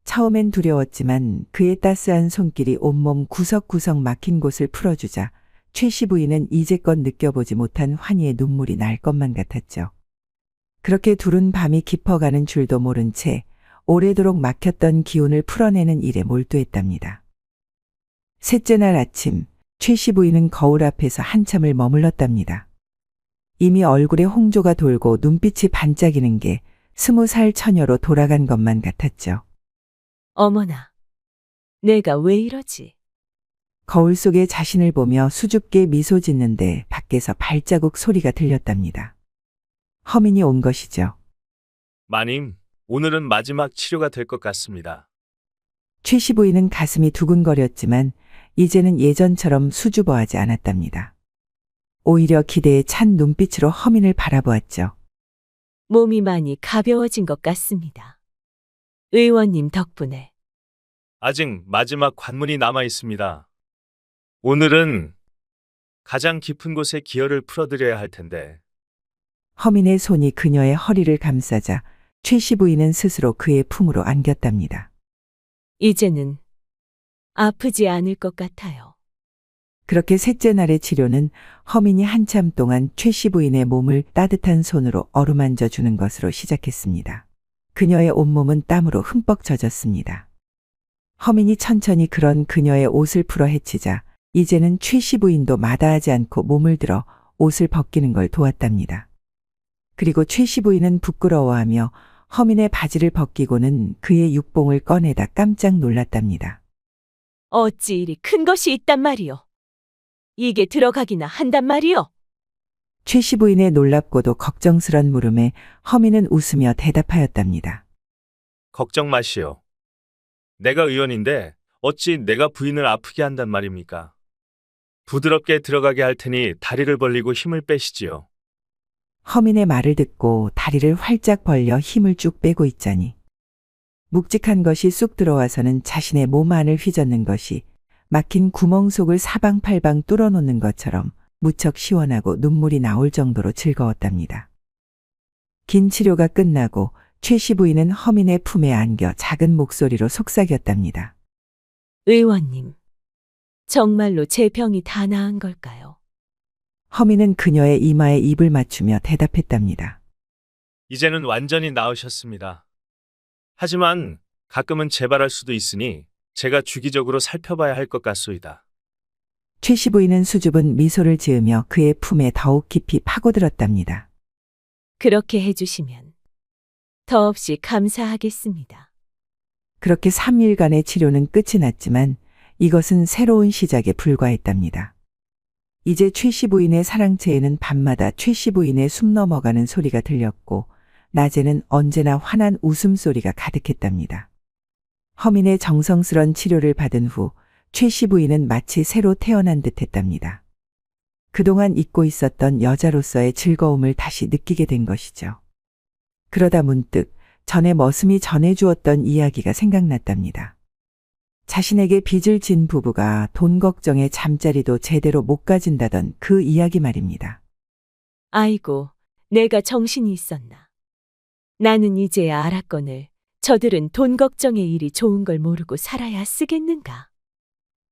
처음엔 두려웠지만 그의 따스한 손길이 온몸 구석구석 막힌 곳을 풀어주자 최 시부인은 이제껏 느껴보지 못한 환희의 눈물이 날 것만 같았죠. 그렇게 둘은 밤이 깊어가는 줄도 모른 채 오래도록 막혔던 기운을 풀어내는 일에 몰두했답니다. 셋째 날 아침, 최 시부인은 거울 앞에서 한참을 머물렀답니다. 이미 얼굴에 홍조가 돌고 눈빛이 반짝이는 게 20살 처녀로 돌아간 것만 같았죠. 어머나. 내가 왜 이러지? 거울 속에 자신을 보며 수줍게 미소 짓는데 밖에서 발자국 소리가 들렸답니다. 허민이 온 것이죠. 마님, 오늘은 마지막 치료가 될 것 같습니다. 최 시부인은 가슴이 두근거렸지만 이제는 예전처럼 수줍어하지 않았답니다. 오히려 기대에 찬 눈빛으로 허민을 바라보았죠. 몸이 많이 가벼워진 것 같습니다. 의원님 덕분에. 아직 마지막 관문이 남아 있습니다. 오늘은 가장 깊은 곳에 기혈을 풀어드려야 할 텐데. 허민의 손이 그녀의 허리를 감싸자 최 시부인은 스스로 그의 품으로 안겼답니다. 이제는 아프지 않을 것 같아요. 그렇게 셋째 날의 치료는 허민이 한참 동안 최 시부인의 몸을 따뜻한 손으로 어루만져 주는 것으로 시작했습니다. 그녀의 온몸은 땀으로 흠뻑 젖었습니다. 허민이 천천히 그런 그녀의 옷을 풀어 헤치자 이제는 최 시부인도 마다하지 않고 몸을 들어 옷을 벗기는 걸 도왔답니다. 그리고 최 시부인은 부끄러워하며 허민의 바지를 벗기고는 그의 육봉을 꺼내다 깜짝 놀랐답니다. 어찌 이리 큰 것이 있단 말이요. 이게 들어가기나 한단 말이요. 최 시부인의 놀랍고도 걱정스런 물음에 허민은 웃으며 대답하였답니다. 걱정 마시오. 내가 의원인데 어찌 내가 부인을 아프게 한단 말입니까? 부드럽게 들어가게 할 테니 다리를 벌리고 힘을 빼시지요. 허민의 말을 듣고 다리를 활짝 벌려 힘을 쭉 빼고 있자니 묵직한 것이 쑥 들어와서는 자신의 몸 안을 휘젓는 것이 막힌 구멍 속을 사방팔방 뚫어놓는 것처럼 무척 시원하고 눈물이 나올 정도로 즐거웠답니다. 긴 치료가 끝나고 최 시부인은 허민의 품에 안겨 작은 목소리로 속삭였답니다. 의원님, 정말로 제 병이 다 나은 걸까요? 허민은 그녀의 이마에 입을 맞추며 대답했답니다. 이제는 완전히 나으셨습니다. 하지만 가끔은 재발할 수도 있으니 제가 주기적으로 살펴봐야 할 것 같소이다. 최 시부인은 수줍은 미소를 지으며 그의 품에 더욱 깊이 파고들었답니다. 그렇게 해주시면 더없이 감사하겠습니다. 그렇게 3일간의 치료는 끝이 났지만 이것은 새로운 시작에 불과했답니다. 이제 최 시부인의 사랑채에는 밤마다 최 시부인의 숨 넘어가는 소리가 들렸고 낮에는 언제나 환한 웃음소리가 가득했답니다. 허민의 정성스런 치료를 받은 후 최 시부인은 마치 새로 태어난 듯 했답니다. 그동안 잊고 있었던 여자로서의 즐거움을 다시 느끼게 된 것이죠. 그러다 문득 전에 머슴이 전해주었던 이야기가 생각났답니다. 자신에게 빚을 진 부부가 돈 걱정에 잠자리도 제대로 못 가진다던 그 이야기 말입니다. 아이고, 내가 정신이 있었나. 나는 이제야 알았거늘 저들은 돈 걱정의 일이 좋은 걸 모르고 살아야 쓰겠는가.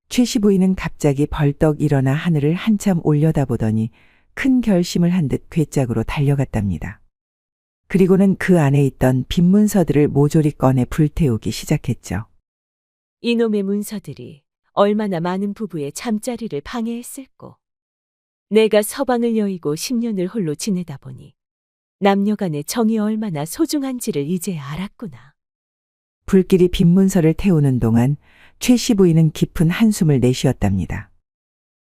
최 시부인은 갑자기 벌떡 일어나 하늘을 한참 올려다보더니 큰 결심을 한 듯 괴짝으로 달려갔답니다. 그리고는 그 안에 있던 빈 문서들을 모조리 꺼내 불태우기 시작했죠. 이놈의 문서들이 얼마나 많은 부부의 잠자리를 방해했을꼬. 내가 서방을 여의고 10년을 홀로 지내다 보니 남녀간의 정이 얼마나 소중한지를 이제 알았구나. 불길이 빈 문서를 태우는 동안 최 시부인은 깊은 한숨을 내쉬었답니다.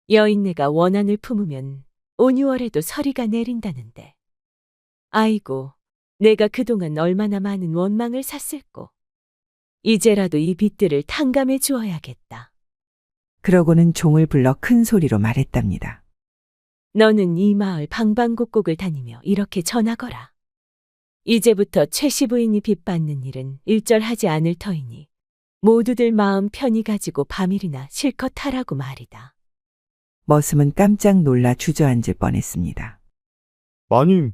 여인네가 원한을 품으면 5, 6월에도 서리가 내린다는데. 아이고, 내가 그동안 얼마나 많은 원망을 샀을꼬. 이제라도 이 빚들을 탕감해 주어야겠다. 그러고는 종을 불러 큰 소리로 말했답니다. 너는 이 마을 방방곡곡을 다니며 이렇게 전하거라. 이제부터 최 시부인이 빚받는 일은 일절하지 않을 터이니 모두들 마음 편히 가지고 밤일이나 실컷 하라고 말이다. 머슴은 깜짝 놀라 주저앉을 뻔했습니다. 마님,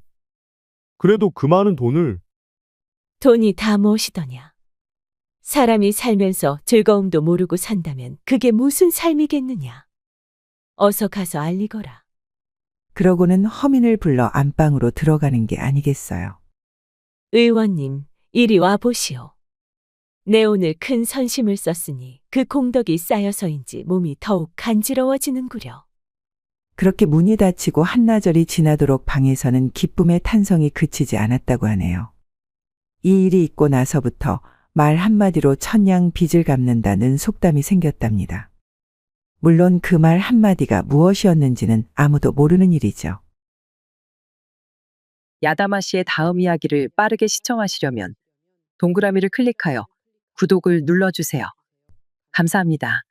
그래도 그 많은 돈을... 돈이 다 무엇이더냐. 사람이 살면서 즐거움도 모르고 산다면 그게 무슨 삶이겠느냐. 어서 가서 알리거라. 그러고는 허민을 불러 안방으로 들어가는 게 아니겠어요. 의원님, 이리 와보시오. 내 오늘 큰 선심을 썼으니 그 공덕이 쌓여서인지 몸이 더욱 간지러워지는구려. 그렇게 문이 닫히고 한나절이 지나도록 방에서는 기쁨의 탄성이 그치지 않았다고 하네요. 이 일이 있고 나서부터 말 한마디로 천냥 빚을 갚는다는 속담이 생겼답니다. 물론 그 말 한마디가 무엇이었는지는 아무도 모르는 일이죠. 야다마 씨의 다음 이야기를 빠르게 시청하시려면 동그라미를 클릭하여 구독을 눌러주세요. 감사합니다.